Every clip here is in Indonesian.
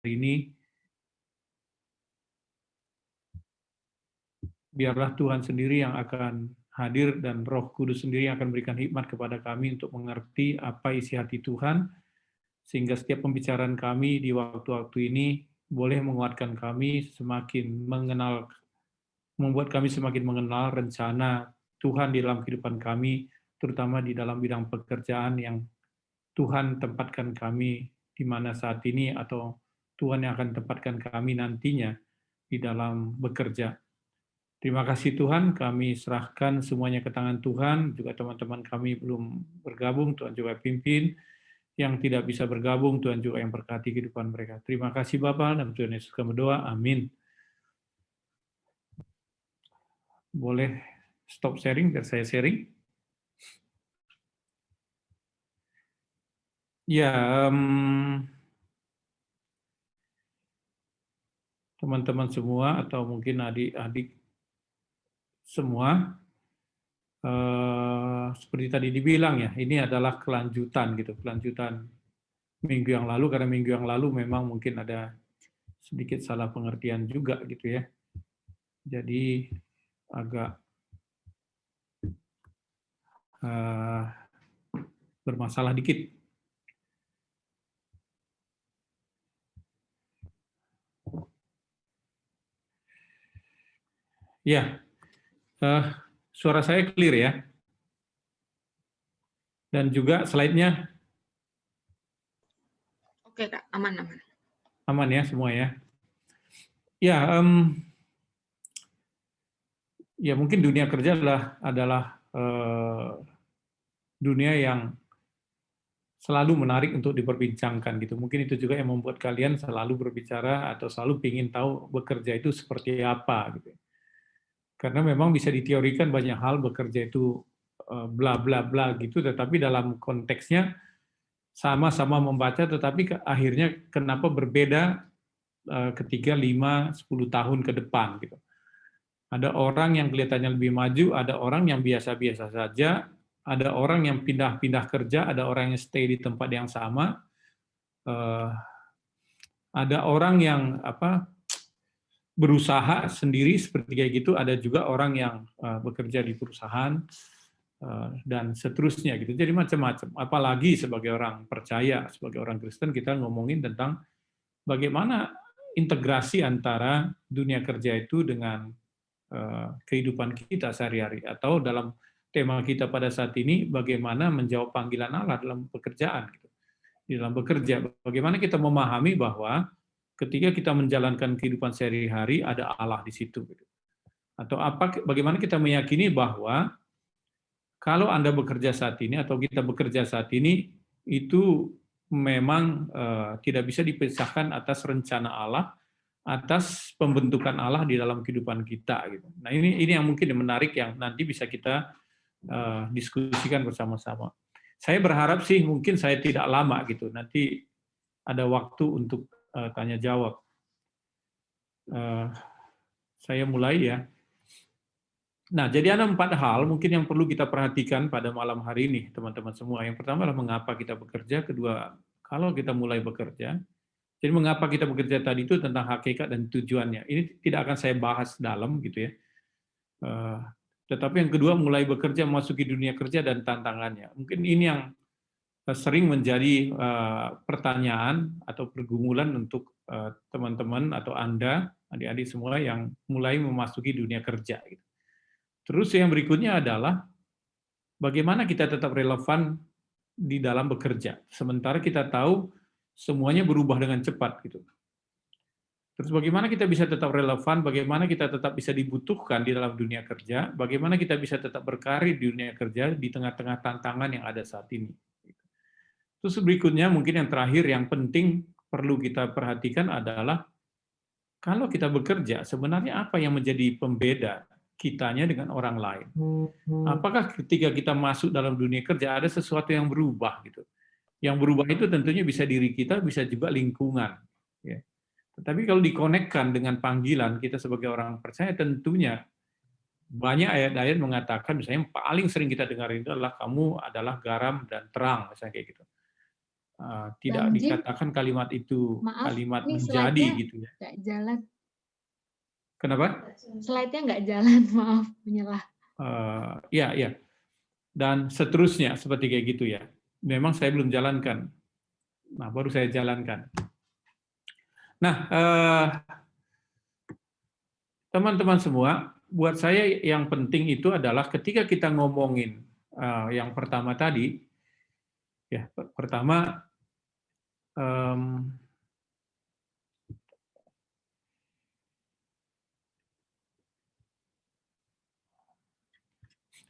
ini, biarlah Tuhan sendiri yang akan hadir dan Roh Kudus sendiri yang akan berikan hikmat kepada kami untuk mengerti apa isi hati Tuhan, sehingga setiap pembicaraan kami di waktu-waktu ini boleh menguatkan kami semakin mengenal, membuat kami semakin mengenal rencana Tuhan di dalam kehidupan kami, terutama di dalam bidang pekerjaan yang Tuhan tempatkan kami di mana saat ini, atau Tuhan yang akan tempatkan kami nantinya di dalam bekerja. Terima kasih Tuhan, kami serahkan semuanya ke tangan Tuhan, juga teman-teman kami belum bergabung, Tuhan juga pimpin, yang tidak bisa bergabung, Tuhan juga yang berkati kehidupan mereka. Terima kasih Bapa, dan Tuhan Yesus kami berdoa, amin. Boleh stop sharing, biar saya sharing. Ya, teman-teman semua, atau mungkin adik-adik semua, seperti tadi dibilang ya, ini adalah kelanjutan gitu, kelanjutan minggu yang lalu, karena minggu yang lalu memang mungkin ada sedikit salah pengertian juga gitu ya. Jadi agak bermasalah dikit. Ya, suara saya clear ya. Dan juga slide-nya oke Kak, aman. Aman ya semua ya. Ya, ya mungkin dunia kerja adalah dunia yang selalu menarik untuk diperbincangkan gitu. Mungkin itu juga yang membuat kalian selalu berbicara atau selalu ingin tahu bekerja itu seperti apa gitu. Karena memang bisa diteorikan banyak hal, bekerja itu bla bla bla gitu, tetapi dalam konteksnya sama-sama membaca, tetapi akhirnya kenapa berbeda ketika 5-10 tahun ke depan gitu. Ada orang yang kelihatannya lebih maju, ada orang yang biasa-biasa saja, ada orang yang pindah-pindah kerja, ada orang yang stay di tempat yang sama, ada orang yang berusaha sendiri seperti kayak gitu, ada juga orang yang bekerja di perusahaan, dan seterusnya gitu. Jadi macam-macam. Apalagi sebagai orang percaya, sebagai orang Kristen, kita ngomongin tentang bagaimana integrasi antara dunia kerja itu dengan kehidupan kita sehari-hari, atau dalam tema kita pada saat ini, bagaimana menjawab panggilan Allah dalam pekerjaan gitu. Di dalam bekerja, bagaimana kita memahami bahwa ketika kita menjalankan kehidupan sehari-hari ada Allah di situ gitu. Atau bagaimana kita meyakini bahwa kalau Anda bekerja saat ini atau kita bekerja saat ini, itu memang tidak bisa dipisahkan atas rencana Allah, atas pembentukan Allah di dalam kehidupan kita gitu. Nah, ini yang mungkin menarik, yang nanti bisa kita diskusikan bersama-sama. Saya berharap sih mungkin saya tidak lama gitu. Nanti ada waktu untuk tanya jawab. Saya mulai ya. Nah, jadi ada 4 hal mungkin yang perlu kita perhatikan pada malam hari ini, teman-teman semua. Yang pertama adalah mengapa kita bekerja. Kedua, kalau kita mulai bekerja. Jadi mengapa kita bekerja tadi itu tentang hakikat dan tujuannya. Ini tidak akan saya bahas dalam gitu ya. Tetapi yang kedua, mulai bekerja, memasuki dunia kerja dan tantangannya. Mungkin ini yang sering menjadi pertanyaan atau pergumulan untuk teman-teman atau Anda, adik-adik semua yang mulai memasuki dunia kerja. Terus yang berikutnya adalah bagaimana kita tetap relevan di dalam bekerja, sementara kita tahu semuanya berubah dengan cepat gitu. Terus bagaimana kita bisa tetap relevan, bagaimana kita tetap bisa dibutuhkan di dalam dunia kerja, bagaimana kita bisa tetap berkarir di dunia kerja di tengah-tengah tantangan yang ada saat ini. Terus berikutnya mungkin yang terakhir yang penting perlu kita perhatikan adalah kalau kita bekerja sebenarnya apa yang menjadi pembeda kitanya dengan orang lain. Apakah ketika kita masuk dalam dunia kerja ada sesuatu yang berubah gitu. Yang berubah itu tentunya bisa diri kita, bisa juga lingkungan. Ya. Tetapi kalau dikonekkan dengan panggilan kita sebagai orang percaya, tentunya banyak ayat-ayat mengatakan, misalnya yang paling sering kita dengar itu adalah kamu adalah garam dan terang, misalnya kayak gitu. tidak Bang Jim, dikatakan kalimat itu maaf, kalimat ini menjadi slide-nya gitu ya. nggak jalan. Kenapa? Slide-nya nggak jalan, maaf, menyelah. Ya, ya. Dan seterusnya seperti kayak gitu ya. Memang saya belum jalankan. Nah, baru saya jalankan. Nah, teman-teman semua, buat saya yang penting itu adalah ketika kita ngomongin yang pertama tadi, ya pertama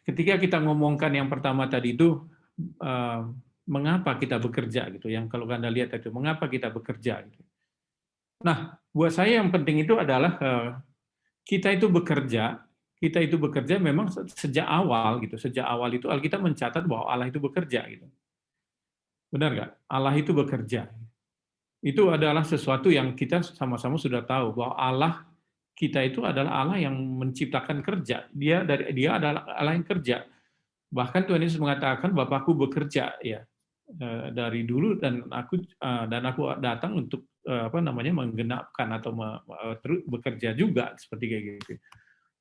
ketika kita ngomongkan yang pertama tadi itu mengapa kita bekerja gitu, yang kalau Anda lihat itu mengapa kita bekerja gitu. Nah, buat saya yang penting itu adalah kita itu bekerja memang sejak awal gitu. Sejak awal itu Alkitab mencatat bahwa Allah itu bekerja gitu. Benar nggak? Allah itu bekerja. Itu adalah sesuatu yang kita sama-sama sudah tahu bahwa Allah kita itu adalah Allah yang menciptakan kerja. Dia adalah Allah yang kerja. Bahkan Tuhan Yesus mengatakan Bapakku bekerja ya dari dulu dan aku datang untuk menggenapkan atau terus bekerja juga seperti kayak gitu.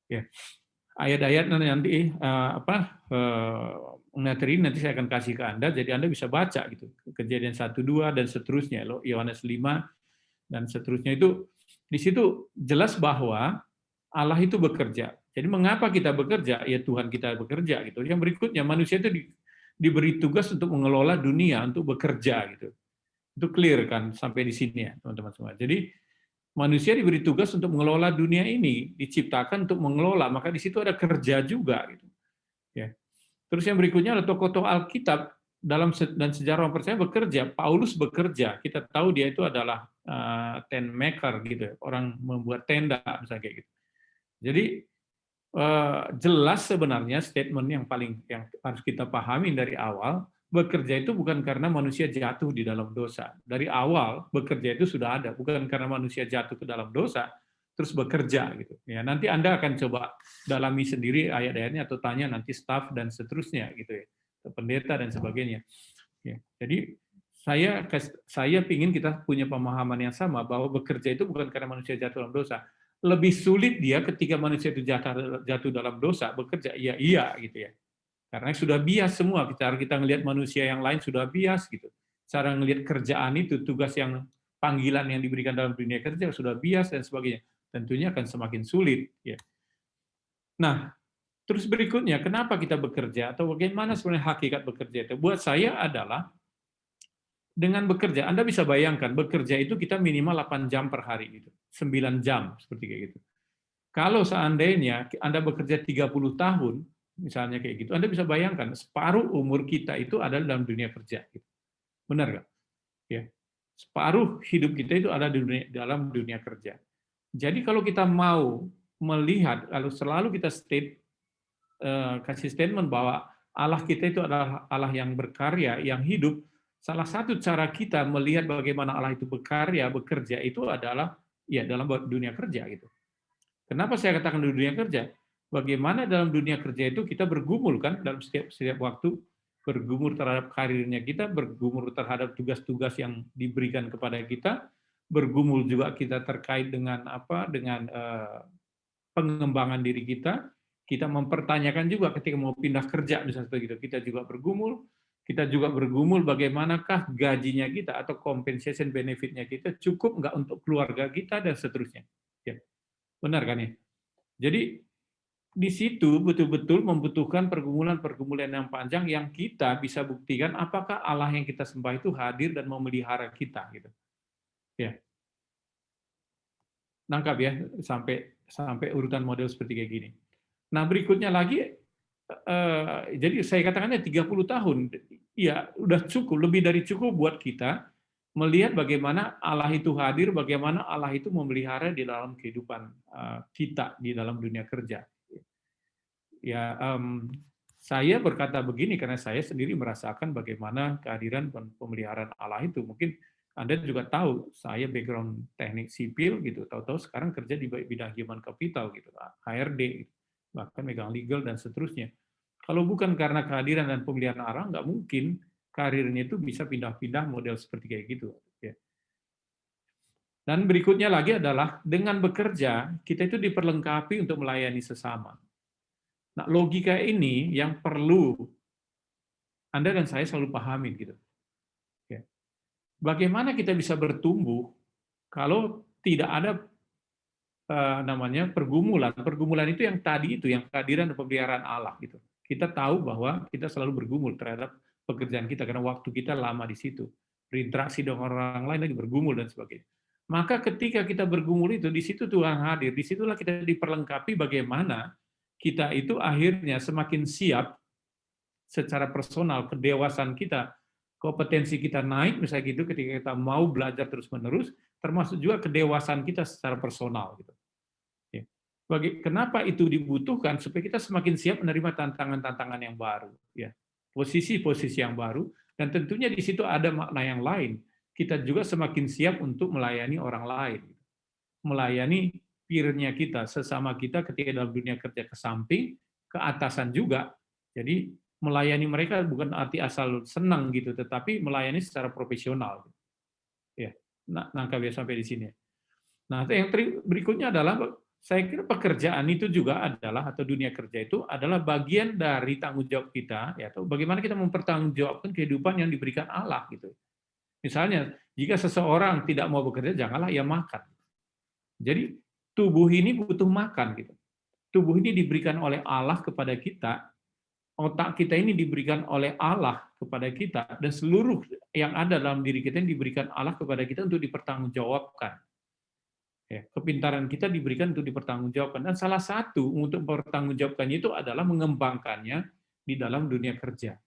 Ya. Ayat-ayat nanti materi nanti saya akan kasih ke Anda, jadi Anda bisa baca gitu. Kejadian 1, 2 dan seterusnya, Yohanes 5 dan seterusnya itu di situ jelas bahwa Allah itu bekerja. Jadi mengapa kita bekerja? Ya Tuhan kita bekerja gitu. Yang berikutnya manusia itu diberi tugas untuk mengelola dunia, untuk bekerja gitu. Itu clear kan sampai di sini ya teman-teman semua. Jadi manusia diberi tugas untuk mengelola dunia ini, diciptakan untuk mengelola, maka di situ ada kerja juga gitu. Ya. Terus yang berikutnya ada tokoh-tokoh Alkitab dan sejarah orang percaya bekerja. Paulus bekerja. Kita tahu dia itu adalah tent maker gitu, orang membuat tenda misalnya kayak gitu. Jadi jelas sebenarnya statement yang harus kita pahami dari awal, bekerja itu bukan karena manusia jatuh di dalam dosa. Dari awal bekerja itu sudah ada, bukan karena manusia jatuh ke dalam dosa terus bekerja gitu. Ya, nanti Anda akan coba dalami sendiri ayat-ayatnya atau tanya nanti staf dan seterusnya gitu ya. Pendeta dan sebagainya. Ya, jadi saya ingin kita punya pemahaman yang sama bahwa bekerja itu bukan karena manusia jatuh dalam dosa. Lebih sulit dia ketika manusia itu jatuh dalam dosa bekerja. Iya gitu ya. Karena sudah bias semua. Cara kita ngelihat manusia yang lain sudah bias gitu. Cara ngelihat kerjaan itu, tugas yang panggilan yang diberikan dalam dunia kerja sudah bias dan sebagainya. Tentunya akan semakin sulit. Ya. Nah, terus berikutnya, kenapa kita bekerja atau bagaimana sebenarnya hakikat bekerja itu? Buat saya adalah dengan bekerja, Anda bisa bayangkan, bekerja itu kita minimal 8 jam per hari, gitu. 9 jam, seperti kayak gitu. Kalau seandainya Anda bekerja 30 tahun, misalnya kayak gitu, Anda bisa bayangkan, separuh umur kita itu adalah dalam dunia kerja. Gitu. Benar nggak? Ya. Separuh hidup kita itu ada dalam dunia kerja. Jadi kalau kita mau melihat, kalau selalu kita kasih statement bahwa Allah kita itu adalah Allah yang berkarya, yang hidup, salah satu cara kita melihat bagaimana Allah itu berkarya, bekerja itu adalah ya dalam dunia kerja gitu. Kenapa saya katakan di dunia kerja? Bagaimana dalam dunia kerja itu kita bergumul kan dalam setiap waktu, bergumul terhadap karirnya kita, bergumul terhadap tugas-tugas yang diberikan kepada kita, bergumul juga kita terkait dengan pengembangan diri kita mempertanyakan juga ketika mau pindah kerja misalnya begitu, kita juga bergumul bagaimanakah gajinya kita atau compensation benefitnya kita cukup nggak untuk keluarga kita dan seterusnya. Ya, benar kan ya? Jadi di situ betul-betul membutuhkan pergumulan-pergumulan yang panjang yang kita bisa buktikan apakah Allah yang kita sembah itu hadir dan memelihara kita gitu. Ya. Nangkap ya sampai urutan model seperti kayak gini. Nah, berikutnya lagi jadi saya katakannya 30 tahun. Ya, udah cukup, lebih dari cukup buat kita melihat bagaimana Allah itu hadir, bagaimana Allah itu memelihara di dalam kehidupan kita di dalam dunia kerja. Ya, saya berkata begini karena saya sendiri merasakan bagaimana kehadiran dan pemeliharaan Allah itu. Mungkin Anda juga tahu, saya background teknik sipil gitu, tahu-tahu sekarang kerja di bidang human capital gitu, HRD, gitu. Bahkan megang legal dan seterusnya. Kalau bukan karena kehadiran dan pemeliharaan Allah, nggak mungkin karirnya itu bisa pindah-pindah model seperti kayak gitu. Ya. Dan berikutnya lagi adalah dengan bekerja, kita itu diperlengkapi untuk melayani sesama. Nah, logika ini yang perlu Anda dan saya selalu pahami gitu. Ya. Bagaimana kita bisa bertumbuh kalau tidak ada namanya pergumulan. Pergumulan itu yang tadi itu, yang kehadiran dan pemeliharaan Allah gitu. Kita tahu bahwa kita selalu bergumul terhadap pekerjaan kita karena waktu kita lama di situ. Berinteraksi dengan orang lain lagi bergumul dan sebagainya. Maka ketika kita bergumul itu, di situ Tuhan hadir, disitulah kita diperlengkapi bagaimana kita itu akhirnya semakin siap secara personal, kedewasaan kita, kompetensi kita naik, misalnya gitu, ketika kita mau belajar terus-menerus, termasuk juga kedewasaan kita secara personal. Gitu. Ya. Kenapa itu dibutuhkan? Supaya kita semakin siap menerima tantangan-tantangan yang baru. Ya. Posisi-posisi yang baru, dan tentunya di situ ada makna yang lain. Kita juga semakin siap untuk melayani orang lain. Melayani peer-nya kita, sesama kita ketika dalam dunia kerja ke samping, ke atasan juga. Jadi melayani mereka bukan arti asal senang gitu, tetapi melayani secara profesional. Ya, nangkap ya sampai di sini. Nah, yang berikutnya adalah saya kira pekerjaan itu juga adalah atau dunia kerja itu adalah bagian dari tanggung jawab kita, ya, atau bagaimana kita mempertanggungjawabkan kehidupan yang diberikan Allah gitu. Misalnya, jika seseorang tidak mau bekerja, janganlah ia makan. Jadi tubuh ini butuh makan gitu. Tubuh ini diberikan oleh Allah kepada kita. Otak kita ini diberikan oleh Allah kepada kita, dan seluruh yang ada dalam diri kita ini diberikan Allah kepada kita untuk dipertanggungjawabkan. Ya, kepintaran kita diberikan untuk dipertanggungjawabkan, dan salah satu untuk mempertanggungjawabkannya itu adalah mengembangkannya di dalam dunia kerja.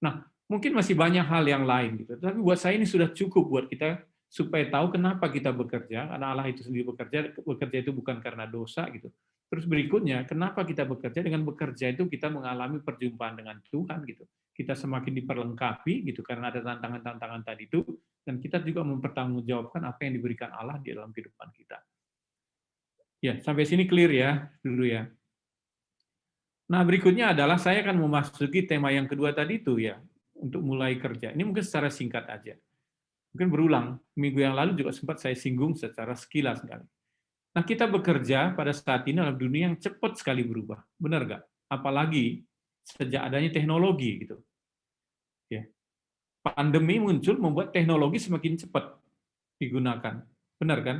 Nah, mungkin masih banyak hal yang lain gitu, tapi buat saya ini sudah cukup buat kita supaya tahu kenapa kita bekerja, karena Allah itu sendiri bekerja itu bukan karena dosa gitu. Terus berikutnya, kenapa kita bekerja? Dengan bekerja itu kita mengalami perjumpaan dengan Tuhan gitu. Kita semakin diperlengkapi gitu karena ada tantangan-tantangan tadi itu, dan kita juga mempertanggungjawabkan apa yang diberikan Allah di dalam kehidupan kita. Ya, sampai sini clear ya dulu ya. Nah, berikutnya adalah saya akan memasuki tema yang kedua tadi itu ya, untuk mulai kerja. Ini mungkin secara singkat aja. Mungkin berulang, minggu yang lalu juga sempat saya singgung secara sekilas sekali. Nah, kita bekerja pada saat ini dalam dunia yang cepat sekali berubah, benar nggak? Apalagi sejak adanya teknologi gitu. Ya. Pandemi muncul membuat teknologi semakin cepat digunakan, benar kan?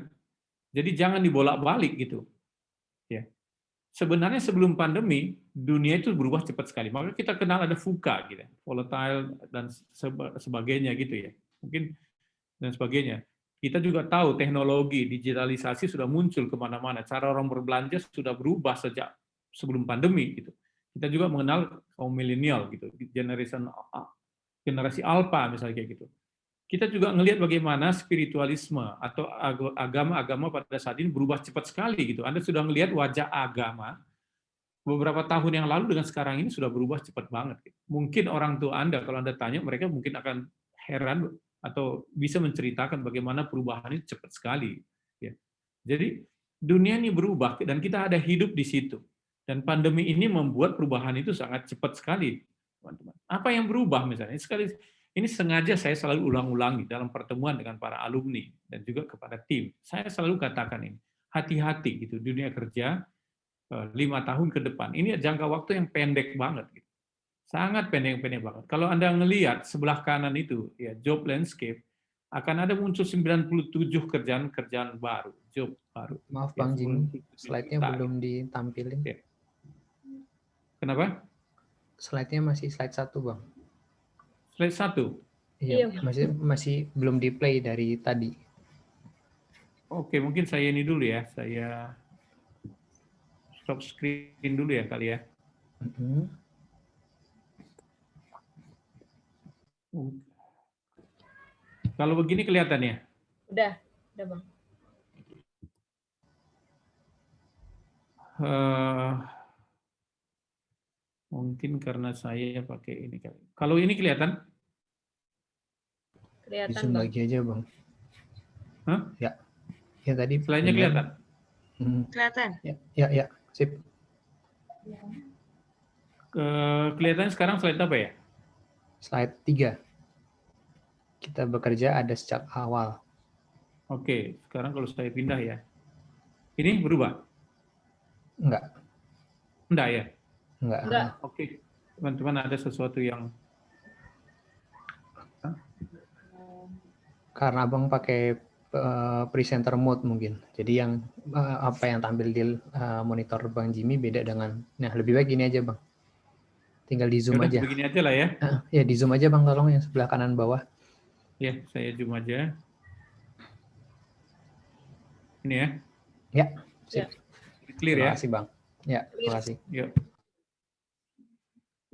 Jadi jangan dibolak-balik gitu. Ya. Sebenarnya sebelum pandemi dunia itu berubah cepat sekali. Maka kita kenal ada VUCA gitu, volatile dan sebagainya gitu ya. Mungkin dan sebagainya. Kita juga tahu teknologi digitalisasi sudah muncul kemana-mana. Cara orang berbelanja sudah berubah sejak sebelum pandemi. Gitu. Kita juga mengenal kaum milenial, gitu, generasi alpha misalnya kayak gitu. Kita juga ngelihat bagaimana spiritualisme atau agama-agama pada saat ini berubah cepat sekali. Gitu. Anda sudah melihat wajah agama beberapa tahun yang lalu dengan sekarang ini sudah berubah cepat banget. Gitu. Mungkin orang tua Anda, kalau Anda tanya, mereka mungkin akan heran atau bisa menceritakan bagaimana perubahan itu cepat sekali. Ya. Jadi dunia ini berubah dan kita ada hidup di situ. Dan pandemi ini membuat perubahan itu sangat cepat sekali, teman-teman. Apa yang berubah misalnya? Ini sengaja saya selalu ulang-ulangi dalam pertemuan dengan para alumni dan juga kepada tim. Saya selalu katakan ini, hati-hati gitu dunia kerja 5 tahun ke depan. Ini jangka waktu yang pendek banget. Gitu. Sangat pendek-pendek banget. Kalau Anda ngelihat sebelah kanan itu, ya job landscape, akan ada muncul 97 kerjaan-kerjaan baru, job baru. Maaf Bang Jimmy, slide-nya belum ditampilin. Ya. Kenapa? Slide-nya masih slide 1 Bang. Slide 1? Iya, masih belum di-play dari tadi. Oke, mungkin saya ini dulu ya, saya stop screen dulu ya kali ya. Kalau begini kelihatannya? Udah Bang. Mungkin karena saya pakai ini kali. Kalau ini kelihatan? Kelihatan Zoom lagi aja Bang. Hah? Ya. Ya tadi. Selainnya kelihatan? Kelihatan. Ya, sip. Kelihatannya sekarang slide apa ya? Slide 3. Kita bekerja ada sejak awal. Oke, sekarang kalau saya pindah ya. Ini berubah? Enggak. Enggak ya? Enggak. Oke, teman-teman ada sesuatu yang... Karena Abang pakai presenter mode mungkin. Jadi yang apa yang tampil di monitor Bang Jimmy beda dengan... Nah, lebih baik gini aja Bang. Tinggal di zoom Yaudah, aja. begini aja lah ya. Ya, di zoom aja Bang, tolong yang sebelah kanan bawah. Ya, saya zoom aja. Ini ya. Ya, sip. Clear Terima ya? kasih Bang. Ya, terima kasih. Yuk.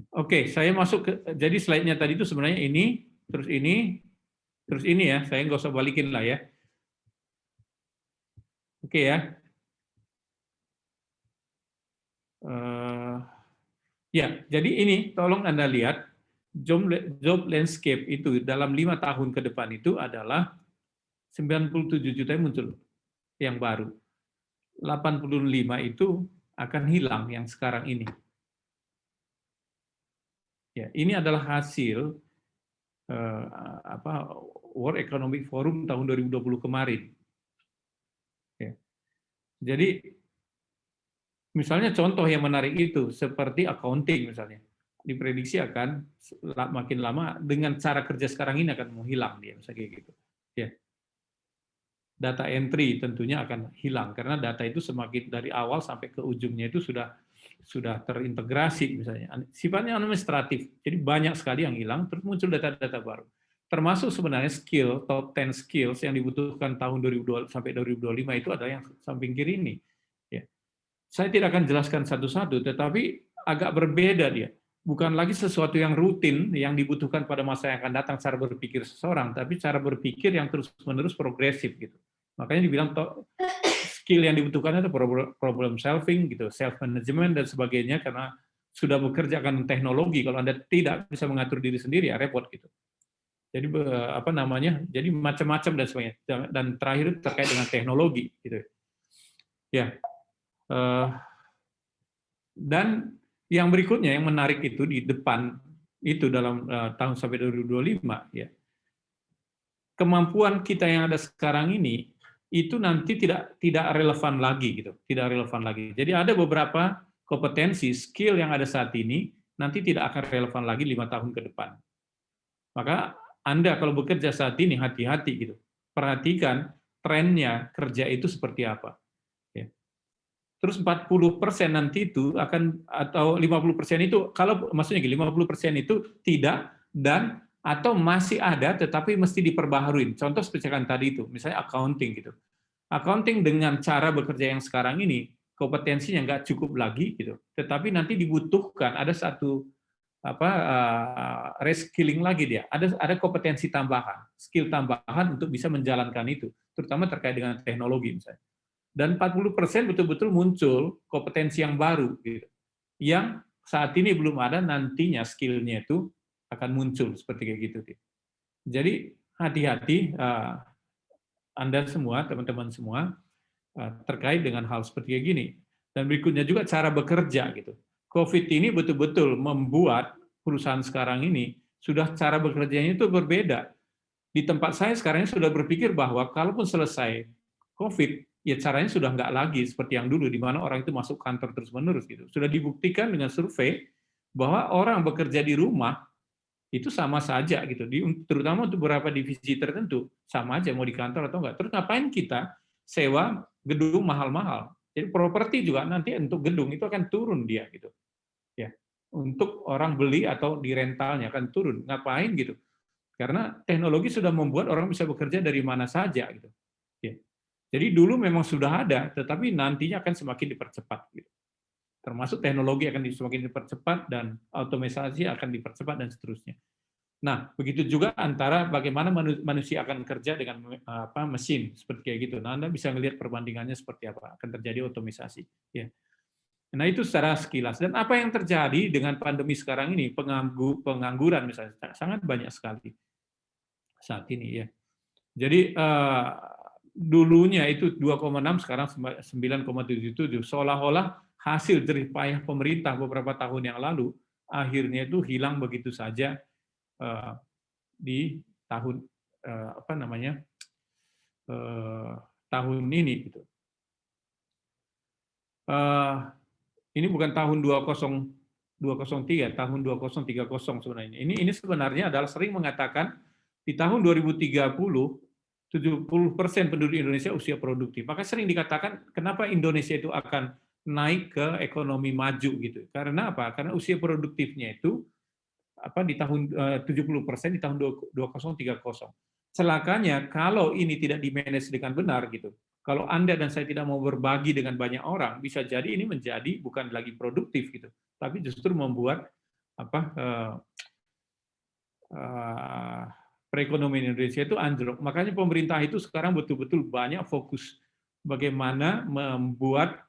Oke, saya masuk ke, jadi slide-nya tadi itu sebenarnya ini, terus ini ya, saya nggak usah balikin lah ya. Oke ya. Ya, jadi ini tolong Anda lihat, job landscape itu dalam 5 tahun ke depan itu adalah 97 juta yang muncul, yang baru. 85 itu akan hilang yang sekarang ini. Ya, ini adalah hasil World Economic Forum tahun 2020 kemarin. Ya. Jadi misalnya contoh yang menarik itu seperti accounting misalnya, diprediksi akan makin lama dengan cara kerja sekarang ini akan menghilang dia, misalnya kayak gitu. Ya. Data entry tentunya akan hilang karena data itu semakin dari awal sampai ke ujungnya itu sudah terintegrasi misalnya. Sifatnya administratif, jadi banyak sekali yang hilang, terus muncul data-data baru. Termasuk sebenarnya skill, top 10 skills yang dibutuhkan tahun 2020 sampai 2025 itu adalah yang samping kiri ini. Ya. Saya tidak akan jelaskan satu-satu, tetapi agak berbeda dia. Bukan lagi sesuatu yang rutin yang dibutuhkan pada masa yang akan datang cara berpikir seseorang, tapi cara berpikir yang terus-menerus progresif gitu. Makanya dibilang skill yang dibutuhkan itu problem solving gitu, self management dan sebagainya karena sudah bekerja akan teknologi. Kalau Anda tidak bisa mengatur diri sendiri ya repot gitu. Jadi Jadi macam-macam dan sebagainya. Dan terakhir terkait dengan teknologi gitu. Ya. Dan yang berikutnya yang menarik itu di depan itu dalam tahun sampai 2025 ya. Kemampuan kita yang ada sekarang ini itu nanti tidak relevan lagi gitu, tidak relevan lagi. Jadi ada beberapa kompetensi, skill yang ada saat ini nanti tidak akan relevan lagi 5 tahun ke depan. Maka Anda kalau bekerja saat ini hati-hati gitu. Perhatikan trennya kerja itu seperti apa. Ya. Terus 40% nanti itu akan atau 50% itu kalau maksudnya 50% itu tidak dan atau masih ada tetapi mesti diperbaharui. Contoh seperti yang tadi itu, misalnya accounting gitu. Accounting dengan cara bekerja yang sekarang ini kompetensinya nggak cukup lagi gitu. Tetapi nanti dibutuhkan ada satu reskilling lagi dia. Ada kompetensi tambahan, skill tambahan untuk bisa menjalankan itu, terutama terkait dengan teknologi misalnya. Dan 40% betul-betul muncul kompetensi yang baru gitu. Yang saat ini belum ada, nantinya skillnya itu akan muncul seperti kayak gitu. Jadi hati-hati Anda semua, teman-teman semua terkait dengan hal seperti kayak gini. Dan berikutnya juga cara bekerja gitu. COVID ini betul-betul membuat perusahaan sekarang ini sudah cara bekerjanya itu berbeda. Di tempat saya sekarang sudah berpikir bahwa kalaupun selesai COVID, ya caranya sudah nggak lagi seperti yang dulu, di mana orang itu masuk kantor terus-menerus gitu. Sudah dibuktikan dengan survei bahwa orang bekerja di rumah itu sama saja gitu, terutama untuk beberapa divisi tertentu sama aja mau di kantor atau enggak. Terus ngapain kita sewa gedung mahal-mahal? Jadi properti juga nanti untuk gedung itu akan turun dia gitu, ya. Untuk orang beli atau di rentalnya akan turun. Ngapain gitu? Karena teknologi sudah membuat orang bisa bekerja dari mana saja gitu. Ya. Jadi dulu memang sudah ada, tetapi nantinya akan semakin dipercepat gitu. Termasuk teknologi akan semakin dipercepat dan otomatisasi akan dipercepat dan seterusnya. Nah, begitu juga antara bagaimana manusia akan kerja dengan mesin seperti kayak gitu. Nah, Anda bisa melihat perbandingannya seperti apa akan terjadi otomatisasi. Ya. Nah, itu secara sekilas. Dan apa yang terjadi dengan pandemi sekarang ini, pengangguran misalnya sangat banyak sekali saat ini ya. Jadi dulunya itu 2,6 sekarang 9,77, seolah-olah hasil jerih payah pemerintah beberapa tahun yang lalu akhirnya itu hilang begitu saja di tahun tahun ini gitu. Ini bukan tahun 203, tahun 2030 sebenarnya. Ini sebenarnya adalah sering mengatakan di tahun 2030 70% penduduk Indonesia usia produktif. Maka sering dikatakan kenapa Indonesia itu akan naik ke ekonomi maju gitu. Karena apa? Karena usia produktifnya itu di tahun 70% di tahun 2030. Celakanya kalau ini tidak di-manage dengan benar gitu. Kalau Anda dan saya tidak mau berbagi dengan banyak orang, bisa jadi ini menjadi bukan lagi produktif gitu, tapi justru membuat perekonomian Indonesia itu anjlok. Makanya pemerintah itu sekarang betul-betul banyak fokus bagaimana membuat,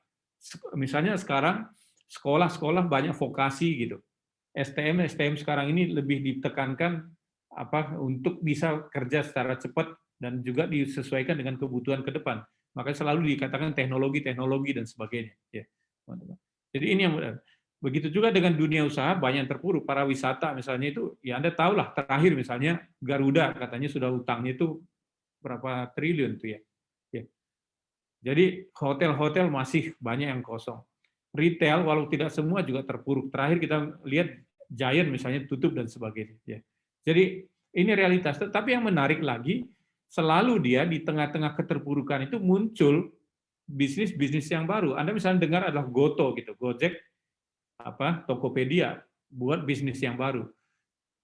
misalnya sekarang sekolah-sekolah banyak vokasi gitu. STM sekarang ini lebih ditekankan untuk bisa kerja secara cepat dan juga disesuaikan dengan kebutuhan ke depan. Makanya selalu dikatakan teknologi dan sebagainya. Ya, teman-teman. Jadi ini yang begitu juga dengan dunia usaha banyak yang terpuruk. Para wisata misalnya itu, ya Anda tahulah terakhir misalnya Garuda katanya sudah utangnya itu berapa triliun tuh ya. Ya. Jadi hotel-hotel masih banyak yang kosong. Retail walau tidak semua juga terpuruk. Terakhir kita lihat Giant misalnya tutup dan sebagainya. Ya. Jadi ini realitas. Tetapi yang menarik lagi, selalu dia di tengah-tengah keterpurukan itu muncul bisnis-bisnis yang baru. Anda misalnya dengar adalah Goto gitu, Gojek, Tokopedia buat bisnis yang baru.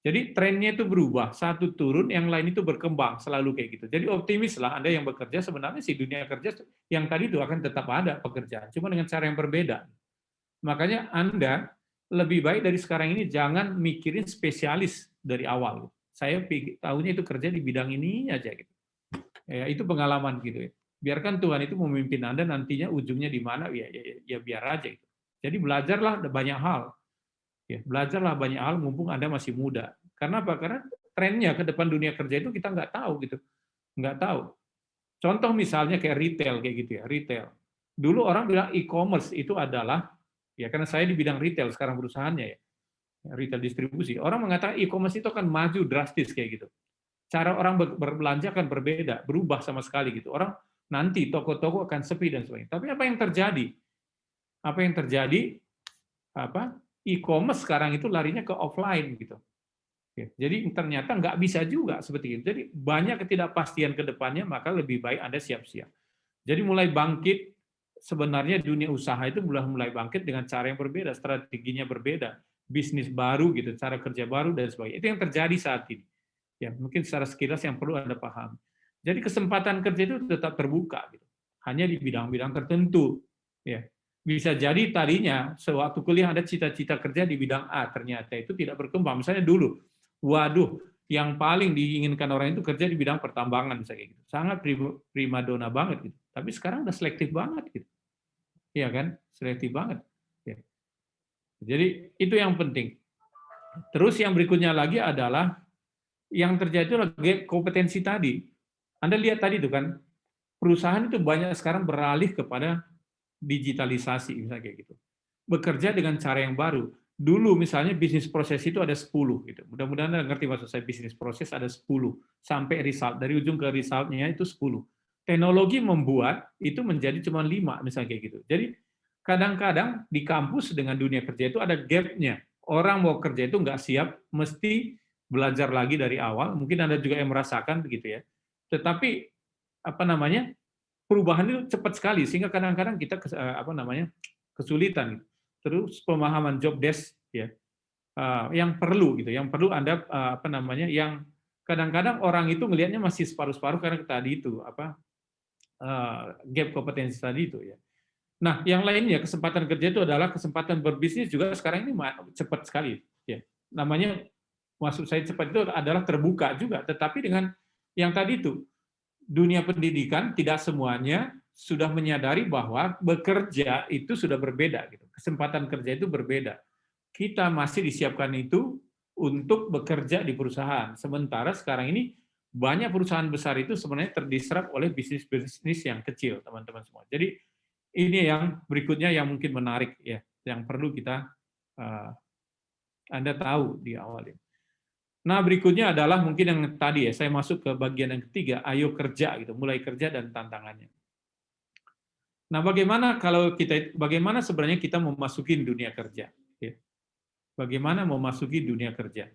Jadi trennya itu berubah, satu turun, yang lain itu berkembang, selalu kayak gitu. Jadi optimislah Anda yang bekerja, sebenarnya sih dunia kerja yang tadi itu akan tetap ada pekerjaan, cuma dengan cara yang berbeda. Makanya Anda lebih baik dari sekarang ini jangan mikirin spesialis dari awal. Saya tahunya itu kerja di bidang ini aja gitu. Ya, itu pengalaman gitu ya. Biarkan Tuhan itu memimpin Anda nantinya ujungnya di mana ya biar aja gitu. Jadi belajarlah banyak hal. Ya, belajarlah banyak hal mumpung Anda masih muda. Karena apa? Karena trennya ke depan dunia kerja itu kita nggak tahu gitu. Nggak tahu. Contoh misalnya kayak retail kayak gitu ya, retail. Dulu orang bilang e-commerce itu adalah, ya karena saya di bidang retail sekarang perusahaannya ya, retail distribusi. Orang mengatakan e-commerce itu akan maju drastis kayak gitu. Cara orang berbelanja akan berbeda, berubah sama sekali gitu. Orang nanti toko-toko akan sepi dan sebagainya. Tapi apa yang terjadi? Apa yang terjadi? E-commerce sekarang itu larinya ke offline gitu. Jadi ternyata nggak bisa juga seperti itu. Jadi banyak ketidakpastian ke depannya, maka lebih baik Anda siap-siap. Jadi mulai bangkit, sebenarnya dunia usaha itu mulai bangkit dengan cara yang berbeda, strateginya berbeda, bisnis baru gitu, cara kerja baru dan sebagainya. Itu yang terjadi saat ini. Ya, mungkin secara sekilas yang perlu Anda pahami. Jadi kesempatan kerja itu tetap terbuka gitu. Hanya di bidang-bidang tertentu. Ya. Bisa jadi tadinya sewaktu kuliah ada cita-cita kerja di bidang A, ternyata itu tidak berkembang. Misalnya dulu, waduh, yang paling diinginkan orang itu kerja di bidang pertambangan misalnya gitu. Sangat primadona banget gitu. Tapi sekarang udah selektif banget gitu. Iya kan? Selektif banget. Ya. Jadi itu yang penting. Terus yang berikutnya lagi adalah yang terjadi itu lagi kompetensi tadi. Anda lihat tadi itu kan, perusahaan itu banyak sekarang beralih kepada digitalisasi misalnya kayak gitu. Bekerja dengan cara yang baru. Dulu misalnya bisnis proses itu ada 10 gitu. Mudah-mudahan Anda ngerti maksud saya, bisnis proses ada 10 sampai result, dari ujung ke resultnya itu 10. Teknologi membuat itu menjadi cuma 5 misalnya kayak gitu. Jadi kadang-kadang di kampus dengan dunia kerja itu ada gap-nya. Orang mau kerja itu nggak siap, mesti belajar lagi dari awal. Mungkin Anda juga yang merasakan begitu ya. Tetapi perubahan itu cepat sekali sehingga kadang-kadang kita kesulitan. Terus pemahaman job desk ya yang perlu gitu, yang perlu Anda yang kadang-kadang orang itu melihatnya masih separuh-separuh karena tadi itu gap kompetensi tadi itu ya. Nah, yang lainnya kesempatan kerja itu adalah kesempatan berbisnis juga sekarang ini cepat sekali ya. Namanya maksud saya cepat itu adalah terbuka juga, tetapi dengan yang tadi itu dunia pendidikan tidak semuanya sudah menyadari bahwa bekerja itu sudah berbeda gitu. Kesempatan kerja itu berbeda. Kita masih disiapkan itu untuk bekerja di perusahaan. Sementara sekarang ini banyak perusahaan besar itu sebenarnya terdisrupt oleh bisnis-bisnis yang kecil, teman-teman semua. Jadi ini yang berikutnya yang mungkin menarik ya, yang perlu kita Anda tahu di awal ini. Nah, berikutnya adalah mungkin yang tadi ya, saya masuk ke bagian yang ketiga, ayo kerja gitu, mulai kerja dan tantangannya. Nah, bagaimana sebenarnya kita memasuki dunia kerja? Ya. Bagaimana memasuki dunia kerja?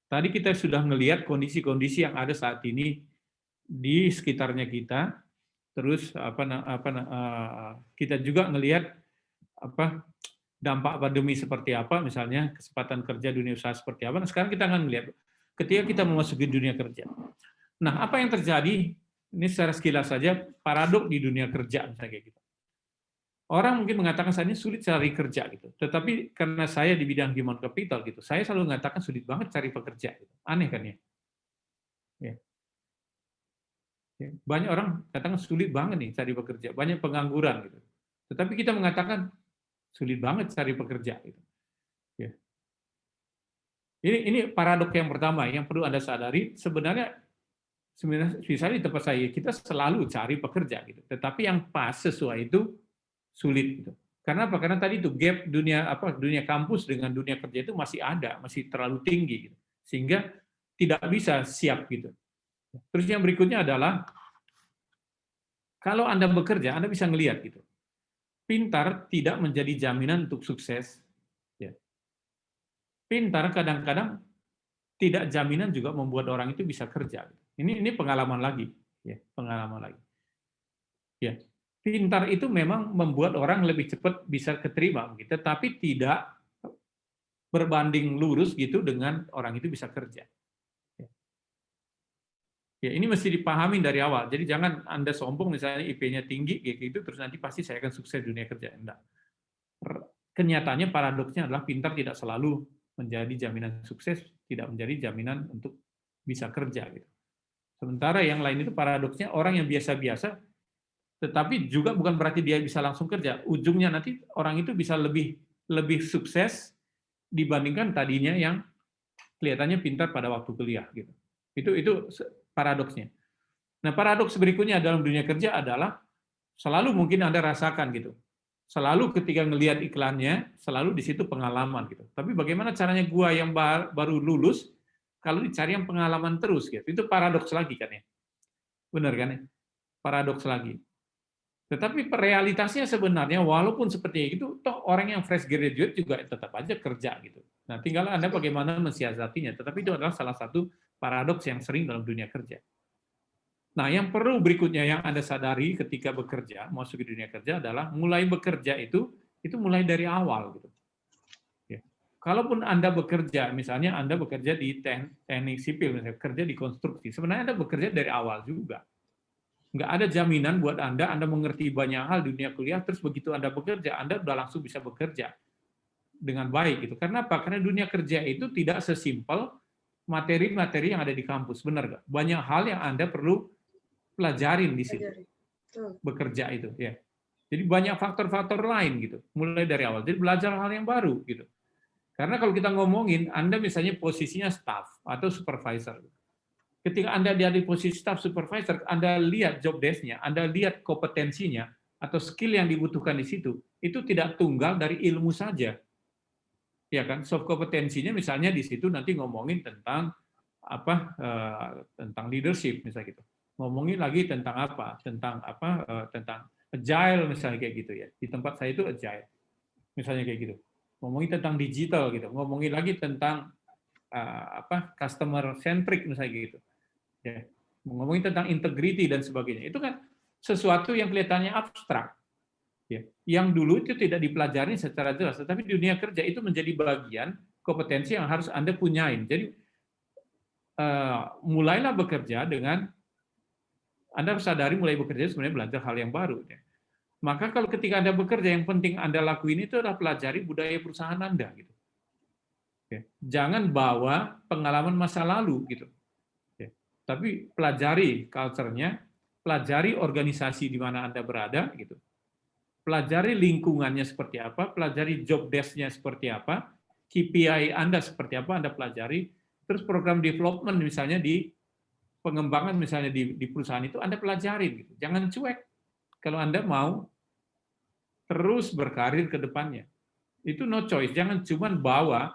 Tadi kita sudah melihat kondisi-kondisi yang ada saat ini di sekitarnya kita, terus kita juga melihat dampak pandemi seperti apa, misalnya kesempatan kerja dunia usaha seperti apa. Nah, sekarang kita akan melihat ketika kita memasuki dunia kerja. Nah, apa yang terjadi? Ini secara sekilas saja paradok di dunia kerja misalnya kayak gitu. Orang mungkin mengatakan saya ini sulit cari kerja gitu. Tetapi karena saya di bidang human capital gitu, saya selalu mengatakan sulit banget cari pekerja gitu. Aneh kan ya? Ya. Banyak orang katakan sulit banget nih cari pekerja, banyak pengangguran gitu. Tetapi kita mengatakan sulit banget cari pekerja gitu. Ya. Ini paradok yang pertama yang perlu Anda sadari, sebenarnya misalnya di tempat saya kita selalu cari pekerja gitu. Tetapi yang pas sesuai itu sulit gitu. Karena apa? Karena tadi itu gap dunia kampus dengan dunia kerja itu masih ada, masih terlalu tinggi gitu. Sehingga tidak bisa siap gitu. Terus yang berikutnya adalah kalau Anda bekerja, Anda bisa ngelihat gitu. Pintar tidak menjadi jaminan untuk sukses. Ya. Pintar kadang-kadang tidak jaminan juga membuat orang itu bisa kerja. Ini pengalaman lagi, ya, pengalaman lagi. Ya. Pintar itu memang membuat orang lebih cepat bisa keterima, gitu, tapi tidak berbanding lurus gitu dengan orang itu bisa kerja. Ya, ini mesti dipahami dari awal. Jadi jangan Anda sombong misalnya IP-nya tinggi gitu terus nanti pasti saya akan sukses di dunia kerja. Enggak. Kenyataannya paradoksnya adalah pintar tidak selalu menjadi jaminan sukses, tidak menjadi jaminan untuk bisa kerja gitu. Sementara yang lain itu paradoksnya orang yang biasa-biasa tetapi juga bukan berarti dia bisa langsung kerja. Ujungnya nanti orang itu bisa lebih sukses dibandingkan tadinya yang kelihatannya pintar pada waktu kuliah gitu. Itu paradoksnya. Nah, paradoks berikutnya dalam dunia kerja adalah selalu mungkin Anda rasakan gitu. Selalu ketika ngelihat iklannya, selalu di situ pengalaman gitu. Tapi bagaimana caranya gua yang baru lulus kalau dicari yang pengalaman terus gitu. Itu paradoks lagi kan ya. Benar kan ya? Paradoks lagi. Tetapi realitasnya sebenarnya walaupun seperti itu, toh orang yang fresh graduate juga tetap aja kerja gitu. Nah, tinggal Anda bagaimana mensiasatinya. Tetapi itu adalah salah satu paradoks yang sering dalam dunia kerja. Nah, yang perlu berikutnya yang Anda sadari ketika bekerja, masuk ke dunia kerja adalah mulai bekerja itu mulai dari awal gitu. Ya. Kalaupun Anda bekerja, misalnya Anda bekerja di teknik sipil, misalnya kerja di konstruksi, sebenarnya Anda bekerja dari awal juga. Nggak ada jaminan buat Anda mengerti banyak hal di dunia kuliah, terus begitu Anda bekerja, Anda udah langsung bisa bekerja dengan baik gitu. Karena apa? Karena dunia kerja itu tidak sesimpel materi-materi yang ada di kampus, benar nggak? Banyak hal yang Anda perlu pelajarin di situ, bekerja itu, ya. Jadi banyak faktor-faktor lain gitu, mulai dari awal. Jadi belajar hal yang baru gitu. Karena kalau kita ngomongin, Anda misalnya posisinya staff atau supervisor. Ketika Anda di posisi staff supervisor, Anda lihat job desk-nya, Anda lihat kompetensinya atau skill yang dibutuhkan di situ, itu tidak tunggal dari ilmu saja. Ya kan, soft kompetensinya misalnya di situ nanti ngomongin tentang tentang leadership misalnya gitu. Ngomongin lagi tentang apa? Tentang agile misalnya kayak gitu ya. Di tempat saya itu agile. Misalnya kayak gitu. Ngomongin tentang digital gitu. Ngomongin lagi tentang customer centric misalnya gitu. Ya, ngomongin tentang integrity dan sebagainya. Itu kan sesuatu yang kelihatannya abstrak. Ya, yang dulu itu tidak dipelajari secara jelas, tetapi di dunia kerja itu menjadi bagian kompetensi yang harus Anda punyain. Jadi mulailah bekerja dengan Anda harus sadari mulai bekerja sebenarnya belajar hal yang baru. Ya. Maka kalau ketika Anda bekerja, yang penting Anda lakuin itu adalah pelajari budaya perusahaan Anda. Gitu. Ya. Jangan bawa pengalaman masa lalu gitu. Tapi pelajari culture-nya, pelajari organisasi di mana Anda berada, gitu. Pelajari lingkungannya seperti apa, pelajari job desk-nya seperti apa, KPI Anda seperti apa, Anda pelajari, terus program development misalnya di pengembangan misalnya di perusahaan itu Anda pelajari, gitu. Jangan cuek kalau Anda mau terus berkarir ke depannya. Itu no choice, jangan cuma bawa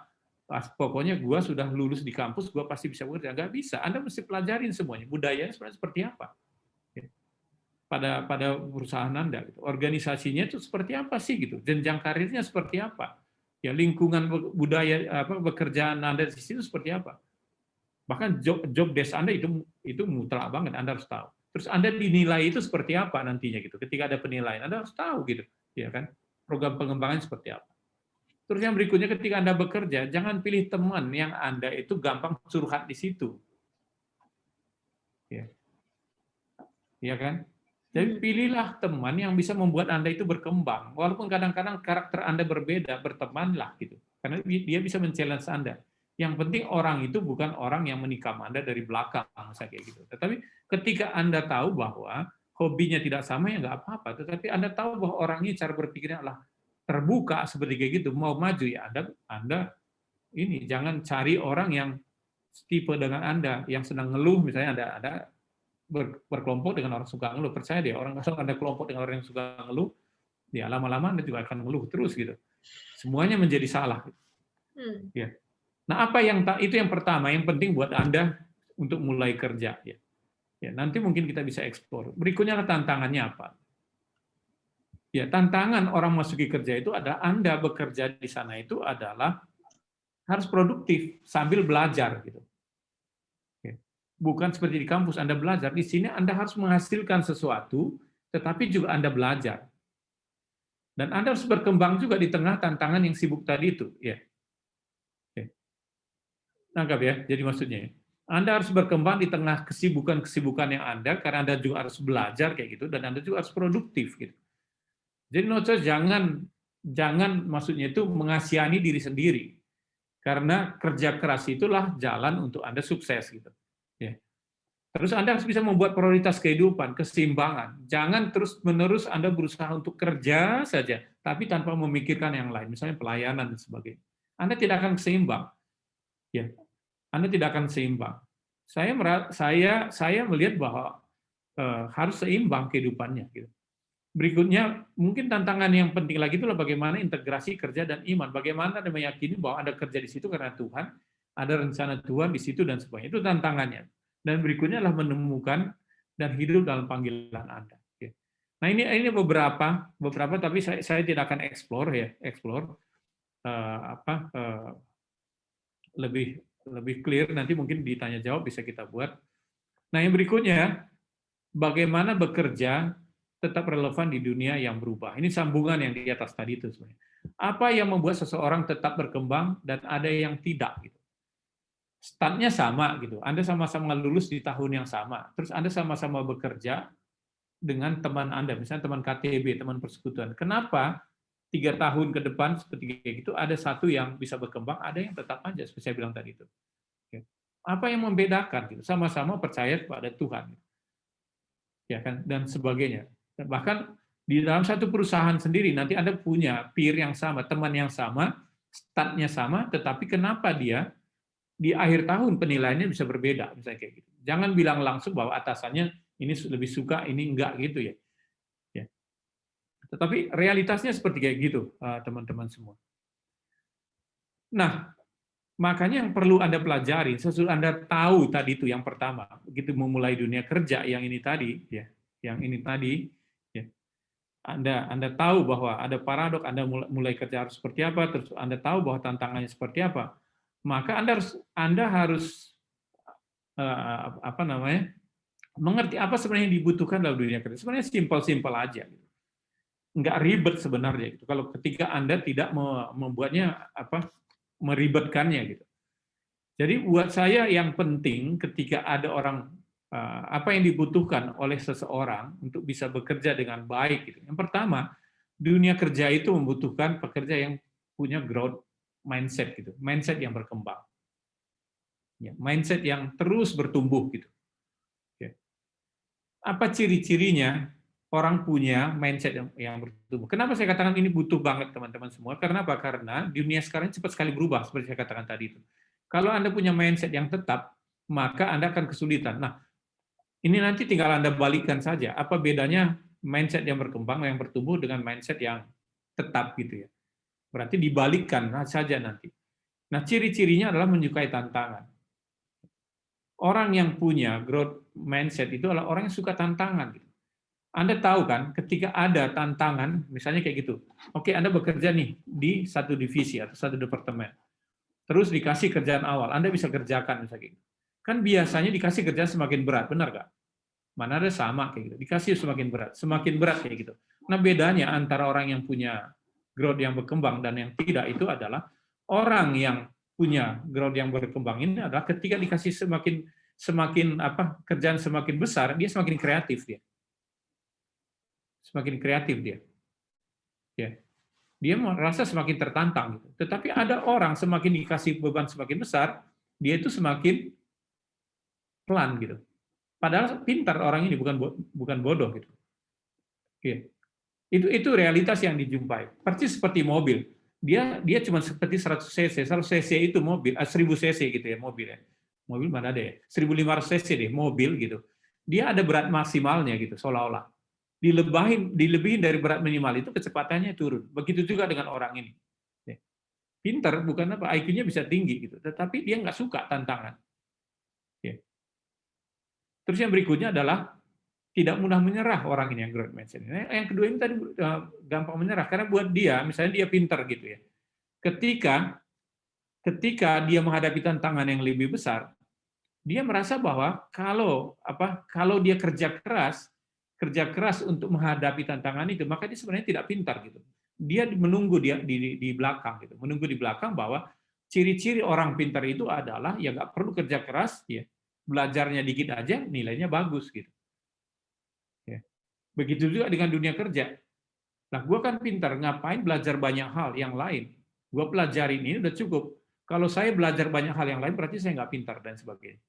pokoknya gua sudah lulus di kampus, gua pasti bisa bekerja. Nggak bisa. Anda mesti pelajarin semuanya. Budayanya sebenarnya seperti apa ya, pada perusahaan Anda. Gitu. Organisasinya itu seperti apa sih gitu. Jenjang karirnya seperti apa. Ya lingkungan budaya pekerjaan Anda di situ seperti apa. Bahkan job desk Anda itu mutlak banget, Anda harus tahu. Terus Anda dinilai itu seperti apa nantinya gitu. Ketika ada penilaian, Anda harus tahu gitu, ya kan? Program pengembangan seperti apa. Terus yang berikutnya ketika Anda bekerja, jangan pilih teman yang Anda itu gampang curhat di situ. Ya. Ya kan? Jadi pilihlah teman yang bisa membuat Anda itu berkembang. Walaupun kadang-kadang karakter Anda berbeda, bertemanlah gitu. Karena dia bisa men-challenge Anda. Yang penting orang itu bukan orang yang menikam Anda dari belakang, saya kayak gitu. Tetapi ketika Anda tahu bahwa hobinya tidak sama, ya nggak apa-apa. Tetapi Anda tahu bahwa orang ini cara berpikirnya adalah terbuka seperti kayak gitu, mau maju ya Anda ini jangan cari orang yang tipe dengan Anda, yang senang ngeluh, misalnya Anda berkelompok dengan orang suka ngeluh. Percaya deh, orang kalau Anda kelompok dengan orang yang suka ngeluh, ya lama-lama Anda juga akan ngeluh terus gitu. Semuanya menjadi salah. Ya. Nah, itu yang pertama, yang penting buat Anda untuk mulai kerja ya. Ya, nanti mungkin kita bisa eksplor. Berikutnya tantangannya apa? Ya, tantangan orang masuki kerja itu adalah Anda bekerja di sana itu adalah harus produktif sambil belajar gitu. Ya. Bukan seperti di kampus Anda belajar, di sini Anda harus menghasilkan sesuatu tetapi juga Anda belajar. Dan Anda harus berkembang juga di tengah tantangan yang sibuk tadi itu, ya. Nangkap ya, jadi maksudnya Anda harus berkembang di tengah kesibukan-kesibukan yang Anda, karena Anda juga harus belajar kayak gitu, dan Anda juga harus produktif gitu. Jadi jangan maksudnya itu mengasihani diri sendiri, karena kerja keras itulah jalan untuk Anda sukses gitu. Ya. Terus Anda harus bisa membuat prioritas kehidupan, keseimbangan. Jangan terus-menerus Anda berusaha untuk kerja saja, tapi tanpa memikirkan yang lain, misalnya pelayanan dan sebagainya. Anda tidak akan seimbang. Ya, Anda tidak akan seimbang. Saya melihat bahwa harus seimbang kehidupannya. Gitu. Berikutnya, mungkin tantangan yang penting lagi itulah bagaimana integrasi kerja dan iman. Bagaimana Anda meyakini bahwa Anda kerja di situ karena Tuhan, ada rencana Tuhan di situ dan sebagainya. Itu tantangannya. Dan berikutnya adalah menemukan dan hidup dalam panggilan Anda. Nah ini beberapa, tapi saya tidak akan explore lebih clear, nanti mungkin ditanya jawab bisa kita buat. Nah yang berikutnya, bagaimana bekerja tetap relevan di dunia yang berubah. Ini sambungan yang di atas tadi itu sebenarnya. Apa yang membuat seseorang tetap berkembang dan ada yang tidak gitu. Startnya sama gitu. Anda sama-sama lulus di tahun yang sama. Terus Anda sama-sama bekerja dengan teman Anda, misalnya teman KTB, teman persekutuan. Kenapa 3 tahun ke depan seperti gitu ada satu yang bisa berkembang, ada yang tetap aja seperti saya bilang tadi itu. Apa yang membedakan gitu? Sama-sama percaya kepada Tuhan. Ya kan, dan sebagainya. Dan bahkan di dalam satu perusahaan sendiri nanti Anda punya peer yang sama, teman yang sama, startnya sama, tetapi kenapa dia di akhir tahun penilaiannya bisa berbeda, misalnya kayak gitu. Jangan bilang langsung bahwa atasannya ini lebih suka, ini enggak gitu ya. Tetapi realitasnya seperti kayak gitu, teman-teman semua. Nah, makanya yang perlu Anda pelajari, sesudah Anda tahu tadi itu yang pertama, begitu memulai dunia kerja yang ini tadi, ya, ya, Anda tahu bahwa ada paradok, Anda mulai kerja harus seperti apa, terus Anda tahu bahwa tantangannya seperti apa, maka Anda harus mengerti apa sebenarnya yang dibutuhkan dalam dunia kerja. Sebenarnya simpel aja. Nggak ribet sebenarnya gitu. Kalau ketika Anda tidak membuatnya meribetkannya gitu. Jadi buat saya yang penting ketika ada orang apa yang dibutuhkan oleh seseorang untuk bisa bekerja dengan baik gitu. Yang pertama, dunia kerja itu membutuhkan pekerja yang punya growth mindset gitu. Mindset yang berkembang. Ya, mindset yang terus bertumbuh gitu. Ya. Apa ciri-cirinya? Orang punya mindset yang bertumbuh. Kenapa saya katakan ini butuh banget teman-teman semua? Karena apa? Karena dunia sekarang cepat sekali berubah, seperti saya katakan tadi itu. Kalau Anda punya mindset yang tetap, maka Anda akan kesulitan. Nah, ini nanti tinggal Anda balikkan saja. Apa bedanya mindset yang berkembang, yang bertumbuh dengan mindset yang tetap gitu ya? Berarti dibalikkan saja nanti. Nah, ciri-cirinya adalah menyukai tantangan. Orang yang punya growth mindset itu adalah orang yang suka tantangan. Anda tahu kan, ketika ada tantangan, misalnya kayak gitu, oke, Anda bekerja nih di satu divisi atau satu departemen, terus dikasih kerjaan awal, Anda bisa kerjakan misalnya gitu. Kan biasanya dikasih kerjaan semakin berat, benar nggak? Mana ada sama kayak gitu, dikasih semakin berat kayak gitu. Nah, bedanya antara orang yang punya growth yang berkembang dan yang tidak itu adalah orang yang punya growth yang berkembang ini adalah ketika dikasih semakin kerjaan semakin besar, dia semakin kreatif dia. Semakin kreatif dia. Ya. Dia merasa semakin tertantang gitu. Tetapi ada orang semakin dikasih beban semakin besar, dia itu semakin pelan gitu. Padahal pintar orang ini, bukan bodoh gitu. Ya. Itu realitas yang dijumpai. Persis seperti mobil. Dia cuma seperti 100 cc. 100 cc itu mobil, 1000 cc gitu ya mobil ya. Mobil mana ada ya? 1500 cc deh mobil gitu. Dia ada berat maksimalnya gitu seolah-olah. Dilebihin dari berat minimal itu kecepatannya turun. Begitu juga dengan orang ini. Ya. Pintar bukan apa, IQ-nya bisa tinggi gitu, tetapi dia nggak suka tantangan. Ya. Terus yang berikutnya adalah tidak mudah menyerah orang ini yang growth mindset. Yang kedua ini tadi gampang menyerah karena buat dia, misalnya dia pintar gitu ya. Ketika dia menghadapi tantangan yang lebih besar, dia merasa bahwa kalau dia kerja keras untuk menghadapi tantangan itu, maka dia sebenarnya tidak pintar gitu. Dia menunggu di belakang gitu, menunggu di belakang bahwa ciri-ciri orang pintar itu adalah ya nggak perlu kerja keras, ya belajarnya dikit aja nilainya bagus gitu. Begitu juga dengan dunia kerja. Nah, gue kan pintar, ngapain belajar banyak hal yang lain? Gue pelajarin ini udah cukup. Kalau saya belajar banyak hal yang lain, berarti saya nggak pintar dan sebagainya.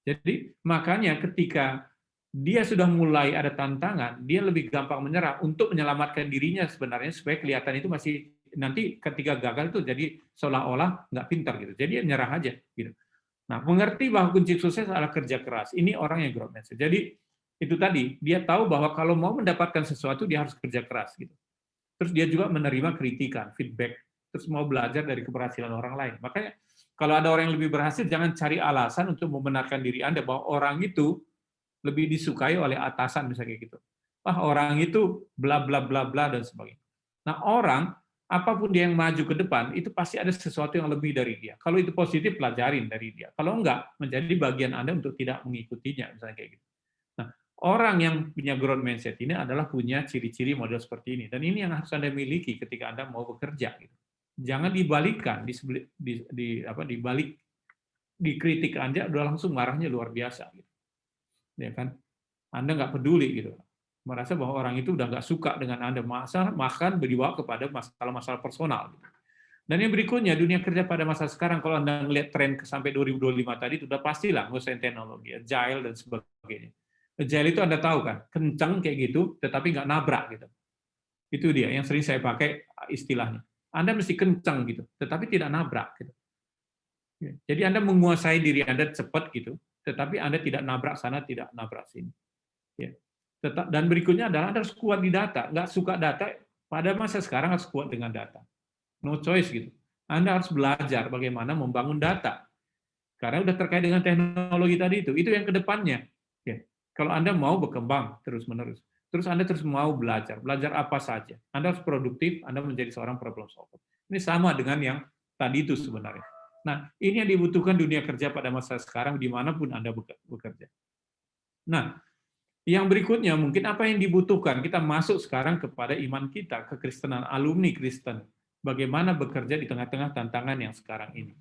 Jadi makanya ketika dia sudah mulai ada tantangan, dia lebih gampang menyerah untuk menyelamatkan dirinya sebenarnya supaya kelihatan itu masih nanti ketika gagal itu jadi seolah-olah nggak pintar gitu. Jadi nyerah aja gitu. Nah, mengerti bahwa kunci sukses adalah kerja keras. Ini orang yang growth mindset. Jadi itu tadi, dia tahu bahwa kalau mau mendapatkan sesuatu dia harus kerja keras gitu. Terus dia juga menerima kritikan, feedback, terus mau belajar dari keberhasilan orang lain. Makanya kalau ada orang yang lebih berhasil, jangan cari alasan untuk membenarkan diri Anda bahwa orang itu lebih disukai oleh atasan misalnya gitu. Wah, orang itu bla bla bla bla dan sebagainya. Nah, orang apapun dia yang maju ke depan itu pasti ada sesuatu yang lebih dari dia. Kalau itu positif, pelajarin dari dia. Kalau enggak, menjadi bagian Anda untuk tidak mengikutinya misalnya kayak gitu. Orang yang punya growth mindset ini adalah punya ciri-ciri model seperti ini. Dan ini yang harus Anda miliki ketika Anda mau bekerja. Jangan dibalikkan, dibalik, dikritik Anda, udah langsung marahnya luar biasa. Ya kan? Anda nggak peduli gitu. Merasa bahwa orang itu udah nggak suka dengan Anda. Bahkan dibawa kepada masalah-masalah personal. Dan yang berikutnya, dunia kerja pada masa sekarang, kalau Anda melihat tren sampai 2025 tadi, itu udah pastilah nguasain teknologi, agile dan sebagainya. Agile itu Anda tahu kan, kencang kayak gitu, tetapi nggak nabrak gitu. Itu dia yang sering saya pakai istilahnya. Anda mesti kencang gitu, tetapi tidak nabrak gitu. Jadi Anda menguasai diri Anda cepat gitu, tetapi Anda tidak nabrak sana, tidak nabrak sini. Dan berikutnya adalah Anda harus kuat di data. Nggak suka data, pada masa sekarang harus kuat dengan data. No choice gitu. Anda harus belajar bagaimana membangun data. Karena udah terkait dengan teknologi tadi itu yang kedepannya. Kalau Anda mau berkembang terus-menerus, terus Anda terus mau belajar apa saja. Anda harus produktif, Anda menjadi seorang problem solver. Ini sama dengan yang tadi itu sebenarnya. Nah, ini yang dibutuhkan dunia kerja pada masa sekarang, dimanapun Anda bekerja. Nah, yang berikutnya mungkin apa yang dibutuhkan, kita masuk sekarang kepada iman kita, kekristenan, alumni Kristen. Bagaimana bekerja di tengah-tengah tantangan yang sekarang ini.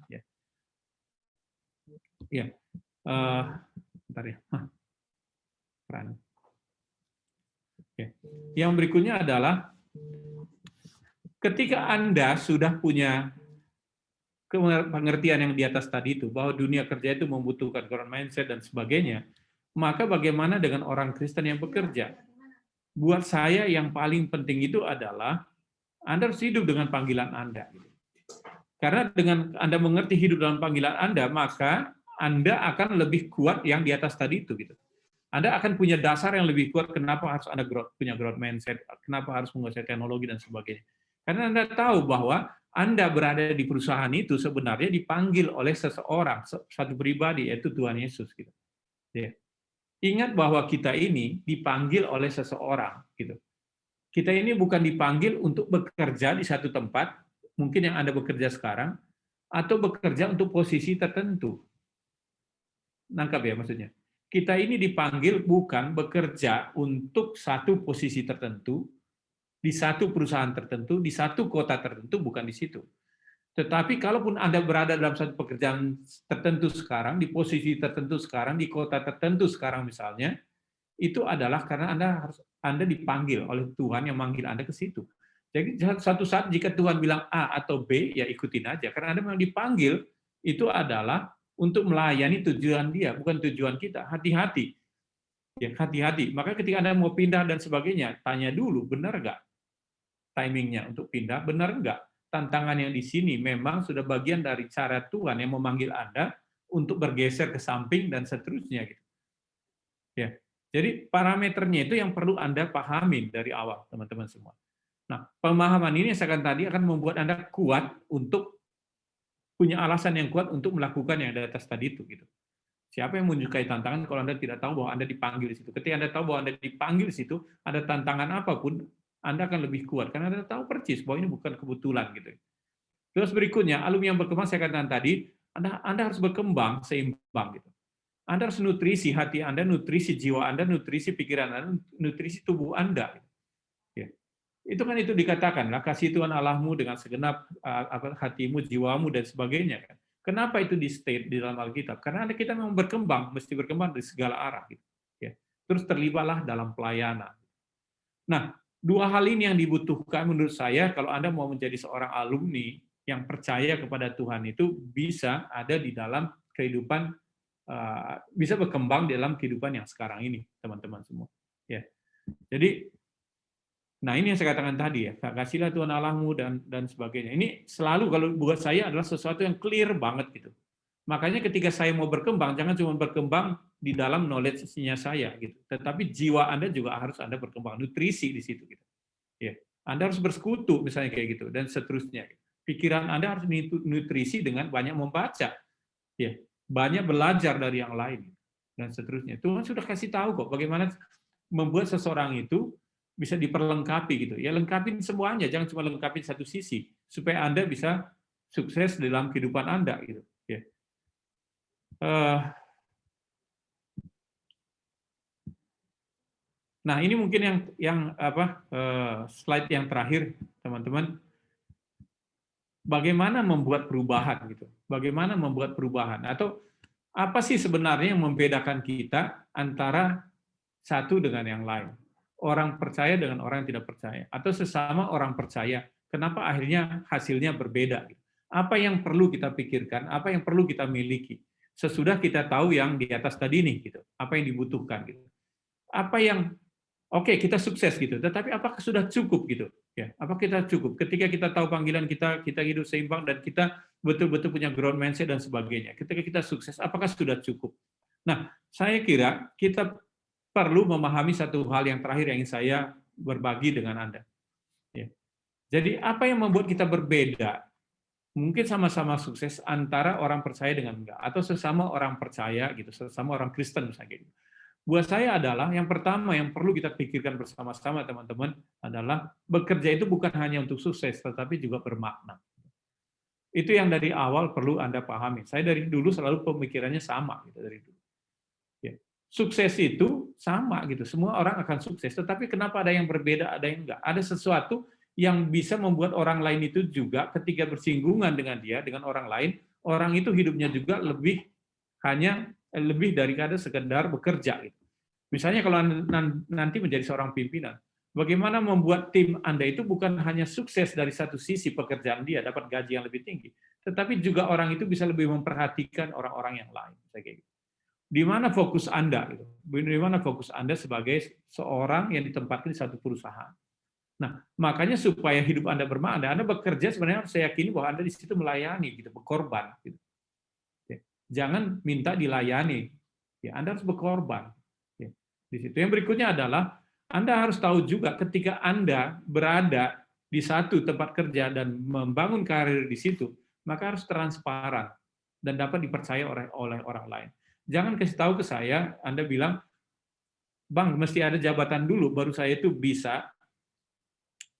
Bentar ya. Yang berikutnya adalah ketika Anda sudah punya pengertian yang di atas tadi itu, bahwa dunia kerja itu membutuhkan growth mindset dan sebagainya, maka bagaimana dengan orang Kristen yang bekerja? Buat saya yang paling penting itu adalah Anda harus hidup dengan panggilan Anda. Karena dengan Anda mengerti hidup dalam panggilan Anda, maka Anda akan lebih kuat yang di atas tadi itu gitu. Anda akan punya dasar yang lebih kuat kenapa harus Anda punya growth mindset, kenapa harus menguasai teknologi dan sebagainya. Karena Anda tahu bahwa Anda berada di perusahaan itu sebenarnya dipanggil oleh seseorang, satu pribadi, yaitu Tuhan Yesus. Gitu. Ya. Ingat bahwa kita ini dipanggil oleh seseorang. Gitu. Kita ini bukan dipanggil untuk bekerja di satu tempat, mungkin yang Anda bekerja sekarang, atau bekerja untuk posisi tertentu. Nangkap ya maksudnya? Kita ini dipanggil bukan bekerja untuk satu posisi tertentu, di satu perusahaan tertentu, di satu kota tertentu, bukan di situ. Tetapi kalaupun Anda berada dalam satu pekerjaan tertentu sekarang, di posisi tertentu sekarang, di kota tertentu sekarang misalnya, itu adalah karena Anda dipanggil oleh Tuhan yang manggil Anda ke situ. Jadi satu saat jika Tuhan bilang A atau B, ya ikutin aja. Karena Anda memang dipanggil, itu adalah untuk melayani tujuan dia, bukan tujuan kita. Hati-hati. Ya, hati-hati. Maka ketika Anda mau pindah dan sebagainya, tanya dulu, benar nggak timingnya untuk pindah? Benar nggak? Tantangan yang di sini memang sudah bagian dari cara Tuhan yang memanggil Anda untuk bergeser ke samping dan seterusnya. Gitu. Ya. Jadi parameternya itu yang perlu Anda pahami dari awal, teman-teman semua. Nah, pemahaman ini saya tadi akan membuat Anda kuat untuk punya alasan yang kuat untuk melakukan yang di atas tadi itu. Gitu. Siapa yang menyukai tantangan kalau Anda tidak tahu bahwa Anda dipanggil di situ? Ketika Anda tahu bahwa Anda dipanggil di situ, ada tantangan apapun, Anda akan lebih kuat karena Anda tahu persis bahwa ini bukan kebetulan gitu. Terus berikutnya, alumni yang berkembang saya katakan tadi, Anda harus berkembang seimbang gitu. Anda harus nutrisi hati Anda, nutrisi jiwa Anda, nutrisi pikiran Anda, nutrisi tubuh Anda. Ya. Itu kan itu dikatakan, lah kasih Tuhan Allahmu dengan segenap hatimu, jiwamu dan sebagainya kan. Kenapa itu di state di dalam Alkitab? Karena kita memang berkembang, mesti berkembang dari segala arah. Gitu. Ya. Terus terlibatlah dalam pelayanan. Nah, dua hal ini yang dibutuhkan menurut saya kalau Anda mau menjadi seorang alumni yang percaya kepada Tuhan itu bisa ada di dalam kehidupan, bisa berkembang dalam kehidupan yang sekarang ini, teman-teman semua. Ya. Jadi, nah ini yang saya katakan tadi ya, kasihlah Tuhan Allahmu dan sebagainya. Ini selalu kalau buat saya adalah sesuatu yang clear banget gitu. Makanya ketika saya mau berkembang, jangan cuma berkembang di dalam knowledge-nya saya gitu, tetapi jiwa Anda juga harus Anda berkembang, nutrisi di situ gitu. Ya, Anda harus bersekutu misalnya kayak gitu dan seterusnya. Pikiran Anda harus nutrisi dengan banyak membaca. Ya, banyak belajar dari yang lain dan seterusnya. Tuhan sudah kasih tahu kok bagaimana membuat seseorang itu bisa diperlengkapi gitu. Ya lengkapin semuanya, jangan cuma lengkapin satu sisi supaya Anda bisa sukses dalam kehidupan Anda gitu. Ya. Nah ini mungkin slide yang terakhir teman-teman. Bagaimana membuat perubahan gitu? Bagaimana membuat perubahan? Atau apa sih sebenarnya yang membedakan kita antara satu dengan yang lain? Orang percaya dengan orang yang tidak percaya, atau sesama orang percaya, kenapa akhirnya hasilnya berbeda? Apa yang perlu kita pikirkan? Apa yang perlu kita miliki? Sesudah kita tahu yang di atas tadi nih, gitu. Apa yang dibutuhkan? Gitu. Apa yang Oke, kita sukses gitu. Tetapi apakah sudah cukup gitu? Ya, apa kita cukup? Ketika kita tahu panggilan kita hidup seimbang dan kita betul-betul punya growth mindset dan sebagainya. Ketika kita sukses, apakah sudah cukup? Nah, saya kira kita perlu memahami satu hal yang terakhir yang ingin saya berbagi dengan Anda. Ya. Jadi apa yang membuat kita berbeda? Mungkin sama-sama sukses antara orang percaya dengan enggak, atau sesama orang percaya gitu, sesama orang Kristen misalnya gitu. Buat saya adalah yang pertama yang perlu kita pikirkan bersama-sama teman-teman adalah bekerja itu bukan hanya untuk sukses tetapi juga bermakna. Itu yang dari awal perlu Anda pahami. Saya dari dulu selalu pemikirannya sama gitu dari dulu. Ya. Sukses itu sama gitu. Semua orang akan sukses, tetapi kenapa ada yang berbeda, ada yang enggak? Ada sesuatu yang bisa membuat orang lain itu juga ketika bersinggungan dengan dia, dengan orang lain, orang itu hidupnya juga lebih daripada sekedar bekerja. Gitu. Misalnya kalau nanti menjadi seorang pimpinan, bagaimana membuat tim Anda itu bukan hanya sukses dari satu sisi pekerjaan dia, dapat gaji yang lebih tinggi, tetapi juga orang itu bisa lebih memperhatikan orang-orang yang lain. Di mana fokus Anda? Gitu. Di mana fokus Anda sebagai seorang yang ditempatkan di satu perusahaan? Nah, makanya supaya hidup Anda bermakna, Anda bekerja sebenarnya saya yakini bahwa Anda di situ melayani, gitu, berkorban. Gitu. Jangan minta dilayani, ya, Anda harus berkorban. Ya. Di situ. Yang berikutnya adalah Anda harus tahu juga ketika Anda berada di satu tempat kerja dan membangun karir di situ, maka harus transparan dan dapat dipercaya oleh orang lain. Jangan kasih tahu ke saya, Anda bilang, Bang, mesti ada jabatan dulu, baru saya itu bisa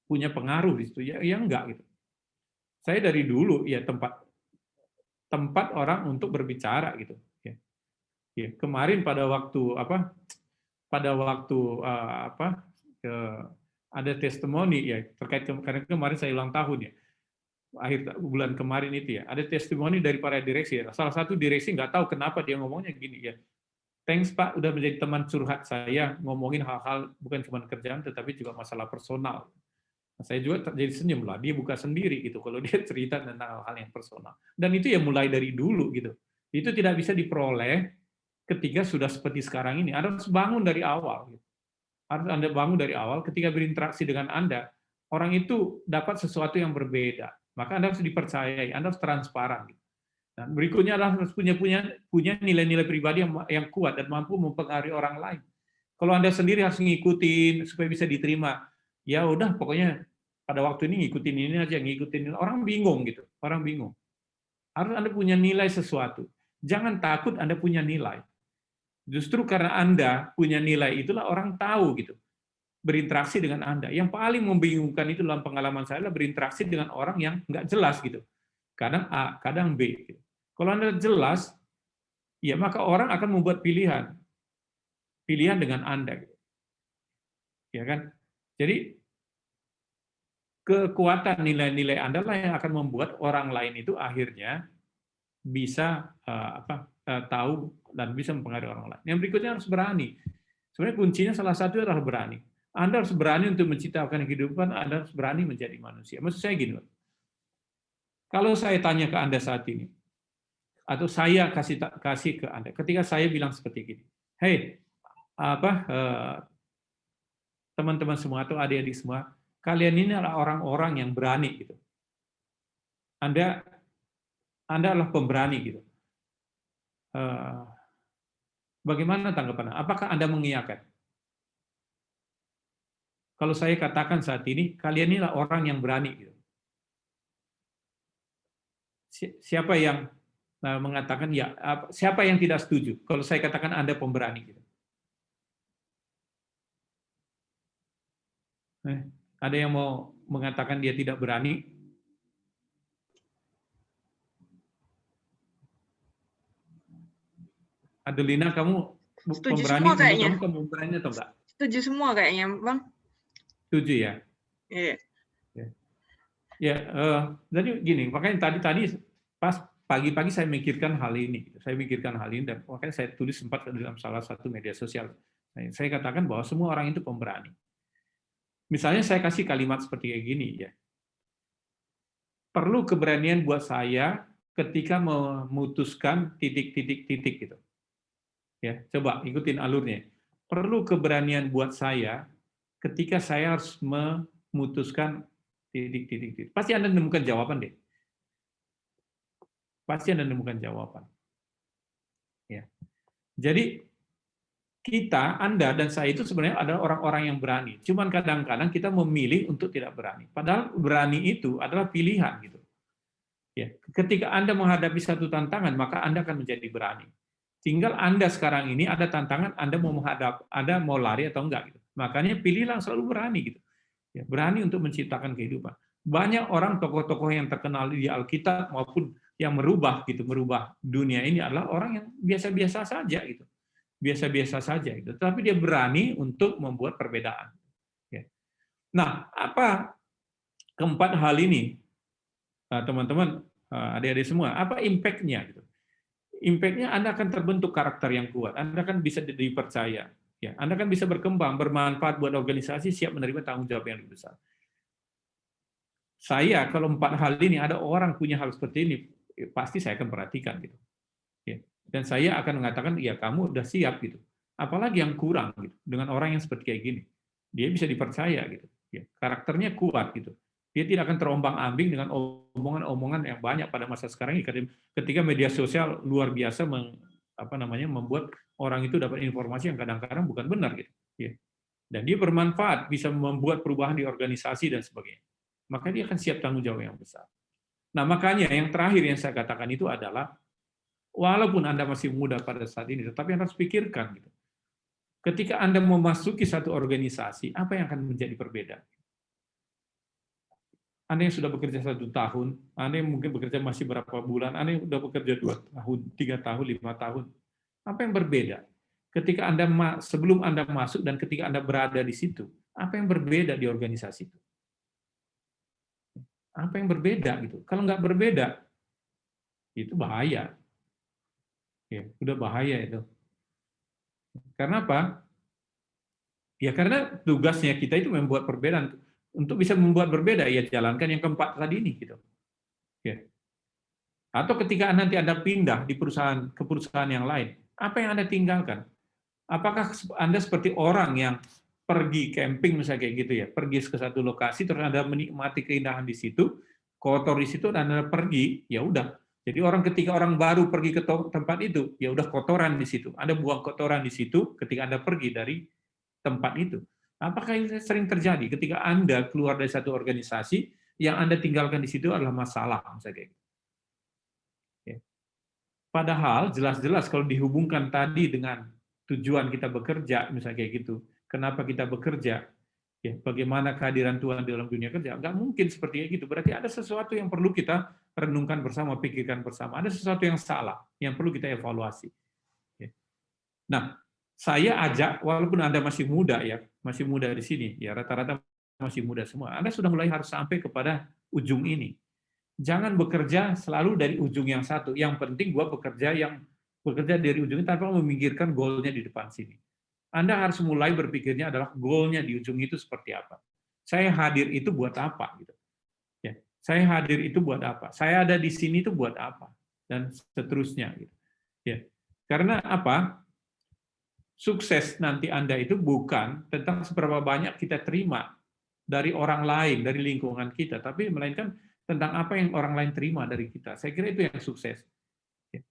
punya pengaruh di situ. Ya enggak gitu. Saya dari dulu ya tempat orang untuk berbicara gitu. Ya, kemarin pada waktu ada testimoni ya terkait karena kemarin saya ulang tahun ya, akhir bulan kemarin itu ya, ada testimoni dari para direksi. Salah satu direksi nggak tahu kenapa dia ngomongnya gini ya. Thanks Pak, udah menjadi teman curhat saya, ngomongin hal-hal bukan cuma kerjaan tetapi juga masalah personal. Nah, saya juga jadi senyum lah, dia buka sendiri gitu kalau dia cerita tentang hal-hal yang personal. Dan itu ya mulai dari dulu gitu. Itu tidak bisa diperoleh ketika sudah seperti sekarang ini. Anda harus bangun dari awal. Gitu. Harus Anda bangun dari awal ketika berinteraksi dengan Anda, orang itu dapat sesuatu yang berbeda. Maka Anda harus dipercayai, Anda harus transparan. Gitu. Dan berikutnya adalah harus punya nilai-nilai pribadi yang kuat dan mampu mempengaruhi orang lain. Kalau Anda sendiri harus ngikutin supaya bisa diterima, ya udah pokoknya pada waktu ini ngikutin ini aja, ngikutin ini. Orang bingung gitu, orang bingung. Harus Anda punya nilai sesuatu. Jangan takut Anda punya nilai. Justru karena Anda punya nilai itulah orang tahu gitu. Berinteraksi dengan Anda. Yang paling membingungkan itu dalam pengalaman saya adalah berinteraksi dengan orang yang nggak jelas gitu. Kadang A, kadang B. Gitu. Kalau Anda jelas, ya maka orang akan membuat pilihan dengan Anda. Gitu. Ya kan? Jadi kekuatan nilai-nilai Anda lah yang akan membuat orang lain itu akhirnya bisa tahu dan bisa mempengaruhi orang lain. Yang berikutnya harus berani. Sebenarnya kuncinya salah satu adalah berani. Anda harus berani untuk menciptakan kehidupan, Anda harus berani menjadi manusia. Maksud saya gini, kalau saya tanya ke Anda saat ini, atau saya kasih ke Anda, ketika saya bilang seperti gini, hey, teman-teman semua atau adik-adik semua, kalian ini adalah orang-orang yang berani gitu. Anda adalah pemberani gitu. Bagaimana tanggapan Anda? Apakah Anda mengiyakan? Kalau saya katakan saat ini, kalian inilah orang yang berani gitu. Siapa yang mengatakan ya? Siapa yang tidak setuju? Kalau saya katakan Anda pemberani gitu. Ada yang mau mengatakan dia tidak berani? Adelina, kamu Setuju pemberani? semua kayaknya. Kamu pemberani atau enggak? Setuju semua kayaknya, Bang. Setuju ya? Iya. Ya, jadi gini, makanya tadi pas pagi-pagi saya mikirkan hal ini. Dan makanya saya tulis sempat dalam salah satu media sosial. Saya katakan bahwa semua orang itu pemberani. Misalnya saya kasih kalimat seperti kayak gini ya. Perlu keberanian buat saya ketika memutuskan titik-titik gitu. Ya, coba ikutin alurnya. Perlu keberanian buat saya ketika saya harus memutuskan titik-titik. Pasti Anda menemukan jawaban deh. Pasti Anda menemukan jawaban. Ya. Jadi Anda dan saya itu sebenarnya adalah orang-orang yang berani. Cuman kadang-kadang kita memilih untuk tidak berani. Padahal berani itu adalah pilihan gitu. Ya. Ketika Anda menghadapi satu tantangan, maka Anda akan menjadi berani. Tinggal Anda sekarang ini ada tantangan, Anda mau lari atau enggak gitu. Makanya pilihlah selalu berani gitu. Ya, berani untuk menciptakan kehidupan. Banyak orang tokoh-tokoh yang terkenal di Alkitab maupun yang merubah dunia ini adalah orang yang biasa-biasa saja gitu. Biasa-biasa saja gitu. Tapi dia berani untuk membuat perbedaan. Ya. Nah, apa keempat hal ini? Teman-teman, adik-adik semua, apa impact-nya gitu? Impact-nya Anda akan terbentuk karakter yang kuat, Anda akan bisa dipercaya, ya, Anda akan bisa berkembang, bermanfaat buat organisasi, siap menerima tanggung jawab yang lebih besar. Saya kalau 4 hal ini ada orang punya hal seperti ini, pasti saya akan perhatikan gitu. Ya. Dan saya akan mengatakan, ya kamu udah siap gitu. Apalagi yang kurang gitu dengan orang yang seperti kayak gini, dia bisa dipercaya gitu. Ya. Karakternya kuat gitu. Dia tidak akan terombang-ambing dengan omongan-omongan yang banyak pada masa sekarang ini. Ketika media sosial luar biasa membuat orang itu dapat informasi yang kadang-kadang bukan benar gitu. Ya. Dan dia bermanfaat, bisa membuat perubahan di organisasi dan sebagainya. maka dia akan siap tanggung jawab yang besar. Nah, makanya yang terakhir yang saya katakan itu adalah, walaupun Anda masih muda pada saat ini, tetapi Anda harus pikirkan, gitu. Ketika Anda memasuki satu organisasi, apa yang akan menjadi perbedaan? Anda yang sudah bekerja 1 tahun, Anda yang mungkin bekerja masih berapa bulan, Anda yang sudah bekerja 2 tahun, 3 tahun, 5 tahun, apa yang berbeda? Ketika Anda sebelum Anda masuk dan ketika Anda berada di situ, apa yang berbeda di organisasi itu? Apa yang berbeda gitu? Kalau nggak berbeda, itu bahaya. Ya, udah bahaya itu. Karena apa? Ya karena tugasnya kita itu membuat perbedaan. Untuk bisa membuat berbeda, ya jalankan yang keempat tadi ini gitu. Ya. Atau ketika nanti Anda pindah di perusahaan ke perusahaan yang lain, apa yang Anda tinggalkan? Apakah Anda seperti orang yang pergi camping misalnya kayak gitu ya, pergi ke satu lokasi terus Anda menikmati keindahan di situ, kotor di situ dan Anda pergi, ya udah. Jadi ketika orang baru pergi ke tempat itu, ya udah kotoran di situ. Anda buang kotoran di situ ketika Anda pergi dari tempat itu. Apakah ini sering terjadi ketika Anda keluar dari satu organisasi, yang Anda tinggalkan di situ adalah masalah misalnya kayak gitu. Ya. Padahal jelas-jelas kalau dihubungkan tadi dengan tujuan kita bekerja, misalnya kayak gitu. Kenapa kita bekerja? Ya, bagaimana kehadiran Tuhan dalam dunia kerja? Nggak mungkin seperti itu. Berarti ada sesuatu yang perlu kita renungkan bersama, pikirkan bersama. Ada sesuatu yang salah, yang perlu kita evaluasi. Ya. Nah, saya ajak, walaupun Anda masih muda ya, masih muda di sini, ya rata-rata masih muda semua. Anda sudah mulai harus sampai kepada ujung ini. Jangan bekerja selalu dari ujung yang satu. Yang penting gua bekerja dari ujungnya tanpa memikirkan goalnya di depan sini. Anda harus mulai berpikirnya adalah goalnya di ujung itu seperti apa. Saya hadir itu buat apa? Gitu. Ya, saya hadir itu buat apa? Saya ada di sini itu buat apa? Dan seterusnya. Gitu. Ya, karena apa? Sukses nanti Anda itu bukan tentang seberapa banyak kita terima dari orang lain, dari lingkungan kita, tapi melainkan tentang apa yang orang lain terima dari kita. Saya kira itu yang sukses. Ya.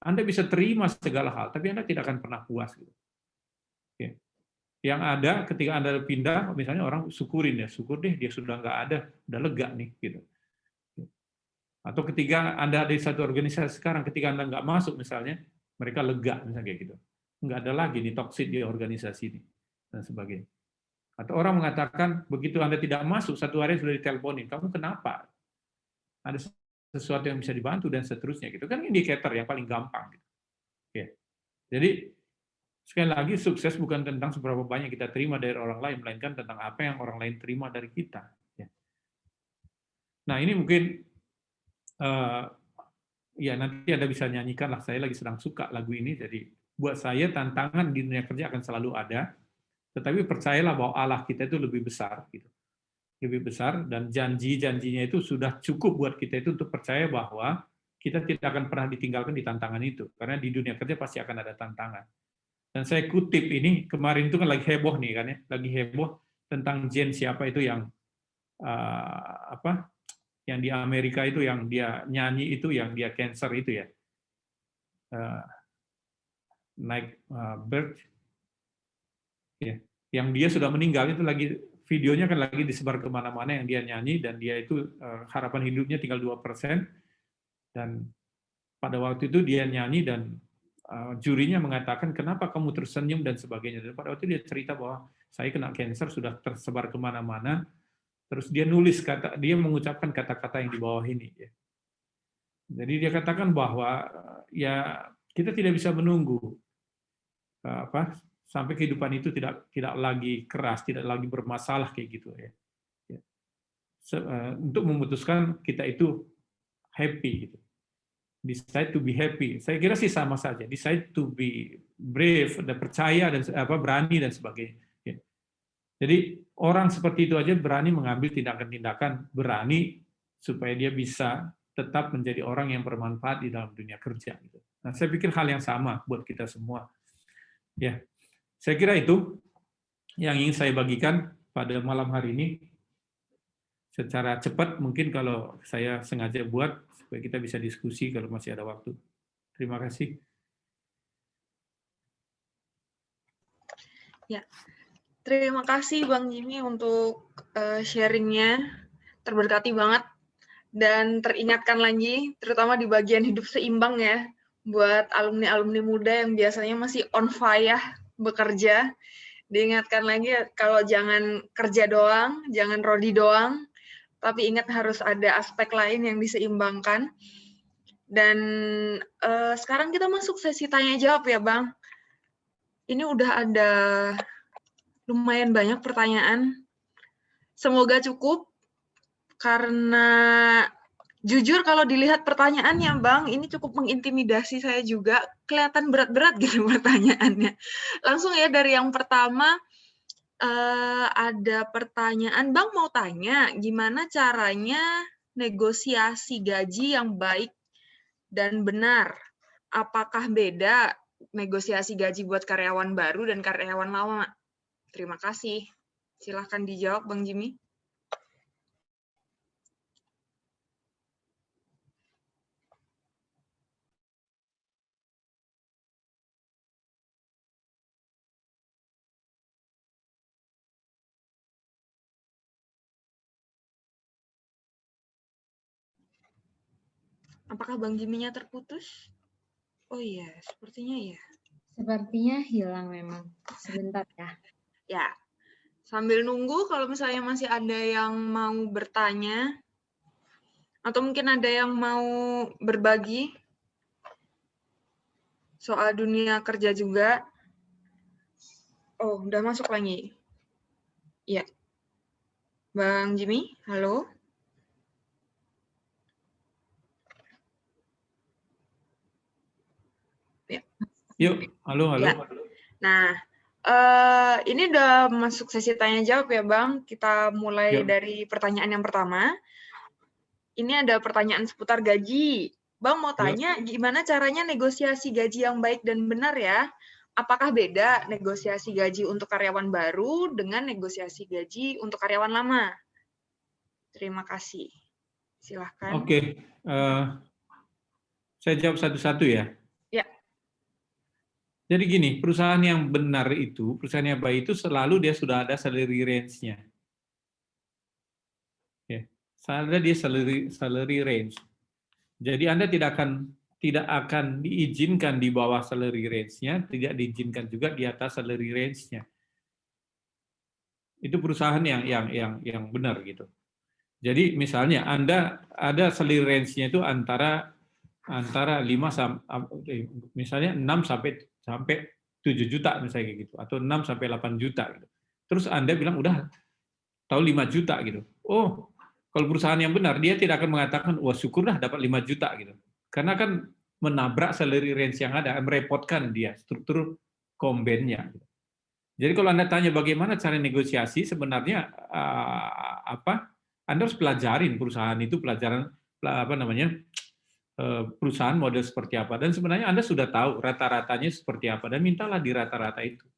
Anda bisa terima segala hal, tapi Anda tidak akan pernah puas. Gitu. Ya. Yang ada ketika Anda pindah, misalnya orang syukurin ya, syukur deh dia sudah nggak ada, udah lega nih gitu. Atau ketika Anda ada di satu organisasi sekarang, ketika Anda nggak masuk misalnya, mereka lega misalnya kayak gitu. Nggak ada lagi nih toksik di organisasi ini dan sebagainya. Atau orang mengatakan begitu Anda tidak masuk, satu hari sudah diteleponin, kamu kenapa? Ada sesuatu yang bisa dibantu dan seterusnya gitu kan, indikator yang paling gampang. Gitu. Ya. Jadi sekali lagi, sukses bukan tentang seberapa banyak kita terima dari orang lain, melainkan tentang apa yang orang lain terima dari kita. Nah, ini mungkin, ya nanti Anda bisa nyanyikan lah, saya lagi sedang suka lagu ini, jadi buat saya tantangan di dunia kerja akan selalu ada, tetapi percayalah bahwa Allah kita itu lebih besar. Gitu. Lebih besar, dan janji-janjinya itu sudah cukup buat kita itu untuk percaya bahwa kita tidak akan pernah ditinggalkan di tantangan itu, karena di dunia kerja pasti akan ada tantangan. Dan saya kutip ini, kemarin itu kan lagi heboh nih kan ya, lagi heboh tentang Jen siapa itu yang yang di Amerika itu yang dia nyanyi itu, yang dia cancer itu ya, Bird, ya, yang dia sudah meninggal itu lagi videonya kan lagi disebar kemana-mana yang dia nyanyi dan dia itu harapan hidupnya tinggal 2%, dan pada waktu itu dia nyanyi dan jurinya mengatakan kenapa kamu tersenyum dan sebagainya. Dan pada waktu itu dia cerita bahwa saya kena cancer sudah tersebar kemana-mana. Terus dia dia mengucapkan kata-kata yang di bawah ini. Jadi dia katakan bahwa ya kita tidak bisa menunggu sampai kehidupan itu tidak lagi keras, tidak lagi bermasalah kayak gitu ya. Untuk memutuskan kita itu happy gitu. Decide to be happy. Saya kira sih sama saja. Decide to be brave, dan percaya dan berani dan sebagainya. Ya. Jadi orang seperti itu aja berani mengambil tindakan-tindakan, berani supaya dia bisa tetap menjadi orang yang bermanfaat di dalam dunia kerja. Nah, saya pikir hal yang sama buat kita semua. Ya, saya kira itu yang ingin saya bagikan pada malam hari ini. Secara cepat mungkin kalau saya sengaja buat supaya kita bisa diskusi kalau masih ada waktu. Terima kasih. Ya, terima kasih Bang Jimmy untuk sharingnya. terberkati banget dan teringatkan lagi, terutama di bagian hidup seimbang ya, buat alumni-alumni muda yang biasanya masih on fire bekerja. Diingatkan lagi kalau jangan kerja doang, jangan rodi doang, tapi ingat harus ada aspek lain yang diseimbangkan. Dan sekarang kita masuk sesi tanya jawab ya Bang. Ini udah ada lumayan banyak pertanyaan. Semoga cukup, karena jujur kalau dilihat pertanyaannya Bang, ini cukup mengintimidasi saya juga. Kelihatan berat-berat gitu pertanyaannya. Langsung ya dari yang pertama, ada pertanyaan, Bang mau tanya gimana caranya negosiasi gaji yang baik dan benar? Apakah beda negosiasi gaji buat karyawan baru dan karyawan lama? Terima kasih. Silahkan dijawab, Bang Jimmy. Apakah Bang Jimmy-nya terputus? Oh iya, sepertinya ya. Sepertinya hilang memang. Sebentar ya. Ya, sambil nunggu kalau misalnya masih ada yang mau bertanya, atau mungkin ada yang mau berbagi soal dunia kerja juga. Oh, udah masuk lagi. Ya. Bang Jimmy, halo? Ya. Yuk, halo. Ya. Nah, ini udah masuk sesi tanya jawab ya Bang. Kita mulai dari pertanyaan yang pertama. Ini ada pertanyaan seputar gaji. Bang mau tanya gimana caranya negosiasi gaji yang baik dan benar ya? Apakah beda negosiasi gaji untuk karyawan baru dengan negosiasi gaji untuk karyawan lama? Terima kasih. Silahkan. Oke, saya jawab satu-satu ya. Ya. Jadi gini, perusahaan yang benar itu, perusahaan yang baik itu selalu dia sudah ada salary range-nya. Ya, ada dia salary range. Jadi Anda tidak akan diizinkan di bawah salary range-nya, tidak diizinkan juga di atas salary range-nya. Itu perusahaan yang benar gitu. Jadi misalnya Anda ada salary range-nya itu antara 5 sampai misalnya 6 sampai 7 juta misalnya kayak gitu, atau 6 sampai 8 juta gitu. Terus Anda bilang udah tahu 5 juta gitu. Oh, kalau perusahaan yang benar dia tidak akan mengatakan wah syukurlah dapat 5 juta gitu. Karena kan menabrak salary range yang ada, merepotkan dia struktur kombennya gitu. Jadi kalau Anda tanya bagaimana cara negosiasi, sebenarnya Anda harus pelajarin perusahaan itu, perusahaan model seperti apa, dan sebenarnya Anda sudah tahu rata-ratanya seperti apa, dan mintalah di rata-rata itu.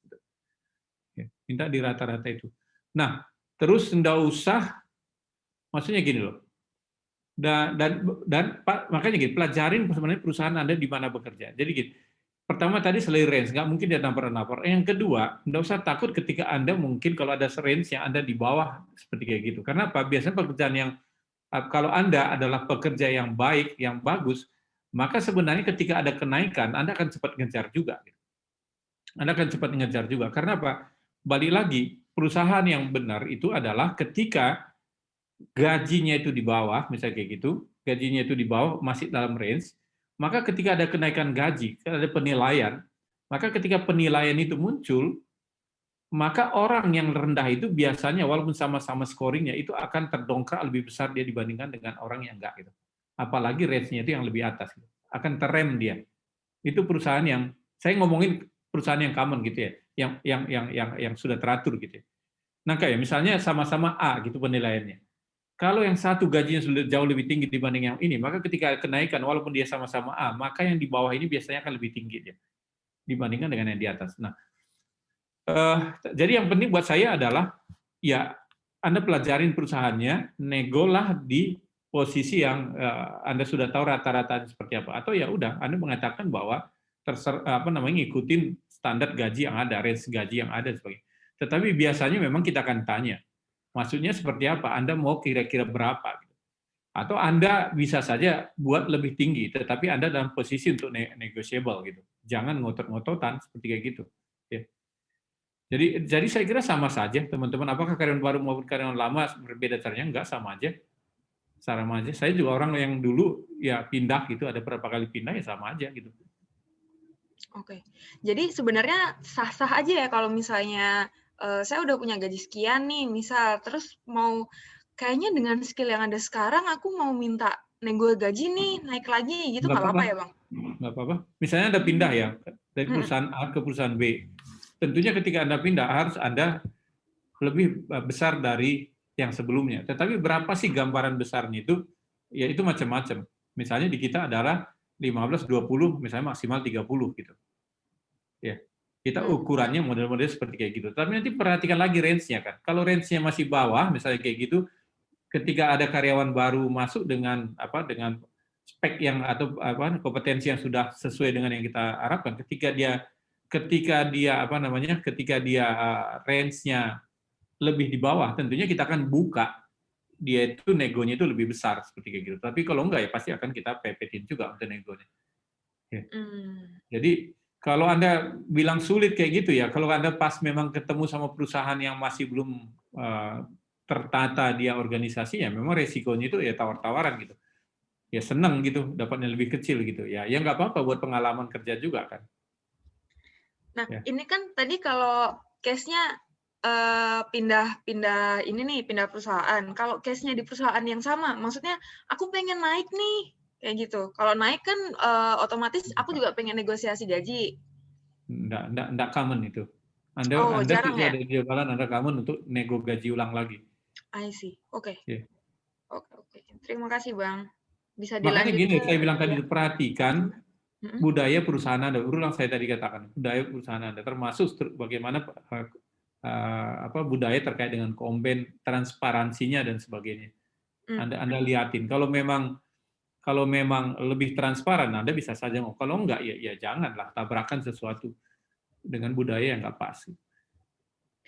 Minta di rata-rata itu. Nah, terus tidak usah, maksudnya gini loh, dan makanya gini, pelajarin sebenarnya perusahaan Anda di mana bekerja. Jadi gini, pertama tadi salary range, nggak mungkin dia nampar-nampar. Yang kedua, nggak usah takut ketika Anda mungkin kalau ada range yang Anda di bawah seperti kayak gitu. Karena apa? Biasanya pekerjaan yang kalau Anda adalah pekerja yang baik, yang bagus, maka sebenarnya ketika ada kenaikan, Anda akan cepat ngejar juga. Anda akan cepat ngejar juga. Karena apa? Balik lagi, perusahaan yang benar itu adalah ketika gajinya itu di bawah, misalnya kayak gitu, gajinya itu di bawah, masih dalam range, maka ketika ada kenaikan gaji, ada penilaian, maka ketika penilaian itu muncul, maka orang yang rendah itu biasanya walaupun sama-sama scoringnya itu akan terdongkrak lebih besar dia dibandingkan dengan orang yang enggak gitu. Apalagi range-nya itu yang lebih atas gitu. Akan terrem dia. Itu perusahaan yang saya ngomongin perusahaan yang common gitu ya, yang sudah teratur gitu ya. Nah kayak misalnya sama-sama A gitu penilaiannya. Kalau yang satu gajinya sudah jauh lebih tinggi dibanding yang ini, maka ketika kenaikan walaupun dia sama-sama A, maka yang di bawah ini biasanya akan lebih tinggi dia dibandingkan dengan yang di atas. Nah, jadi yang penting buat saya adalah ya Anda pelajarin perusahaannya, negolah di posisi yang Anda sudah tahu rata-rata seperti apa, atau ya udah Anda mengatakan bahwa ngikutin standar gaji yang ada, range gaji yang ada sebagainya. Tetapi biasanya memang kita akan tanya Maksudnya seperti apa? Anda mau kira-kira berapa? Atau Anda bisa saja buat lebih tinggi, tetapi Anda dalam posisi untuk negotiable gitu. Jangan ngotot-ngototan seperti kayak gitu. Ya. Jadi saya kira sama saja, teman-teman. Apakah karyawan baru maupun karyawan lama berbeda caranya? Enggak, sama aja. Sama aja. Saya juga orang yang dulu ya pindah gitu, ada berapa kali pindah ya sama aja gitu. Oke. Jadi sebenarnya sah-sah aja ya kalau misalnya saya udah punya gaji sekian nih, misal, terus mau kayaknya dengan skill yang ada sekarang aku mau minta nego gaji nih, naik lagi gitu, Nggak nggak apa-apa apa-apa. ya Bang? Nggak apa-apa. Misalnya Anda pindah ya dari perusahaan A ke perusahaan B. Tentunya ketika Anda pindah harus Anda lebih besar dari yang sebelumnya. Tetapi berapa sih gambaran besarnya itu? Ya itu macam-macam. Misalnya di kita adalah 15, 20, misalnya maksimal 30 gitu. Ya. Kita ukurannya model-model seperti kayak gitu. Tapi nanti perhatikan lagi range-nya kan. Kalau range-nya masih bawah, misalnya kayak gitu, ketika ada karyawan baru masuk dengan spek yang atau kompetensi yang sudah sesuai dengan yang kita harapkan, ketika dia range-nya lebih di bawah, tentunya kita akan buka dia itu negonya itu lebih besar seperti kayak gitu. Tapi kalau enggak ya pasti akan kita pepetin juga untuk negonya. Ya. Jadi kalau Anda bilang sulit kayak gitu ya, kalau Anda pas memang ketemu sama perusahaan yang masih belum tertata dia organisasinya, memang resikonya itu ya tawar-tawaran gitu. Ya senang gitu, dapatnya lebih kecil gitu. Ya nggak apa-apa buat pengalaman kerja juga kan. Nah, Ya. ini kan tadi kalau case-nya pindah perusahaan. Kalau case-nya di perusahaan yang sama, maksudnya aku pengen naik nih, kayak gitu. Kalau naik kan otomatis aku juga pengen negosiasi gaji. Nggak common itu. Anda jarang sesuai ya? dari jabatan Anda common untuk nego gaji ulang lagi. I see. Oke. Yeah. Oke. Terima kasih Bang. Bisa Makanya dilanjut gini, ke saya bilang tadi perhatikan Mm-mm. budaya perusahaan Anda. Berulang saya tadi katakan, budaya perusahaan Anda termasuk bagaimana budaya terkait dengan komben, transparansinya dan sebagainya. Anda lihatin. Kalau memang lebih transparan, Anda bisa saja mau. Kalau enggak, ya janganlah tabrakan sesuatu dengan budaya yang nggak pas.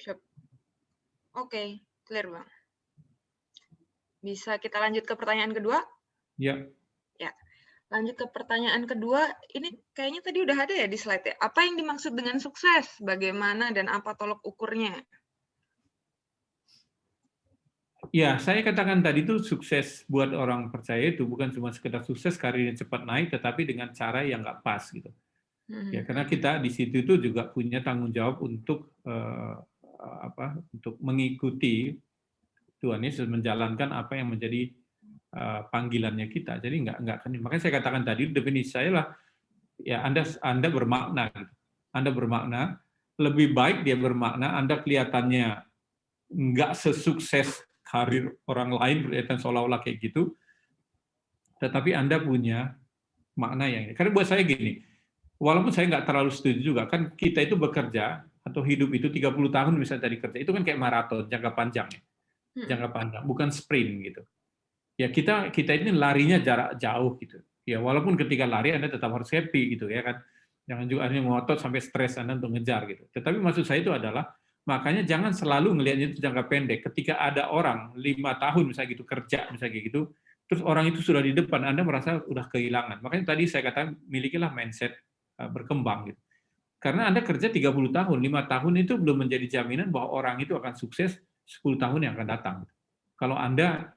Siap. Oke, clear Bang. Bisa kita lanjut ke pertanyaan kedua? Ya. Ya. Lanjut ke pertanyaan kedua, ini kayaknya tadi udah ada ya di slide ya. Apa yang dimaksud dengan sukses? Bagaimana dan apa tolok ukurnya? Ya, saya katakan tadi itu sukses buat orang percaya itu bukan cuma sekedar sukses karirnya cepat naik, tetapi dengan cara yang nggak pas gitu. Ya, karena kita di situ itu juga punya tanggung jawab untuk untuk mengikuti Tuhan Yesus, menjalankan apa yang menjadi panggilannya kita. Jadi makanya saya katakan tadi definisi saya lah ya Anda bermakna gitu. Anda bermakna, lebih baik dia bermakna Anda kelihatannya nggak sesukses karir orang lain, kelihatan seolah-olah kayak gitu, tetapi Anda punya makna yang ini. Karena buat saya gini, walaupun saya nggak terlalu setuju juga, kan kita itu bekerja atau hidup itu 30 tahun misalnya tadi kerja, itu kan kayak maraton, jangka panjang ya. Jangka panjang, bukan sprint gitu. Ya kita ini larinya jarak jauh gitu. Ya walaupun ketika lari Anda tetap harus happy gitu ya kan. Jangan juga Anda ngotot sampai stres Anda untuk ngejar gitu. Tetapi maksud saya itu adalah makanya jangan selalu ngelihatnya itu jangka pendek. Ketika ada orang 5 tahun misalnya gitu kerja misalnya gitu, terus orang itu sudah di depan, Anda merasa udah kehilangan. Makanya tadi saya katakan milikilah mindset berkembang gitu. Karena Anda kerja 30 tahun, 5 tahun itu belum menjadi jaminan bahwa orang itu akan sukses 10 tahun yang akan datang. Kalau Anda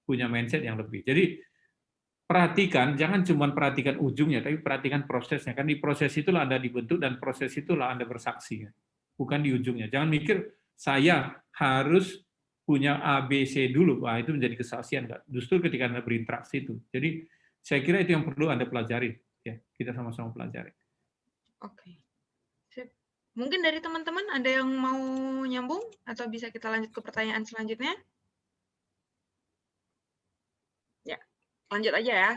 punya mindset yang lebih. Jadi perhatikan, jangan cuma perhatikan ujungnya, tapi perhatikan prosesnya. Kan di proses itulah Anda dibentuk dan proses itulah Anda bersaksi. Bukan di ujungnya. Jangan mikir saya harus punya A, B, C dulu. Wah, itu menjadi kesaksian. Justru ketika Anda berinteraksi itu. Jadi saya kira itu yang perlu Anda pelajari. Ya, kita sama-sama pelajari. Oke. Sip. Mungkin dari teman-teman ada yang mau nyambung atau bisa kita lanjut ke pertanyaan selanjutnya? Ya, lanjut aja ya.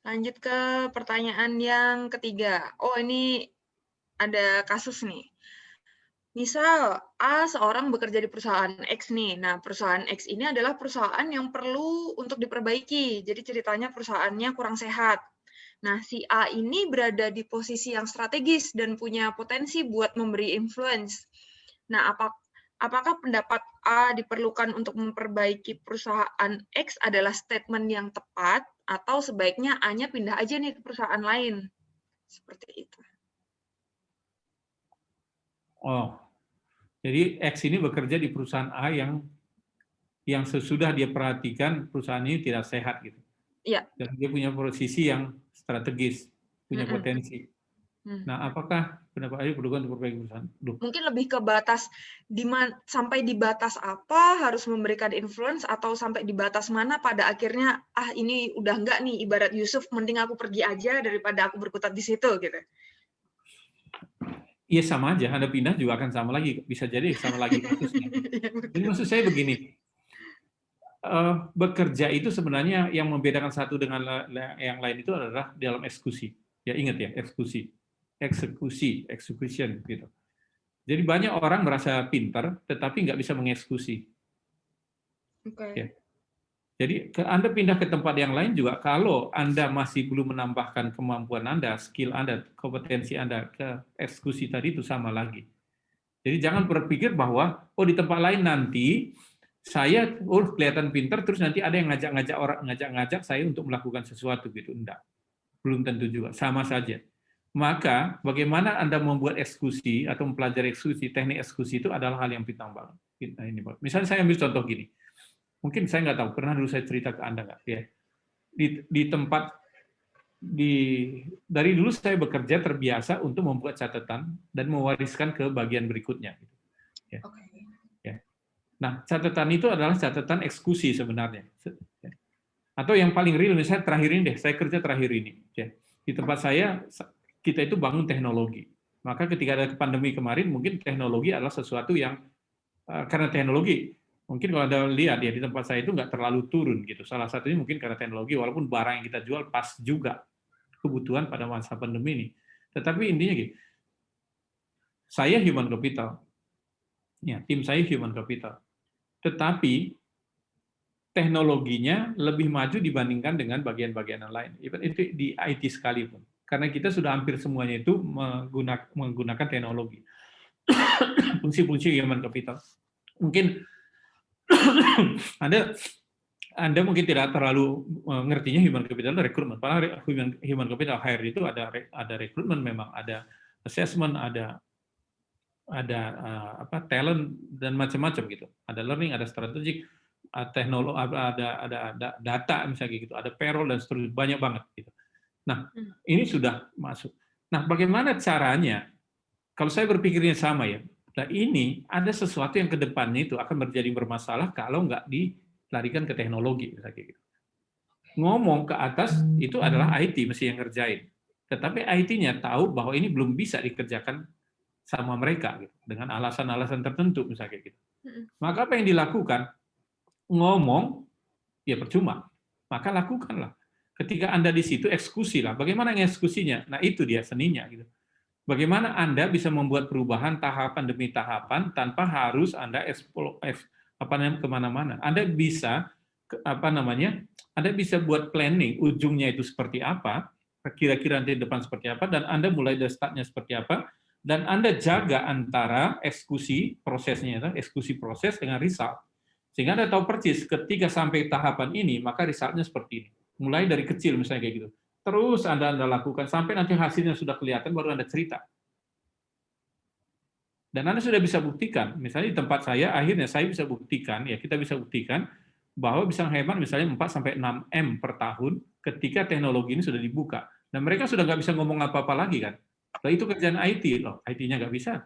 Lanjut ke pertanyaan yang ketiga. Oh, ini ada kasus nih. Misal, A seorang bekerja di perusahaan X nih. Nah, perusahaan X ini adalah perusahaan yang perlu untuk diperbaiki. Jadi ceritanya perusahaannya kurang sehat. Nah, si A ini berada di posisi yang strategis dan punya potensi buat memberi influence. Nah, apakah pendapat A diperlukan untuk memperbaiki perusahaan X adalah statement yang tepat, atau sebaiknya A-nya pindah aja nih ke perusahaan lain? Seperti itu. Oh, jadi X ini bekerja di perusahaan A yang sesudah dia perhatikan perusahaan ini tidak sehat gitu. Iya. Dan dia punya posisi yang strategis, punya Mm-mm. potensi. Nah, apakah pendapat A diperlukan untuk memperbaiki perusahaan? Mungkin lebih ke batas sampai di batas apa harus memberikan influence, atau sampai di batas mana pada akhirnya ini udah enggak nih, ibarat Yusuf, mending aku pergi aja daripada aku berkutat di situ gitu. Iya, sama aja, Anda pindah juga akan sama lagi, bisa jadi sama lagi kasusnya. Jadi maksud saya begini, bekerja itu sebenarnya yang membedakan satu dengan yang lain itu adalah dalam eksekusi. Ya ingat ya, execution gitu. Jadi banyak orang merasa pintar tetapi nggak bisa mengeksekusi. Oke. Ya. Jadi Anda pindah ke tempat yang lain juga kalau Anda masih belum menambahkan kemampuan Anda, skill Anda, kompetensi Anda ke eksekusi tadi itu sama lagi. Jadi jangan berpikir bahwa di tempat lain nanti saya kelihatan pintar terus nanti ada yang ngajak saya untuk melakukan sesuatu gitu. Enggak. Belum tentu juga, sama saja. Maka bagaimana Anda membuat eksekusi atau mempelajari eksekusi, teknik eksekusi itu adalah hal yang pintar banget. Misalnya saya ambil contoh gini, mungkin saya nggak tahu, pernah dulu saya cerita ke Anda nggak? Ya. Di tempat, dari dulu saya bekerja terbiasa untuk membuat catatan dan mewariskan ke bagian berikutnya. Ya. Ya. Nah, catatan itu adalah catatan eksekusi sebenarnya. Atau yang paling real, misalnya terakhir ini deh, saya kerja terakhir ini. Ya. Di tempat saya, kita itu bangun teknologi. Maka ketika ada pandemi kemarin, mungkin teknologi adalah sesuatu yang, karena teknologi, mungkin kalau Anda lihat ya di tempat saya itu nggak terlalu turun gitu. Salah satunya mungkin karena teknologi, walaupun barang yang kita jual pas juga kebutuhan pada masa pandemi ini. Tetapi intinya gitu, saya human capital, ya tim saya human capital. Tetapi teknologinya lebih maju dibandingkan dengan bagian-bagian yang lain. Itu di IT sekalipun. Karena kita sudah hampir semuanya itu menggunakan teknologi. Fungsi-fungsi human capital. Mungkin Anda mungkin tidak terlalu ngertinya human capital rekrutmen. Padahal human capital hire itu ada rekrutmen, memang ada assessment, ada talent dan macam-macam gitu. Ada learning, ada strategic, teknologi, ada data misalnya gitu, ada payroll dan seterusnya, banyak banget gitu. Nah, ini sudah masuk. Nah, bagaimana caranya? Kalau saya berpikirnya sama ya. Nah, ini ada sesuatu yang ke depannya itu akan menjadi bermasalah kalau nggak dilarikan ke teknologi misalnya gitu. Ngomong ke atas itu adalah IT mesti yang ngerjain. Tetapi IT-nya tahu bahwa ini belum bisa dikerjakan sama mereka gitu, dengan alasan-alasan tertentu misalnya gitu. Maka apa yang dilakukan? Ngomong ya percuma. Maka lakukanlah. Ketika Anda di situ eksekusi lah. Bagaimana eksekusinya? Nah, itu dia seninya gitu. Bagaimana Anda bisa membuat perubahan tahapan demi tahapan tanpa harus Anda kemana-mana. Anda bisa Anda bisa buat planning ujungnya itu seperti apa, kira-kira nanti depan seperti apa, dan Anda mulai dari startnya seperti apa, dan Anda jaga antara eksekusi prosesnya, eksekusi proses dengan result. Sehingga Anda tahu persis ketika sampai tahapan ini, maka resultnya seperti ini. Mulai dari kecil misalnya kayak gitu. Terus Anda lakukan sampai nanti hasilnya sudah kelihatan, baru Anda cerita. Dan Anda sudah bisa buktikan, misalnya di tempat saya, akhirnya saya bisa buktikan, ya kita bisa buktikan bahwa bisa hemat misalnya 4-6 M per tahun ketika teknologi ini sudah dibuka. Dan mereka sudah nggak bisa ngomong apa-apa lagi kan. Nah, itu kerjaan IT, loh. IT-nya nggak bisa.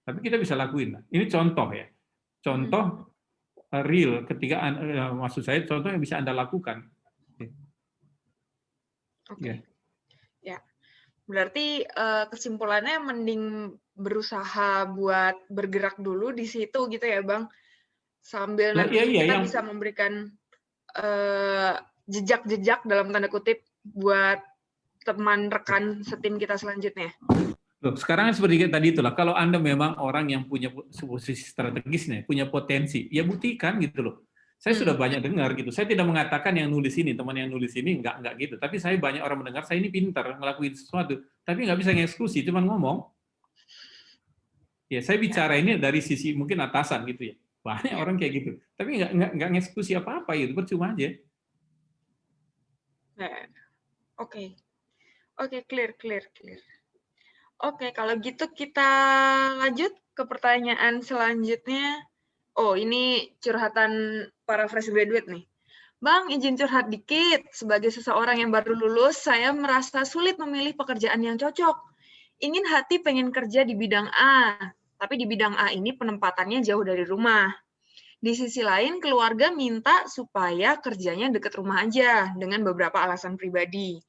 Tapi kita bisa lakuin. Ini contoh ya. Contoh real ketika, maksud saya contoh yang bisa Anda lakukan. Oke. Ya. Berarti kesimpulannya mending berusaha buat bergerak dulu di situ gitu ya, Bang. Sambil nanti kita bisa memberikan jejak-jejak dalam tanda kutip buat teman rekan setim kita selanjutnya. Loh, sekarang seperti tadi itulah, kalau Anda memang orang yang punya posisi strategis nih, punya potensi, ya buktikan gitu loh. Saya sudah banyak dengar gitu. Saya tidak mengatakan yang nulis ini, teman yang nulis ini enggak gitu. Tapi saya banyak orang mendengar saya ini pintar ngelakuin sesuatu, tapi nggak bisa ngeksekusi, cuma ngomong. Ya, saya bicara ini dari sisi mungkin atasan gitu ya. Banyak orang kayak gitu. Tapi nggak ngeksekusi apa-apa gitu, percuma aja. Nah, oke. Oke, clear. Oke, kalau gitu kita lanjut ke pertanyaan selanjutnya. Oh, ini curhatan para fresh graduate nih. Bang, izin curhat dikit. Sebagai seseorang yang baru lulus, saya merasa sulit memilih pekerjaan yang cocok. Ingin hati pengen kerja di bidang A, tapi di bidang A ini penempatannya jauh dari rumah. Di sisi lain, keluarga minta supaya kerjanya dekat rumah aja, dengan beberapa alasan pribadi.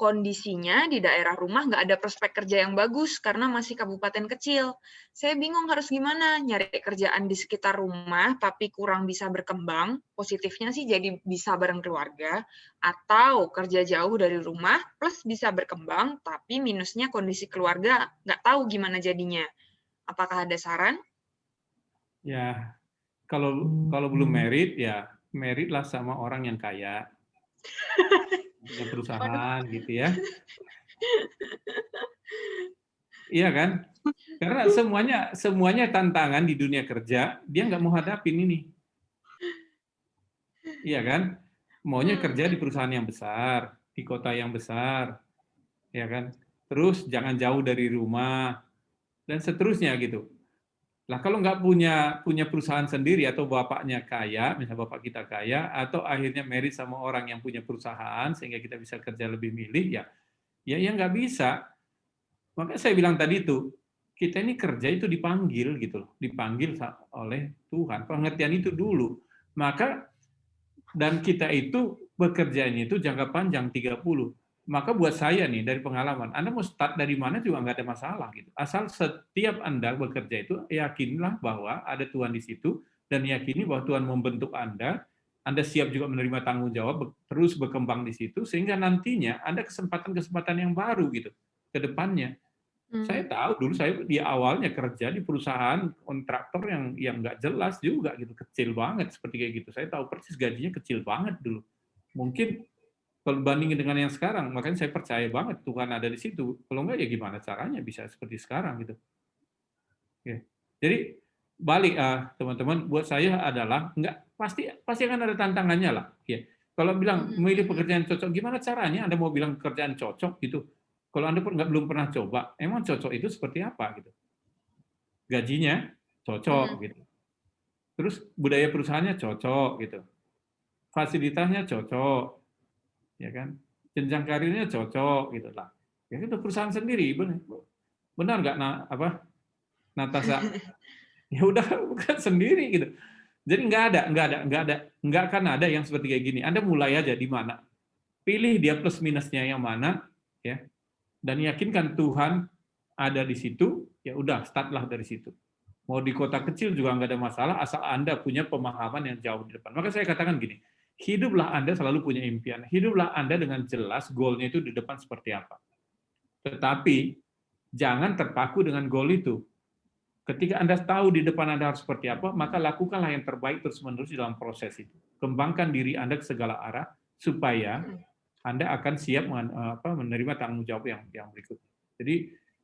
Kondisinya di daerah rumah nggak ada prospek kerja yang bagus karena masih kabupaten kecil. Saya bingung harus gimana, nyari kerjaan di sekitar rumah tapi kurang bisa berkembang, positifnya sih jadi bisa bareng keluarga, atau kerja jauh dari rumah plus bisa berkembang tapi minusnya kondisi keluarga nggak tahu gimana jadinya. Apakah ada saran? Ya, kalau belum merit ya merit lah sama orang yang kaya, punya Waduh. perusahaan gitu ya. Iya kan? Karena semuanya tantangan di dunia kerja, dia nggak mau hadapin ini. Iya kan? Maunya kerja di perusahaan yang besar, di kota yang besar, ya kan? Terus jangan jauh dari rumah dan seterusnya gitu. Lah kalau nggak punya perusahaan sendiri atau bapaknya kaya, misalnya bapak kita kaya, atau akhirnya married sama orang yang punya perusahaan sehingga kita bisa kerja lebih milih, ya nggak bisa. Makanya saya bilang tadi itu, kita ini kerja itu dipanggil gitu loh, dipanggil oleh Tuhan. Pengertian itu dulu. Maka dan kita itu bekerjanya itu jangka panjang 30. Maka buat saya nih dari pengalaman, Anda mau start dari mana juga nggak ada masalah gitu. Asal setiap Anda bekerja itu yakinlah bahwa ada Tuhan di situ dan yakini bahwa Tuhan membentuk Anda siap juga menerima tanggung jawab, terus berkembang di situ sehingga nantinya ada kesempatan-kesempatan yang baru gitu ke depannya. Saya tahu dulu saya di awalnya kerja di perusahaan kontraktor yang nggak jelas juga gitu, kecil banget seperti kayak gitu. Saya tahu persis gajinya kecil banget dulu. Mungkin kalau bandingin dengan yang sekarang, makanya saya percaya banget Tuhan ada di situ. Kalau enggak ya gimana caranya bisa seperti sekarang gitu. Oke. Jadi balik teman-teman, buat saya adalah nggak pasti akan ada tantangannya lah. Ya. Kalau bilang memilih pekerjaan cocok, gimana caranya Anda mau bilang pekerjaan cocok gitu? Kalau Anda belum pernah coba, emang cocok itu seperti apa gitu? Gajinya cocok gitu. Terus budaya perusahaannya cocok gitu. Fasilitasnya cocok, ya kan? Jenjang karirnya cocok gitu lah. Ya itu perusahaan sendiri, benar nggak Natasha? Ya udah bukan sendiri gitu. Jadi nggak akan ada yang seperti kayak gini. Anda mulai aja di mana, pilih dia plus minusnya yang mana, ya, dan yakinkan Tuhan ada di situ, ya udah startlah dari situ. Mau di kota kecil juga nggak ada masalah, asal Anda punya pemahaman yang jauh di depan. Maka saya katakan gini, hiduplah Anda selalu punya impian. Hiduplah Anda dengan jelas goalnya itu di depan seperti apa. Tetapi jangan terpaku dengan goal itu. Ketika Anda tahu di depan Anda harus seperti apa, maka lakukanlah yang terbaik terus-menerus dalam proses itu. Kembangkan diri Anda ke segala arah, supaya Anda akan siap menerima tanggung jawab yang berikutnya. Jadi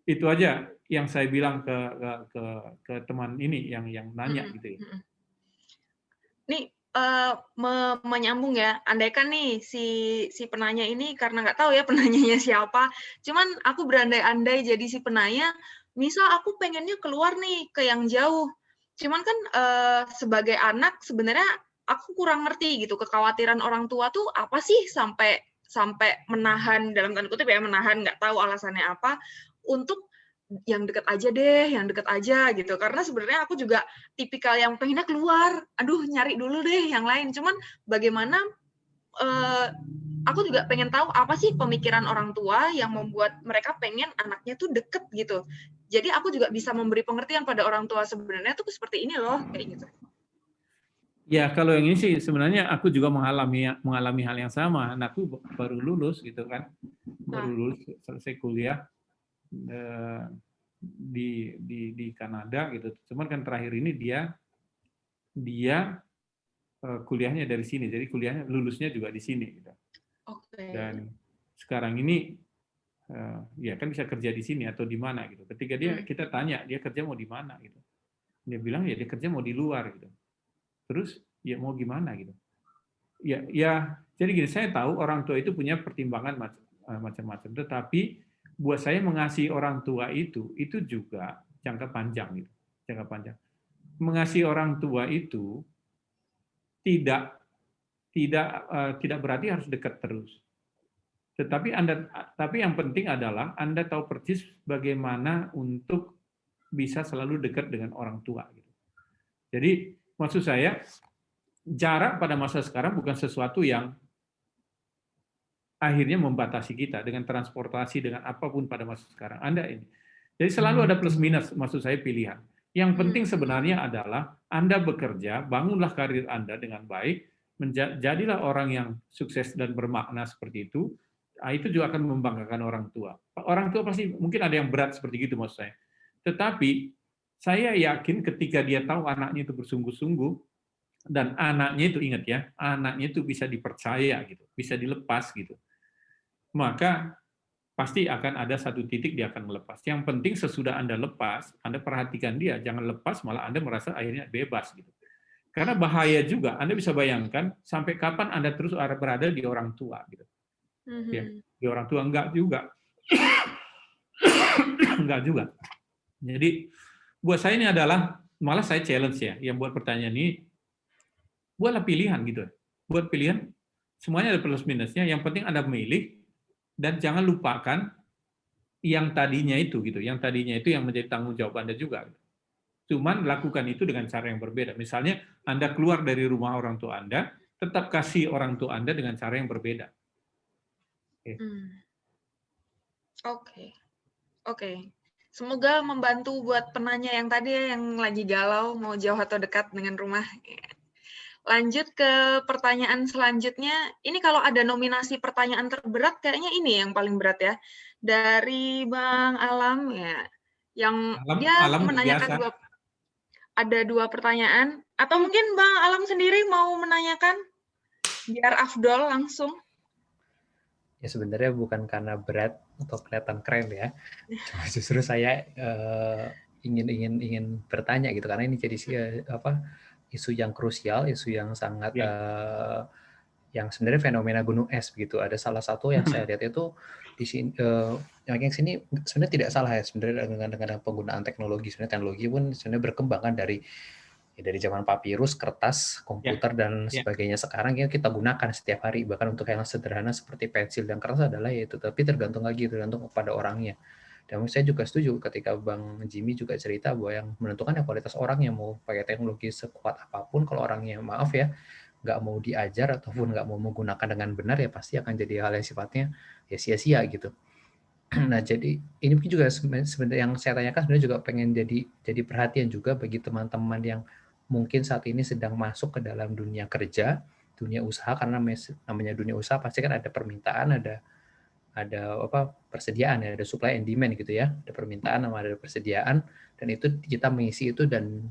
itu aja yang saya bilang ke teman ini yang nanya gitu ya. Nih menyambung ya, andaikan nih si penanya ini karena nggak tahu ya penanyanya siapa, cuman aku berandai-andai jadi si penanya, misal aku pengennya keluar nih ke yang jauh, cuman kan sebagai anak sebenarnya aku kurang ngerti gitu kekhawatiran orang tua tuh apa sih sampai menahan dalam tanda kutip ya menahan nggak tahu alasannya apa untuk yang deket aja gitu. Karena sebenarnya aku juga tipikal yang pengennya keluar, aduh nyari dulu deh yang lain. Cuman bagaimana aku juga pengen tahu apa sih pemikiran orang tua yang membuat mereka pengen anaknya tuh deket gitu. Jadi aku juga bisa memberi pengertian pada orang tua sebenarnya tuh seperti ini loh, kayak gitu. Ya kalau yang ini sih sebenarnya aku juga mengalami hal yang sama. Anakku baru lulus gitu kan, baru lulus selesai kuliah di Kanada gitu. Cuman kan terakhir ini dia kuliahnya dari sini, jadi kuliahnya lulusnya juga di sini gitu. Oke. Dan sekarang ini Ya kan bisa kerja di sini atau di mana gitu. Ketika kita tanya dia kerja mau di mana gitu, dia bilang ya dia kerja mau di luar gitu. Terus ya mau gimana gitu. Ya jadi gini, saya tahu orang tua itu punya pertimbangan macam-macam, tetapi buat saya mengasihi orang tua itu juga jangka panjang gitu, jangka panjang. Mengasihi orang tua itu tidak berarti harus dekat terus. Tapi yang penting adalah Anda tahu persis bagaimana untuk bisa selalu dekat dengan orang tua. Jadi maksud saya jarak pada masa sekarang bukan sesuatu yang akhirnya membatasi kita dengan transportasi dengan apapun pada masa sekarang. Jadi selalu ada plus minus, maksud saya pilihan. Yang penting sebenarnya adalah Anda bekerja, bangunlah karir Anda dengan baik, jadilah orang yang sukses dan bermakna seperti itu. Itu juga akan membanggakan orang tua. Orang tua pasti mungkin ada yang berat seperti itu maksud saya. Tetapi saya yakin ketika dia tahu anaknya itu bersungguh-sungguh dan anaknya itu ingat ya, anaknya itu bisa dipercaya gitu, bisa dilepas gitu. Maka pasti akan ada satu titik dia akan melepas. Yang penting sesudah Anda lepas, Anda perhatikan dia, jangan lepas malah Anda merasa akhirnya bebas gitu. Karena bahaya juga, Anda bisa bayangkan sampai kapan Anda terus berada di orang tua gitu. Ya, di orang tua enggak juga. Enggak juga. Jadi buat saya ini adalah malah saya challenge ya, yang buat pertanyaan ini buatlah pilihan gitu. Buat pilihan semuanya ada plus minusnya, yang penting Anda memilih dan jangan lupakan yang tadinya itu gitu. Yang tadinya itu yang menjadi tanggung jawab Anda juga. Cuman lakukan itu dengan cara yang berbeda. Misalnya Anda keluar dari rumah orang tua Anda, tetap kasih orang tua Anda dengan cara yang berbeda. Oke. Semoga membantu buat penanya yang tadi ya, yang lagi galau mau jauh atau dekat dengan rumah. Lanjut ke pertanyaan selanjutnya. Ini kalau ada nominasi pertanyaan terberat, kayaknya ini yang paling berat ya. Dari Bang Alam ya, yang dia menanyakan ada dua pertanyaan. Atau mungkin Bang Alam sendiri mau menanyakan biar afdol langsung. Ya sebenarnya bukan karena berat atau kelihatan keren ya, justru saya ingin bertanya gitu karena ini jadi isu yang krusial, isu yang sangat yang sebenarnya fenomena gunung es begitu. Ada salah satu yang saya lihat itu di sini, yang sini sebenarnya tidak salah ya sebenarnya dengan penggunaan teknologi. Sebenarnya teknologi pun sebenarnya berkembang kan dari zaman papirus, kertas, komputer dan sebagainya. Sekarang kita gunakan setiap hari, bahkan untuk yang sederhana seperti pensil dan kertas adalah yaitu, tapi tergantung kepada orangnya. Dan saya juga setuju ketika Bang Jimmy juga cerita bahwa yang menentukan kualitas orang yang mau pakai teknologi sekuat apapun, kalau orangnya maaf ya nggak mau diajar ataupun nggak mau menggunakan dengan benar ya pasti akan jadi hal yang sifatnya ya sia-sia gitu. Nah jadi ini juga sebenarnya yang saya tanyakan sebenarnya juga pengen jadi perhatian juga bagi teman-teman yang mungkin saat ini sedang masuk ke dalam dunia kerja, dunia usaha, karena namanya dunia usaha pasti kan ada permintaan, ada persediaan ya, ada supply and demand gitu ya, ada permintaan sama ada persediaan, dan itu kita mengisi itu, dan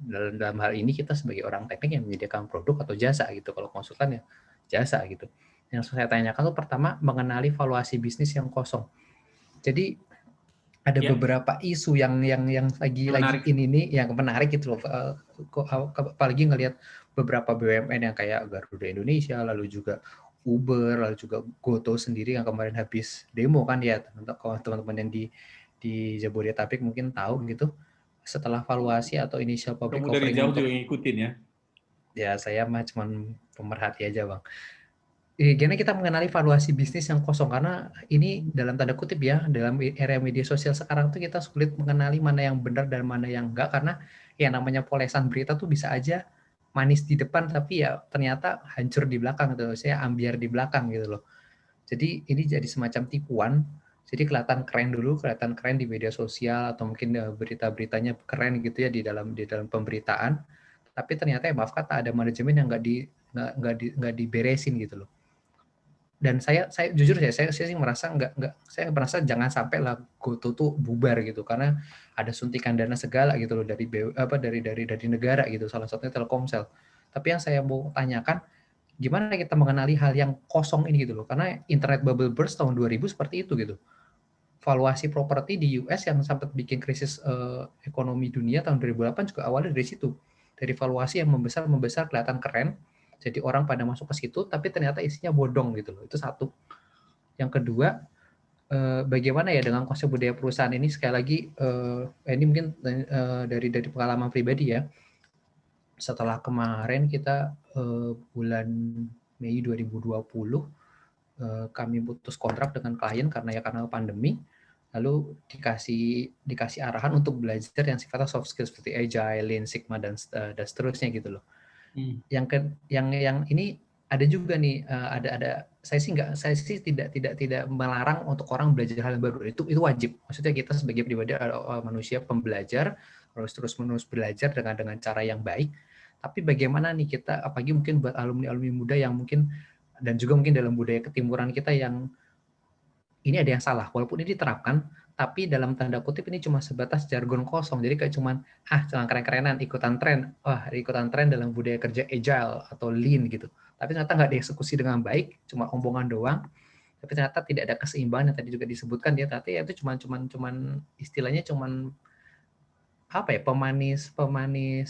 dalam hal ini kita sebagai orang teknik yang menyediakan produk atau jasa gitu, kalau konsultan ya jasa gitu. Yang saya tanyakan tuh pertama mengenali valuasi bisnis yang kosong. Jadi ada beberapa isu yang lagi ini nih yang menarik gitu loh, apalagi ngelihat beberapa BUMN yang kayak Garuda Indonesia, lalu juga Uber, lalu juga Goto sendiri yang kemarin habis demo kan ya, teman-teman yang di Jabodetabek mungkin tahu gitu, setelah valuasi atau initial public offering. Kamu dari jauh juga ngikutin ya? Ya saya mah cuma pemerhati aja Bang. Gimana kita mengenali valuasi bisnis yang kosong, karena ini dalam tanda kutip ya, dalam era media sosial sekarang tuh kita sulit mengenali mana yang benar dan mana yang enggak, karena yang namanya polesan berita tuh bisa aja manis di depan tapi ya ternyata hancur di belakang gitu, saya ambiar di belakang gitu loh. Jadi ini jadi semacam tipuan, jadi kelihatan keren di media sosial atau mungkin berita-beritanya keren gitu ya di dalam pemberitaan, tapi ternyata ya maaf kata ada manajemen yang nggak diberesin gitu loh. Dan saya jujur saya sih merasa saya merasa jangan sampai lah Goto tuh bubar gitu, karena ada suntikan dana segala gitu loh dari negara gitu, salah satunya Telkomsel. Tapi yang saya mau tanyakan, gimana kita mengenali hal yang kosong ini gitu loh, karena internet bubble burst tahun 2000 seperti itu gitu. valuasi properti di US yang sempat bikin krisis ekonomi dunia tahun 2008 juga awalnya dari situ. Dari valuasi yang membesar kelihatan keren, jadi orang pada masuk ke situ, tapi ternyata isinya bodong gitu loh. Itu satu. Yang kedua, bagaimana ya dengan konsep budaya perusahaan ini, sekali lagi ini mungkin dari pengalaman pribadi ya. Setelah kemarin kita bulan Mei 2020 kami putus kontrak dengan klien karena pandemi, lalu dikasih arahan untuk belajar yang sifatnya soft skills seperti Agile, Lean, Sigma dan seterusnya gitu loh. Yang ini ada juga nih, ada saya sih tidak melarang untuk orang belajar hal yang baru, itu wajib. Maksudnya kita sebagai pribadi manusia pembelajar harus terus-menerus belajar dengan cara yang baik. Tapi bagaimana nih kita, apalagi mungkin buat alumni muda yang mungkin, dan juga mungkin dalam budaya ketimuran kita yang ini ada yang salah, walaupun ini diterapkan, tapi dalam tanda kutip ini cuma sebatas jargon kosong, jadi kayak cuman jangan keren-kerenan, ikutan tren dalam budaya kerja agile atau lean gitu, tapi ternyata nggak dieksekusi dengan baik, cuma omongan doang, tapi ternyata tidak ada keseimbangan yang tadi juga disebutkan, ternyata ya itu cuman istilahnya cuman apa ya, pemanis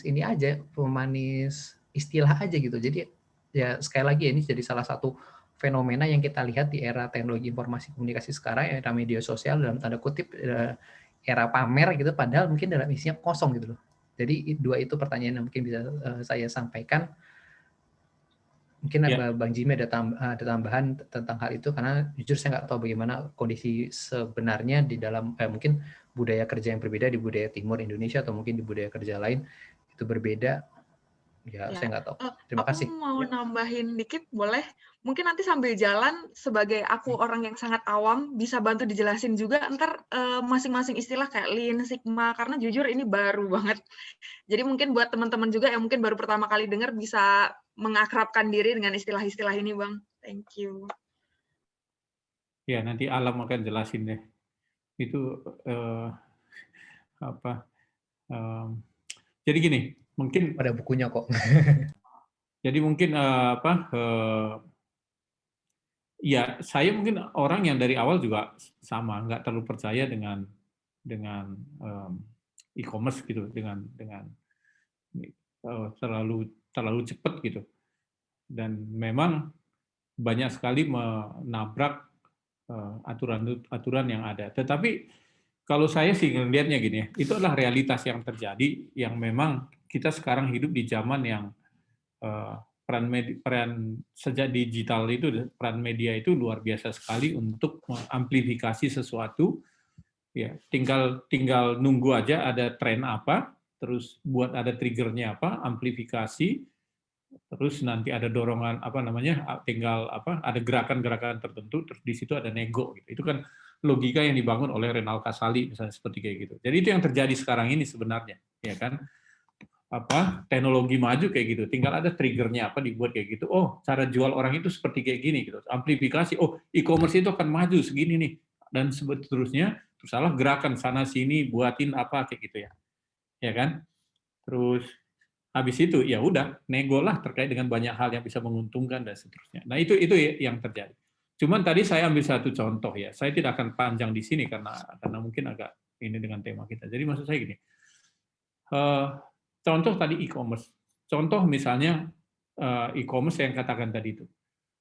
ini aja, pemanis istilah aja gitu. Jadi ya sekali lagi ini jadi salah satu fenomena yang kita lihat di era teknologi informasi komunikasi sekarang, era media sosial dalam tanda kutip era pamer gitu, padahal mungkin dalam isinya kosong gitu loh. Jadi dua itu pertanyaan yang mungkin bisa saya sampaikan. Mungkin Bang Jimmy ada tambahan tentang hal itu, karena jujur saya nggak tahu bagaimana kondisi sebenarnya di dalam mungkin budaya kerja yang berbeda di budaya timur Indonesia atau mungkin di budaya kerja lain itu berbeda. Ya, saya nggak tahu. Terima kasih. Aku mau nambahin dikit, boleh? Mungkin nanti sambil jalan, sebagai aku orang yang sangat awam, bisa bantu dijelasin juga ntar masing-masing istilah kayak Lean, Sigma, karena jujur ini baru banget. Jadi mungkin buat teman-teman juga yang mungkin baru pertama kali dengar bisa mengakrabkan diri dengan istilah-istilah ini, Bang. Thank you. Ya, nanti Alam akan jelasin deh. Itu jadi gini, mungkin ada bukunya kok. Jadi mungkin ya saya mungkin orang yang dari awal juga sama, nggak terlalu percaya dengan e-commerce gitu, dengan terlalu cepat gitu, dan memang banyak sekali menabrak aturan yang ada. Tetapi kalau saya sih ngelihatnya gini, itu adalah realitas yang terjadi, yang memang kita sekarang hidup di zaman yang peran sejak digital itu, peran media itu luar biasa sekali untuk mengamplifikasi sesuatu. Ya, tinggal nunggu aja ada tren apa, terus buat ada triggernya apa, amplifikasi, terus nanti ada dorongan tinggal ada gerakan-gerakan tertentu, terus di situ ada nego gitu. Itu kan logika yang dibangun oleh Renal Kasali misalnya, seperti kayak gitu. Jadi itu yang terjadi sekarang ini sebenarnya, ya kan? Teknologi maju kayak gitu, tinggal ada triggernya apa dibuat kayak gitu. Oh, cara jual orang itu seperti kayak gini gitu. Amplifikasi, oh e-commerce itu akan maju segini nih, dan seterusnya. Terus salah gerakan sana sini buatin apa kayak gitu ya. Ya kan? Terus habis itu ya udah nego lah terkait dengan banyak hal yang bisa menguntungkan dan seterusnya. Nah, itu yang terjadi. Cuman tadi saya ambil satu contoh ya. Saya tidak akan panjang di sini karena mungkin agak ini dengan tema kita. Jadi maksud saya gini. Contoh tadi e-commerce. Contoh misalnya e-commerce yang katakan tadi itu.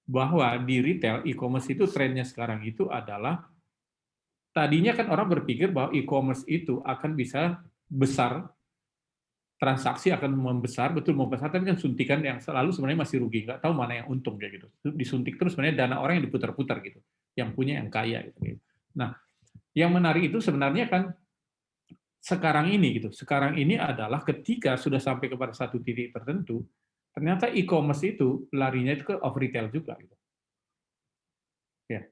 Bahwa di retail e-commerce itu trennya sekarang itu adalah, tadinya kan orang berpikir bahwa e-commerce itu akan bisa besar, transaksi akan membesar, tapi kan suntikan yang selalu sebenarnya masih rugi, nggak tahu mana yang untung kayak gitu. Disuntik terus sebenarnya dana orang yang diputar-putar gitu, yang punya yang kaya gitu. Nah, yang menarik itu sebenarnya kan sekarang ini adalah ketika sudah sampai kepada satu titik tertentu, ternyata e-commerce itu larinya itu ke off retail juga gitu. Ya.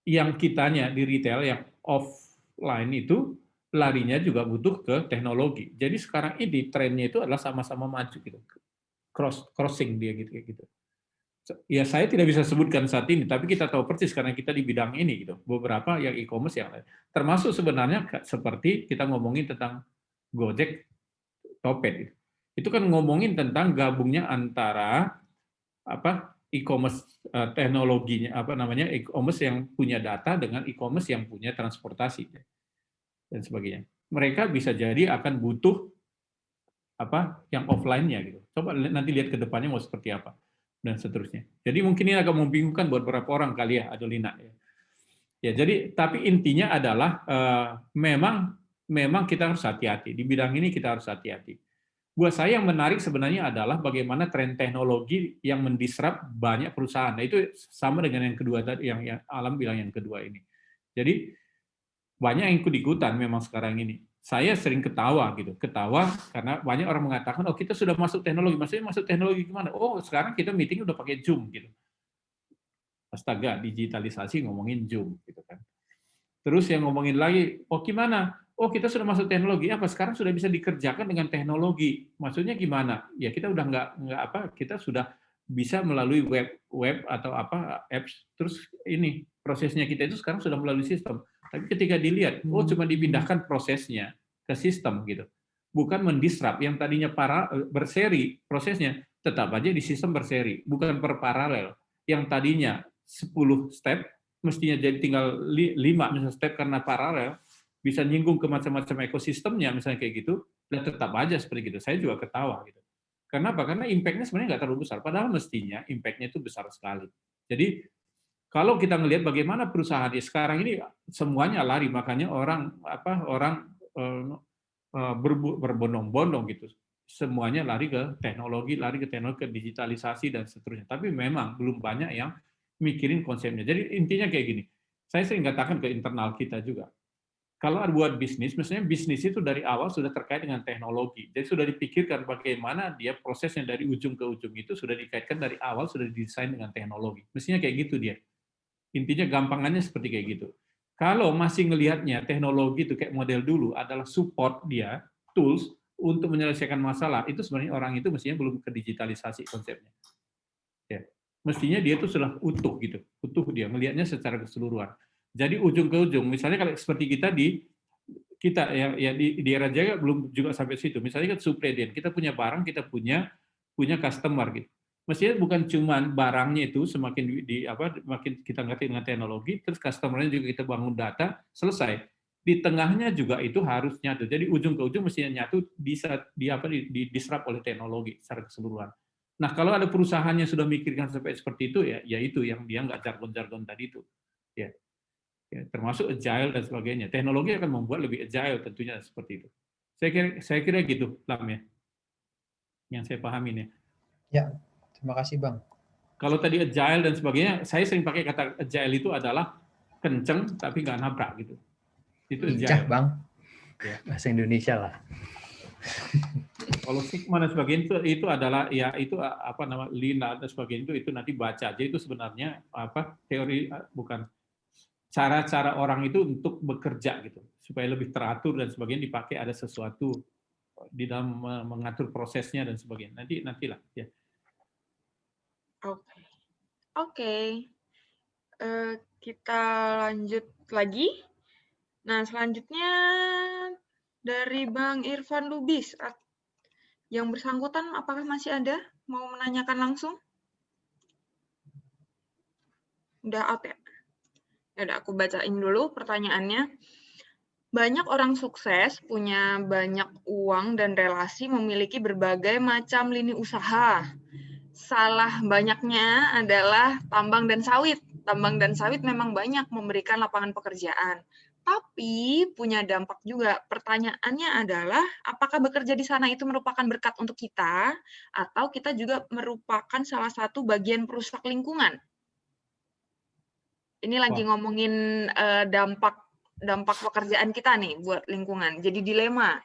Yang kitanya di retail yang offline itu larinya juga butuh ke teknologi. Jadi sekarang ini trennya itu adalah sama-sama maju gitu. Crossing dia gitu kayak gitu. Ya saya tidak bisa sebutkan saat ini, tapi kita tahu persis karena kita di bidang ini gitu. Beberapa yang e-commerce yang lain. Termasuk sebenarnya seperti kita ngomongin tentang Gojek, Topet gitu. Itu kan ngomongin tentang gabungnya antara e-commerce teknologinya apa namanya e-commerce yang punya data dengan e-commerce yang punya transportasi dan sebagainya. Mereka bisa jadi akan butuh apa yang offline-nya gitu. Coba nanti lihat ke depannya mau seperti apa dan seterusnya. Jadi mungkin ini agak membingungkan buat beberapa orang kali ya, Adolina. Ya, jadi tapi intinya adalah memang kita harus hati-hati di bidang ini, kita harus hati-hati. Buat saya yang menarik sebenarnya adalah bagaimana tren teknologi yang mendisrupt banyak perusahaan. Nah, itu sama dengan yang kedua tadi, yang Alam bilang yang kedua ini. Jadi banyak yang ikut-ikutan memang sekarang ini. Saya sering ketawa gitu, ketawa karena banyak orang mengatakan, oh kita sudah masuk teknologi. Maksudnya masuk teknologi gimana? Oh sekarang kita meeting udah pakai Zoom gitu. Astaga, digitalisasi ngomongin Zoom gitu kan. Terus yang ngomongin lagi, oh gimana? Oh kita sudah masuk teknologi, apa sekarang sudah bisa dikerjakan dengan teknologi? Maksudnya gimana? Ya kita udah nggak apa, kita sudah bisa melalui web atau apa apps. Terus ini prosesnya kita itu sekarang sudah melalui sistem. Tapi ketika dilihat, oh cuma dipindahkan prosesnya ke sistem gitu, bukan mendisrupt yang tadinya berseri prosesnya tetap aja di sistem berseri, bukan per paralel. Yang tadinya 10 step mestinya jadi tinggal 5 misalnya step karena paralel, bisa nyinggung ke macam-macam ekosistemnya misalnya kayak gitu, dan tetap aja seperti gitu. Saya juga ketawa gitu. Kenapa? Karena impact-nya sebenarnya nggak terlalu besar, padahal mestinya impact-nya itu besar sekali. Jadi kalau kita melihat bagaimana perusahaan di sekarang ini semuanya lari, makanya orang berbondong-bondong gitu. Semuanya lari ke teknologi, ke digitalisasi dan seterusnya. Tapi memang belum banyak yang mikirin konsepnya. Jadi intinya kayak gini. Saya sering katakan ke internal kita juga. Kalau buat bisnis, misalnya bisnis itu dari awal sudah terkait dengan teknologi. Jadi sudah dipikirkan bagaimana dia prosesnya dari ujung ke ujung itu sudah dikaitkan dari awal, sudah didesain dengan teknologi. Mestinya kayak gitu dia. Intinya gampangannya seperti kayak gitu. Kalau masih ngelihatnya teknologi itu kayak model dulu adalah support dia, tools untuk menyelesaikan masalah, itu sebenarnya orang itu mestinya belum ke digitalisasi konsepnya. Ya. Mestinya dia itu sudah utuh gitu, utuh dia melihatnya secara keseluruhan. Jadi ujung ke ujung, misalnya kalau seperti kita di era Jaya belum juga sampai situ. Misalnya kan supply chain, kita punya barang, kita punya customer gitu. Mestinya bukan cuma barangnya itu semakin makin kita ngerti dengan teknologi, terus customer-nya juga kita bangun data, selesai. Di tengahnya juga itu harus nyatu. Jadi ujung ke ujung mestinya nyatu bisa disrupt oleh teknologi secara keseluruhan. Nah, kalau ada perusahaan yang sudah mikirkan sampai seperti itu ya itu yang dia nggak jargon-jargon tadi itu. Ya. Ya, termasuk agile dan sebagainya. Teknologi akan membuat lebih agile tentunya seperti itu. Saya kira gitu, Lam ya. Yang saya pahami nih. Ya. Terima kasih, Bang. Kalau tadi agile dan sebagainya, saya sering pakai kata agile itu adalah kenceng tapi nggak nabrak gitu. Itu agile. Lincah, Bang. Ya. Bahasa Indonesia lah. Kalau Sigma dan sebagainya itu adalah ya itu apa nama lean dan sebagainya itu nanti baca aja itu sebenarnya apa teori bukan cara-cara orang itu untuk bekerja gitu supaya lebih teratur dan sebagainya dipakai ada sesuatu di dalam mengatur prosesnya dan sebagainya. Nantilah ya. Oke. Kita lanjut lagi. Nah, selanjutnya dari Bang Irfan Lubis. Yang bersangkutan apakah masih ada? Mau menanyakan langsung? Udah out ya? Yaudah, aku bacain dulu pertanyaannya. Banyak orang sukses, punya banyak uang dan relasi, memiliki berbagai macam lini usaha. Salah banyaknya adalah tambang dan sawit. Tambang dan sawit memang banyak memberikan lapangan pekerjaan, tapi punya dampak juga. Pertanyaannya adalah, apakah bekerja di sana itu merupakan berkat untuk kita, atau kita juga merupakan salah satu bagian perusak lingkungan? Ini lagi ngomongin dampak pekerjaan kita nih buat lingkungan. Jadi dilema.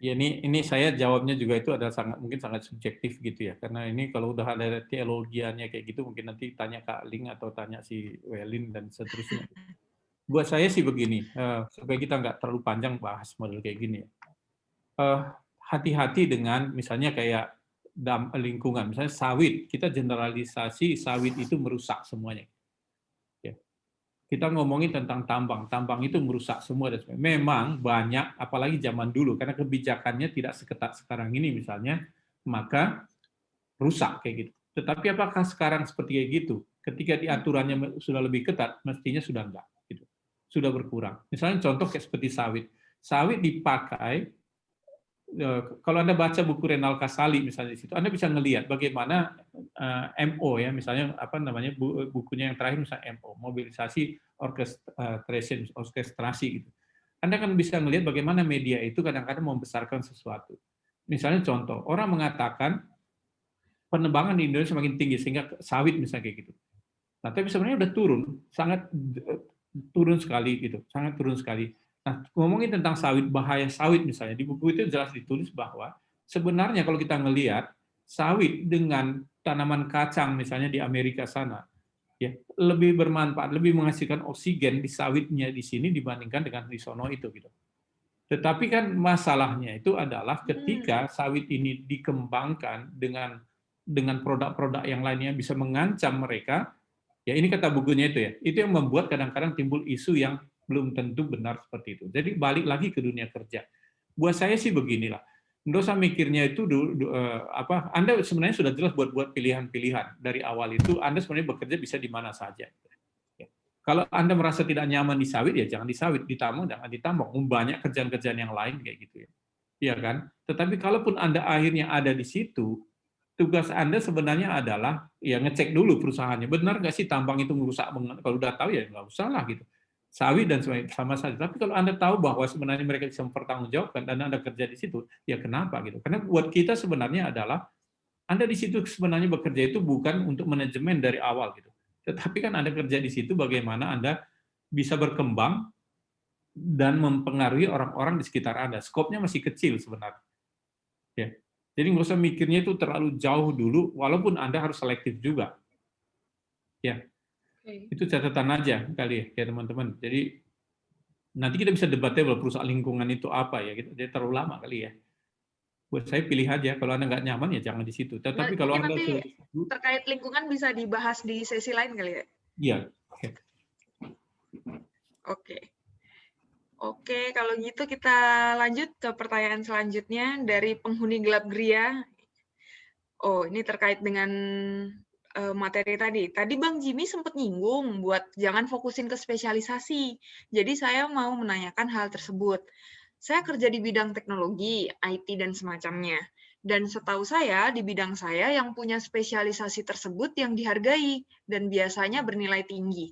Ya ini saya jawabnya juga itu adalah mungkin sangat subjektif gitu ya, karena ini kalau udah ada teologiannya kayak gitu mungkin nanti tanya Kak Ling atau tanya si Welin dan seterusnya. Buat saya sih begini, supaya kita nggak terlalu panjang bahas model kayak gini ya. Hati-hati dengan misalnya kayak lingkungan, misalnya sawit, kita generalisasi sawit itu merusak semuanya. Kita ngomongin tentang tambang itu merusak semua dan sebagainya. Memang banyak, apalagi zaman dulu, karena kebijakannya tidak seketat sekarang ini misalnya, maka rusak kayak gitu. Tetapi apakah sekarang seperti kayak gitu? Ketika diaturannya sudah lebih ketat, mestinya sudah enggak. Gitu. Sudah berkurang. Misalnya contoh kayak seperti sawit. Sawit dipakai, kalau Anda baca buku Renal Kasali misalnya di situ, Anda bisa ngelihat bagaimana MO ya, misalnya apa namanya bukunya yang terakhir misalnya MO, mobilisasi orkestrasi gitu. Anda kan bisa melihat bagaimana media itu kadang-kadang membesarkan sesuatu. Misalnya contoh, orang mengatakan penebangan di Indonesia semakin tinggi sehingga sawit misalnya kayak gitu. Nah, tapi sebenarnya udah turun, sangat turun sekali gitu, sangat turun sekali. Nah, ngomongin tentang sawit, bahaya sawit misalnya, di buku itu jelas ditulis bahwa sebenarnya kalau kita ngelihat sawit dengan tanaman kacang misalnya di Amerika sana, ya lebih bermanfaat, lebih menghasilkan oksigen di sawitnya di sini dibandingkan dengan di sono itu gitu. Tetapi kan masalahnya itu adalah ketika sawit ini dikembangkan dengan produk-produk yang lainnya bisa mengancam mereka, ya ini kata bukunya itu yang membuat kadang-kadang timbul isu yang belum tentu benar seperti itu. Jadi balik lagi ke dunia kerja. Buat saya sih beginilah, nggak usah mikirnya itu Anda sebenarnya sudah jelas buat pilihan-pilihan dari awal itu. Anda sebenarnya bekerja bisa di mana saja. Ya. Kalau Anda merasa tidak nyaman di sawit, ya jangan di sawit, ditambang jangan ditambang. Banyak kerjaan-kerjaan yang lain kayak gitu ya. Iya kan? Tetapi kalaupun Anda akhirnya ada di situ, tugas Anda sebenarnya adalah ya ngecek dulu perusahaannya, benar nggak sih tambang itu merusak banget? Kalau udah tahu ya nggak usah lah gitu. Sawit dan sama saja. Tapi kalau Anda tahu bahwa sebenarnya mereka bisa mempertanggungjawabkan dan Anda kerja di situ, ya kenapa gitu? Karena buat kita sebenarnya adalah Anda di situ sebenarnya bekerja itu bukan untuk manajemen dari awal gitu. Tetapi kan Anda kerja di situ bagaimana Anda bisa berkembang dan mempengaruhi orang-orang di sekitar Anda. Skopnya masih kecil sebenarnya. Ya. Jadi nggak usah mikirnya itu terlalu jauh dulu, walaupun Anda harus selektif juga. Ya, itu catatan aja kali ya teman-teman. Jadi nanti kita bisa debatable perusahaan lingkungan itu apa ya, gitu. Jadi terlalu lama kali ya. Buat saya pilih aja, kalau Anda nggak nyaman ya jangan di situ. Tetapi kalau Anda nanti terkait lingkungan bisa dibahas di sesi lain kali ya? Iya. Oke, kalau gitu kita lanjut ke pertanyaan selanjutnya dari penghuni Gelap Gria. Oh, ini terkait dengan materi tadi. Tadi Bang Jimmy sempat nyinggung buat jangan fokusin ke spesialisasi. Jadi saya mau menanyakan hal tersebut. Saya kerja di bidang teknologi, IT, dan semacamnya. Dan setahu saya, di bidang saya yang punya spesialisasi tersebut yang dihargai dan biasanya bernilai tinggi.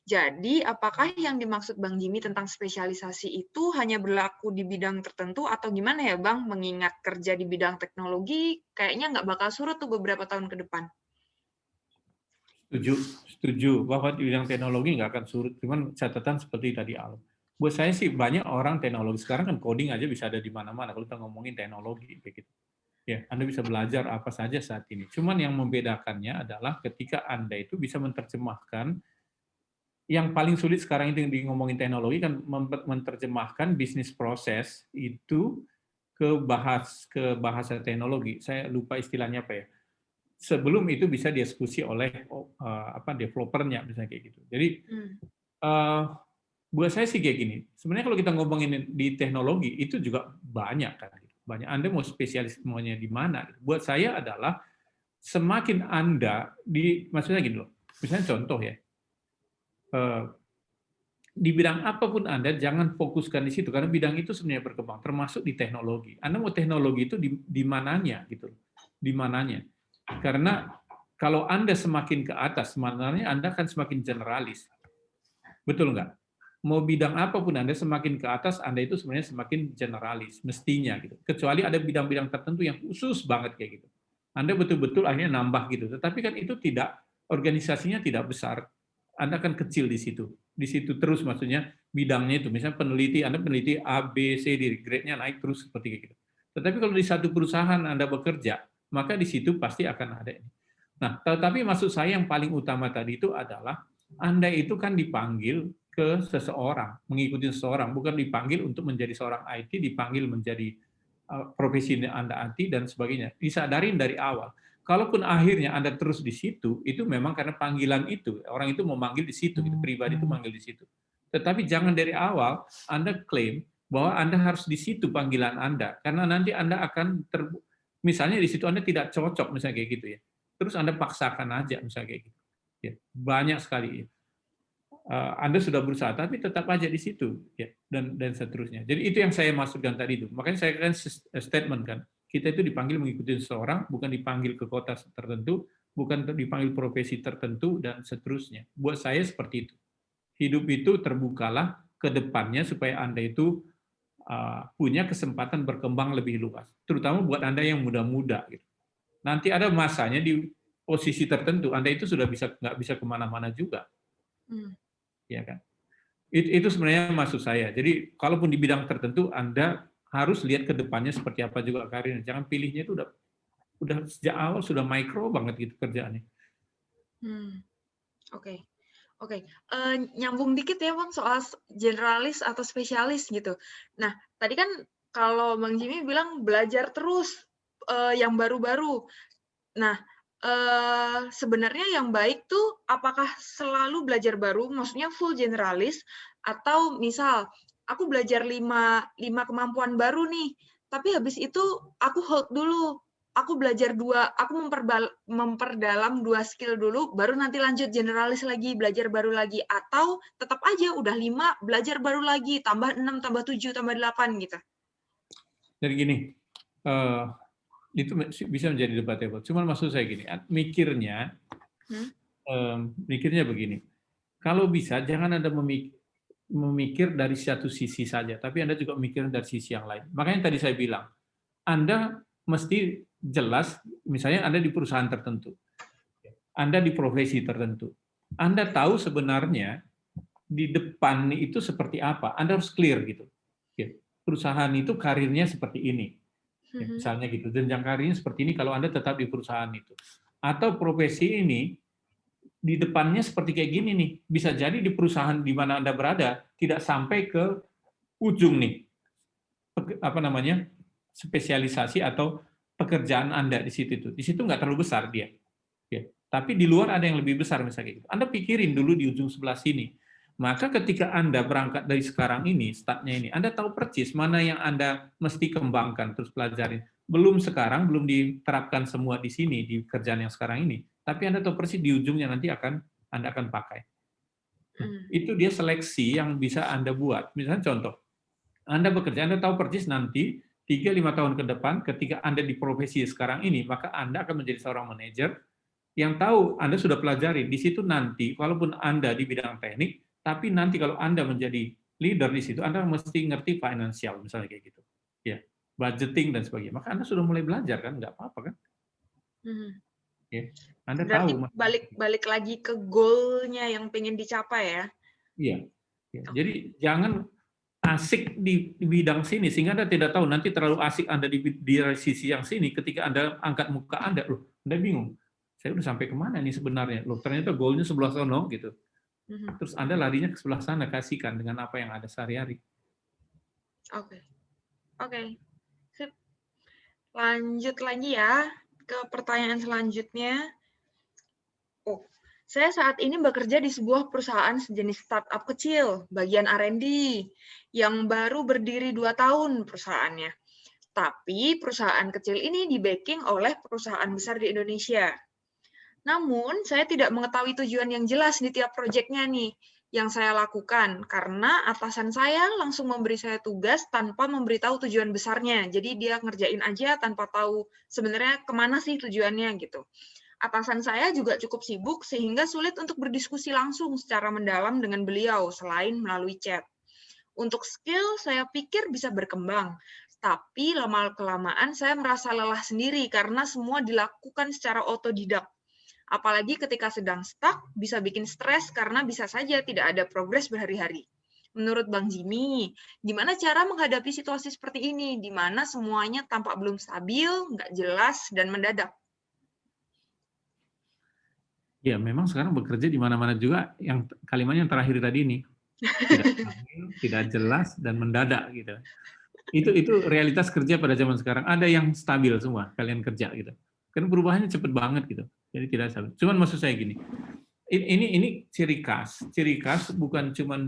Jadi, apakah yang dimaksud Bang Jimmy tentang spesialisasi itu hanya berlaku di bidang tertentu atau gimana ya Bang? Mengingat kerja di bidang teknologi, kayaknya nggak bakal surut tuh beberapa tahun ke depan. Setuju bahwa di bidang teknologi nggak akan surut. Cuman catatan seperti tadi Al. Buat saya sih banyak orang teknologi sekarang kan coding aja bisa ada di mana-mana kalau kita ngomongin teknologi begitu. Ya, Anda bisa belajar apa saja saat ini. Cuman yang membedakannya adalah ketika Anda itu bisa menerjemahkan yang paling sulit sekarang itu di ngomongin teknologi kan menerjemahkan bisnis proses itu ke bahasa teknologi. Saya lupa istilahnya apa ya. Sebelum itu bisa dieksekusi oleh developernya misalnya kayak gitu. Jadi buat saya sih kayak gini. Sebenarnya kalau kita ngomongin di teknologi itu juga banyak kan. Banyak. Anda mau spesialis maunya di mana? Buat saya adalah semakin Anda maksudnya gini loh. Misalnya contoh ya. Di bidang apapun Anda jangan fokuskan di situ karena bidang itu sebenarnya berkembang termasuk di teknologi. Anda mau teknologi itu di mananya gitu. Di mananya. Karena kalau Anda semakin ke atas sebenarnya Anda akan semakin generalis. Betul nggak? Mau bidang apapun Anda semakin ke atas Anda itu sebenarnya semakin generalis mestinya gitu. Kecuali ada bidang-bidang tertentu yang khusus banget kayak gitu. Anda betul-betul akhirnya nambah gitu. Tetapi kan itu tidak organisasinya tidak besar. Anda akan kecil di situ terus maksudnya bidangnya itu, misalnya Anda peneliti A, B, C, D, grade-nya naik terus seperti itu. Tetapi kalau di satu perusahaan Anda bekerja, maka di situ pasti akan ada ini. Nah, tetapi maksud saya yang paling utama tadi itu adalah Anda itu kan dipanggil ke seseorang, mengikuti seseorang, bukan dipanggil untuk menjadi seorang IT, dipanggil menjadi profesi Anda IT dan sebagainya. Disadarin dari awal. Kalaupun akhirnya Anda terus di situ, itu memang karena panggilan itu. Orang itu memanggil di situ, gitu. Pribadi itu manggil di situ. Tetapi jangan dari awal Anda klaim bahwa Anda harus di situ panggilan Anda. Karena nanti Anda akan misalnya di situ Anda tidak cocok, misalnya kayak gitu ya. terus Anda paksakan aja misalnya kayak gitu. Ya, banyak sekali. Anda sudah berusaha, tapi tetap aja di situ, ya, dan seterusnya. Jadi itu yang saya maksudkan tadi itu. Makanya saya kan statement kan, kita itu dipanggil mengikuti seseorang, bukan dipanggil ke kota tertentu, bukan dipanggil profesi tertentu, dan seterusnya. Buat saya seperti itu. Hidup itu terbukalah ke depannya supaya Anda itu punya kesempatan berkembang lebih luas. Terutama buat Anda yang muda-muda. Gitu. Nanti ada masanya di posisi tertentu, Anda itu sudah nggak bisa kemana-mana juga. Ya kan? Itu sebenarnya maksud saya. Jadi kalaupun di bidang tertentu, Anda harus lihat ke depannya seperti apa juga karirnya. Jangan pilihnya itu udah sejak awal sudah mikro banget gitu kerjaannya. Oke. Nyambung dikit ya Bang soal generalis atau spesialis gitu. Nah, tadi kan kalau Bang Jimmy bilang belajar terus yang baru-baru. Nah, sebenarnya yang baik tuh apakah selalu belajar baru, maksudnya full generalis, atau misal aku belajar 5 kemampuan baru nih, tapi habis itu aku hold dulu, aku belajar 2, aku memperdalam 2 skill dulu, baru nanti lanjut generalis lagi, belajar baru lagi, atau tetap aja udah 5, belajar baru lagi, tambah 6, tambah 7, tambah 8 gitu. Jadi gini, itu bisa menjadi debatable. Cuman maksud saya gini, mikirnya begini. Kalau bisa jangan Anda memikir dari satu sisi saja, tapi Anda juga memikir dari sisi yang lain. Makanya tadi saya bilang, Anda mesti jelas, misalnya Anda di perusahaan tertentu, Anda di profesi tertentu, Anda tahu sebenarnya di depan itu seperti apa. Anda harus clear gitu. Perusahaan itu karirnya seperti ini. Misalnya gitu, jenjang karirnya seperti ini kalau Anda tetap di perusahaan itu. Atau profesi ini di depannya seperti kayak gini nih. Bisa jadi di perusahaan di mana Anda berada tidak sampai ke ujung nih. Spesialisasi atau pekerjaan Anda di situ itu. Di situ nggak terlalu besar dia. Tapi di luar ada yang lebih besar misalnya gitu. Anda pikirin dulu di ujung sebelah sini. Maka ketika Anda berangkat dari sekarang ini, startnya ini, Anda tahu persis mana yang Anda mesti kembangkan, terus pelajarin. Belum sekarang, belum diterapkan semua di sini, di kerjaan yang sekarang ini. Tapi Anda tahu persis di ujungnya nanti Anda akan pakai. Itu dia seleksi yang bisa Anda buat. Misalnya contoh, Anda bekerja, Anda tahu persis nanti 3-5 tahun ke depan, ketika Anda di profesi sekarang ini, maka Anda akan menjadi seorang manajer yang tahu Anda sudah pelajari. Di situ nanti, walaupun Anda di bidang teknik, tapi nanti kalau Anda menjadi leader di situ, Anda mesti ngerti finansial, misalnya kayak gitu. Ya, budgeting dan sebagainya. Maka Anda sudah mulai belajar kan, nggak apa-apa kan? Ya, Anda berarti tahu. balik lagi ke goal-nya yang pengen dicapai ya? Iya. Jadi jangan asik di bidang sini, sehingga Anda tidak tahu, nanti terlalu asik Anda di sisi yang sini, ketika Anda angkat muka Anda bingung. Saya udah sampai kemana nih sebenarnya? Ternyata goalnya sebelah sono gitu. Terus Anda larinya ke sebelah sana, kasihkan dengan apa yang ada sehari-hari. Oke. Sip. Lanjut lagi ya ke pertanyaan selanjutnya. Saya saat ini bekerja di sebuah perusahaan sejenis startup kecil, bagian R&D, yang baru berdiri 2 tahun perusahaannya. Tapi perusahaan kecil ini di-backing oleh perusahaan besar di Indonesia. Namun, saya tidak mengetahui tujuan yang jelas di tiap proyeknya nih yang saya lakukan, karena atasan saya langsung memberi saya tugas tanpa memberitahu tujuan besarnya. Jadi dia ngerjain aja tanpa tahu sebenarnya kemana sih tujuannya gitu. Atasan saya juga cukup sibuk sehingga sulit untuk berdiskusi langsung secara mendalam dengan beliau selain melalui chat. Untuk skill, saya pikir bisa berkembang. Tapi lama-kelamaan saya merasa lelah sendiri karena semua dilakukan secara otodidak. Apalagi ketika sedang stuck, bisa bikin stres karena bisa saja tidak ada progres berhari-hari. Menurut Bang Jimmy, gimana cara menghadapi situasi seperti ini, di mana semuanya tampak belum stabil, nggak jelas, dan mendadak? Ya, memang sekarang bekerja di mana-mana juga, yang kalimatnya yang terakhir tadi ini. Tidak jelas, dan mendadak gitu. Itu realitas kerja pada zaman sekarang. Ada yang stabil semua kalian kerja gitu. Karena perubahannya cepat banget gitu. Jadi tidak stabil. Cuman maksud saya gini. Ini ciri khas bukan cuma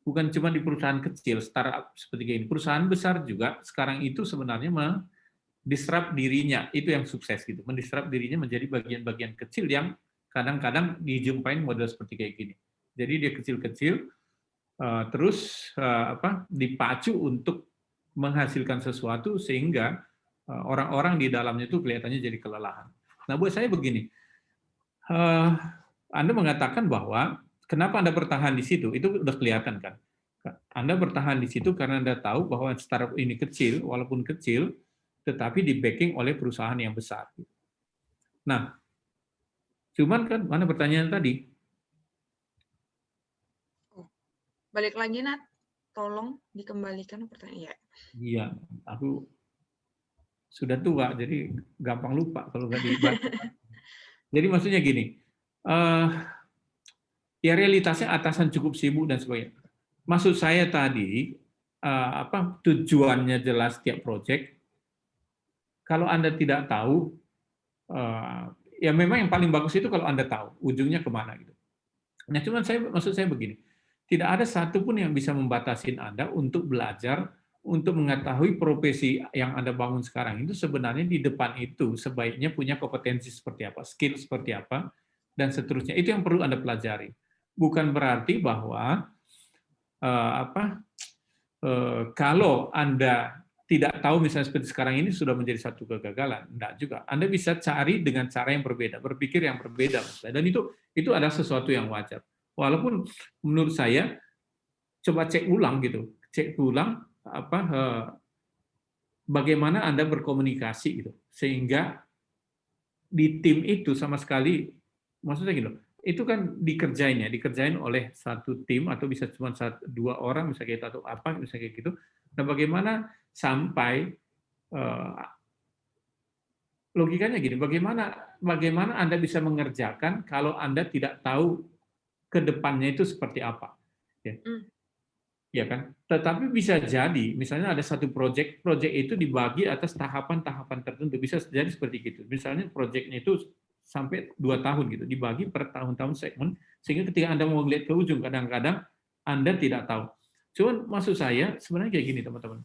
bukan cuma di perusahaan kecil, startup seperti ini. Perusahaan besar juga sekarang itu sebenarnya disrupt dirinya, itu yang sukses gitu, mendisrupt dirinya menjadi bagian-bagian kecil yang kadang-kadang dijumpain model seperti kayak gini. Jadi dia kecil-kecil, terus dipacu untuk menghasilkan sesuatu sehingga orang-orang di dalamnya itu kelihatannya jadi kelelahan. Nah, buat saya begini, Anda mengatakan bahwa kenapa Anda bertahan di situ, itu udah kelihatan kan. Anda bertahan di situ karena Anda tahu bahwa startup ini kecil, walaupun kecil, tetapi di backing oleh perusahaan yang besar. Nah, cuman kan mana pertanyaan tadi? Balik lagi, Nat. Tolong dikembalikan pertanyaan. Iya, aku sudah tua, jadi gampang lupa kalau nggak dibaca. Jadi maksudnya gini, ya realitasnya atasan cukup sibuk dan sebagainya. Maksud saya tadi, tujuannya jelas tiap proyek. Kalau Anda tidak tahu, ya memang yang paling bagus itu kalau Anda tahu ujungnya kemana gitu. Nah, cuman maksud saya begini, tidak ada satupun yang bisa membatasi Anda untuk belajar, untuk mengetahui profesi yang Anda bangun sekarang itu sebenarnya di depan itu sebaiknya punya kompetensi seperti apa, skill seperti apa, dan seterusnya. Itu yang perlu Anda pelajari. Bukan berarti bahwa kalau Anda tidak tahu misalnya seperti sekarang ini sudah menjadi satu kegagalan, enggak juga. Anda bisa cari dengan cara yang berbeda, berpikir yang berbeda, dan itu adalah sesuatu yang wajar. Walaupun menurut saya coba cek ulang gitu, bagaimana Anda berkomunikasi gitu, sehingga di tim itu sama sekali, maksudnya gitu, itu kan dikerjain oleh satu tim atau bisa cuma dua orang misalnya gitu atau apa misalnya gitu. Nah, bagaimana sampai logikanya gini, bagaimana Anda bisa mengerjakan kalau Anda tidak tahu ke depannya itu seperti apa, ya. Ya kan? Tetapi bisa jadi, misalnya ada satu proyek itu dibagi atas tahapan-tahapan tertentu, bisa jadi seperti itu. Misalnya proyeknya itu sampai 2 tahun gitu, dibagi per tahun-tahun segmen, sehingga ketika Anda mau lihat ke ujung, kadang-kadang Anda tidak tahu. Cuman maksud saya sebenarnya kayak gini teman-teman.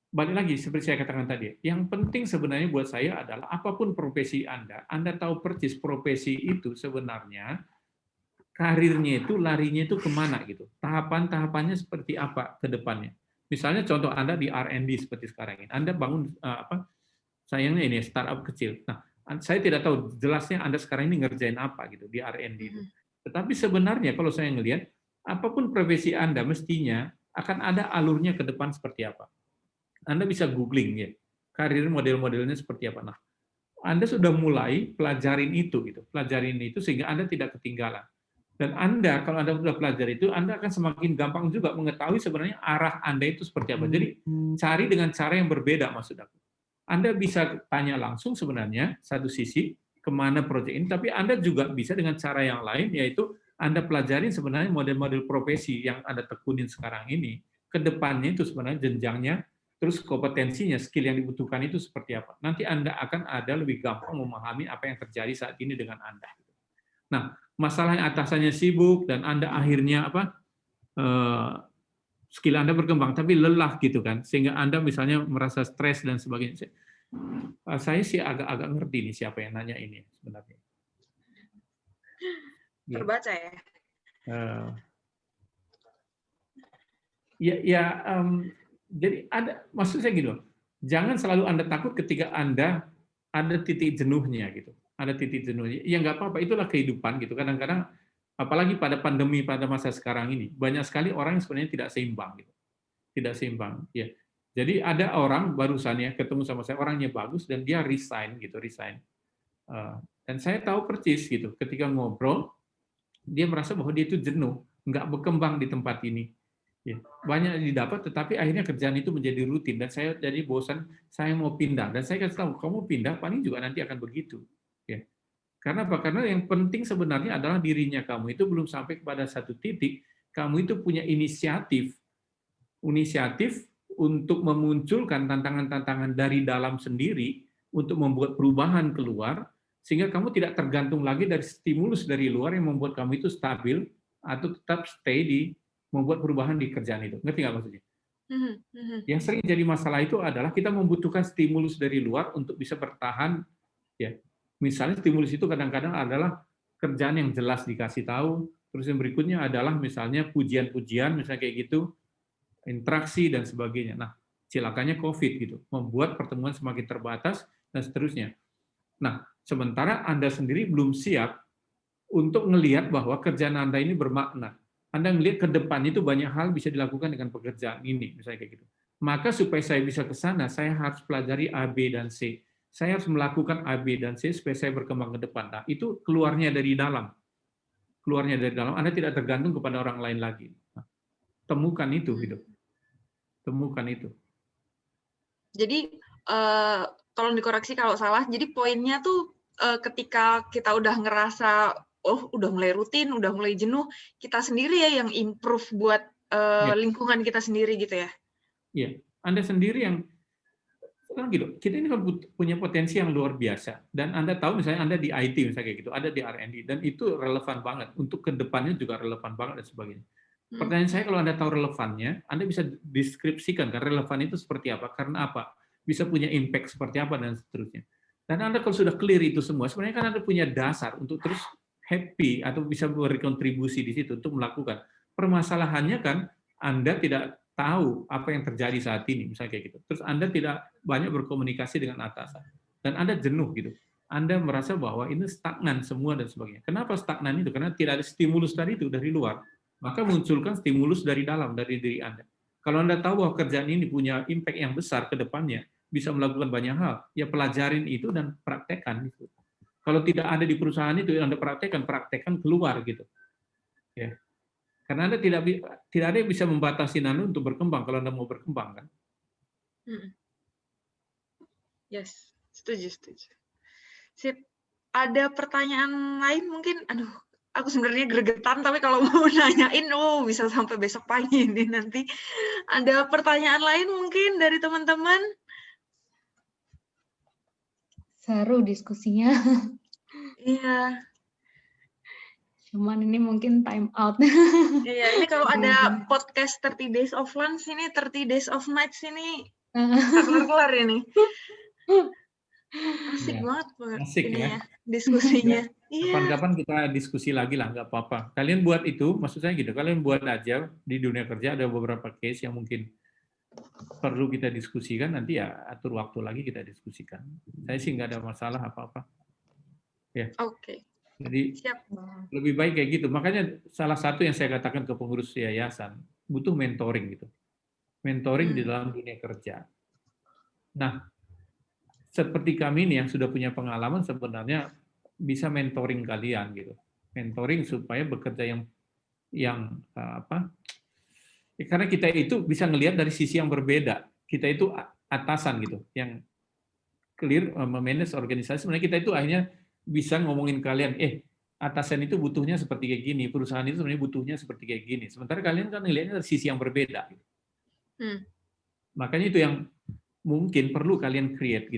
Balik lagi seperti saya katakan tadi, yang penting sebenarnya buat saya adalah apapun profesi Anda tahu persis profesi itu sebenarnya karirnya itu, larinya itu kemana gitu. Tahapan-tahapannya seperti apa ke depannya. Misalnya contoh Anda di R&D seperti sekarang ini. Anda bangun sayangnya ini startup kecil. Nah, saya tidak tahu jelasnya Anda sekarang ini ngerjain apa gitu di R&D itu. Tetapi sebenarnya kalau saya ngelihat, apapun profesi Anda mestinya akan ada alurnya ke depan seperti apa. Anda bisa googling ya, karir model-modelnya seperti apa. Nah, Anda sudah mulai pelajarin itu sehingga Anda tidak ketinggalan. Dan Anda, kalau Anda sudah pelajari itu, Anda akan semakin gampang juga mengetahui sebenarnya arah Anda itu seperti apa. Jadi, cari dengan cara yang berbeda, maksud aku. Anda bisa tanya langsung sebenarnya, satu sisi, kemana proyek ini, tapi Anda juga bisa dengan cara yang lain, yaitu Anda pelajarin sebenarnya model-model profesi yang Anda tekunin sekarang ini, ke depannya itu sebenarnya jenjangnya, terus kompetensinya, skill yang dibutuhkan itu seperti apa. Nanti Anda akan ada lebih gampang memahami apa yang terjadi saat ini dengan Anda. Nah, masalahnya atasannya sibuk dan Anda akhirnya skill Anda berkembang tapi lelah gitu kan, sehingga Anda misalnya merasa stres dan sebagainya. Saya sih agak ngerti nih siapa yang nanya ini sebenarnya. Terbaca ya. Jadi maksud saya gitu, jangan selalu Anda takut ketika Anda ada titik jenuhnya gitu. Ada titik jenuhnya, ya nggak apa-apa, itulah kehidupan gitu. Kadang-kadang, apalagi pada pandemi pada masa sekarang ini, banyak sekali orang yang sebenarnya tidak seimbang gitu, tidak seimbang. Ya, jadi ada orang barusan ya ketemu sama saya, orangnya bagus dan dia resign. Dan saya tahu persis gitu, ketika ngobrol, dia merasa bahwa dia itu jenuh, nggak berkembang di tempat ini. Ya, banyak didapat, tetapi akhirnya kerjaan itu menjadi rutin dan saya jadi bosan, saya mau pindah. Dan saya kasih tahu, kamu pindah, paling juga nanti akan begitu. Ya. Karena apa? Karena yang penting sebenarnya adalah dirinya kamu itu belum sampai kepada satu titik, kamu itu punya inisiatif untuk memunculkan tantangan-tantangan dari dalam sendiri, untuk membuat perubahan keluar, sehingga kamu tidak tergantung lagi dari stimulus dari luar yang membuat kamu itu stabil, atau tetap stay di membuat perubahan di kerjaan itu. Ngerti nggak maksudnya? Yang sering jadi masalah itu adalah kita membutuhkan stimulus dari luar untuk bisa bertahan. Ya, misalnya stimulus itu kadang-kadang adalah kerjaan yang jelas dikasih tahu, terus yang berikutnya adalah misalnya pujian-pujian, misalnya kayak gitu, interaksi dan sebagainya. Nah, celakanya COVID gitu, membuat pertemuan semakin terbatas dan seterusnya. Nah, sementara Anda sendiri belum siap untuk melihat bahwa kerjaan Anda ini bermakna. Anda melihat ke depan itu banyak hal bisa dilakukan dengan pekerjaan ini, misalnya kayak gitu. Maka supaya saya bisa ke sana, saya harus pelajari A, B, dan C. Saya harus melakukan A, B, dan C supaya saya berkembang ke depan. Nah, itu keluarnya dari dalam. Keluarnya dari dalam, Anda tidak tergantung kepada orang lain lagi. Nah, temukan itu, gitu. Temukan itu. Jadi, tolong dikoreksi kalau salah, jadi poinnya tuh ketika kita udah ngerasa, oh udah mulai rutin, udah mulai jenuh, kita sendiri ya yang improve buat lingkungan kita sendiri gitu ya? Iya, Anda sendiri yang kan gitu. Kita ini kan punya potensi yang luar biasa. Dan Anda tahu misalnya Anda di IT misalnya kayak gitu, ada di R&D dan itu relevan banget untuk kedepannya juga relevan banget dan sebagainya. Pertanyaan saya kalau Anda tahu relevannya, Anda bisa deskripsikan kan relevan itu seperti apa, karena apa, bisa punya impact seperti apa dan seterusnya. Dan Anda kalau sudah clear itu semua, sebenarnya kan Anda punya dasar untuk terus happy atau bisa berkontribusi di situ untuk melakukan. Permasalahannya kan Anda tidak tahu apa yang terjadi saat ini, misalnya kayak gitu. Terus Anda tidak banyak berkomunikasi dengan atasan, dan Anda jenuh gitu. Anda merasa bahwa ini stagnan semua dan sebagainya. Kenapa stagnan itu? Karena tidak ada stimulus tadi itu dari luar. Maka munculkan stimulus dari dalam, dari diri Anda. Kalau Anda tahu bahwa kerjaan ini punya impact yang besar ke depannya, bisa melakukan banyak hal, ya pelajarin itu dan praktekkan. Gitu. Kalau tidak ada di perusahaan itu, Anda praktekkan keluar gitu. Ya. Karena Anda tidak ada yang bisa membatasi Anda untuk berkembang kalau Anda mau berkembang kan. Yes, setuju. Sip. Ada pertanyaan lain mungkin? Aduh, aku sebenarnya gregetan tapi kalau mau nanyain, bisa sampai besok pagi ini nanti. Ada pertanyaan lain mungkin dari teman-teman? Seru diskusinya. Iya. Cuman ini mungkin time out. Iya, ini kalau ada podcast 30 Days of Lunch ini, 30 Days of Nights ini, kelar-kelar ini. Asik banget Asik ini ya. diskusinya. Kapan-kapan kita diskusi lagi lah, nggak apa-apa. Kalian buat itu, maksud saya gitu, kalian buat aja di dunia kerja ada beberapa case yang mungkin perlu kita diskusikan, nanti ya atur waktu lagi kita diskusikan. Saya sih nggak ada masalah apa-apa. Ya. Oke. Jadi siap. Lebih baik kayak gitu. Makanya salah satu yang saya katakan ke pengurus yayasan, butuh mentoring gitu. Mentoring di dalam dunia kerja. Nah, seperti kami ini yang sudah punya pengalaman sebenarnya bisa mentoring kalian gitu. Mentoring supaya bekerja yang apa? Ya, karena kita itu bisa ngelihat dari sisi yang berbeda. Kita itu atasan gitu, yang clear memanage organisasi. Sebenarnya kita itu akhirnya bisa ngomongin kalian, atasan itu butuhnya seperti kayak gini, perusahaan itu sebenarnya butuhnya seperti kayak gini. Sementara kalian kan ngelihatnya dari sisi yang berbeda. Makanya itu yang mungkin perlu kalian create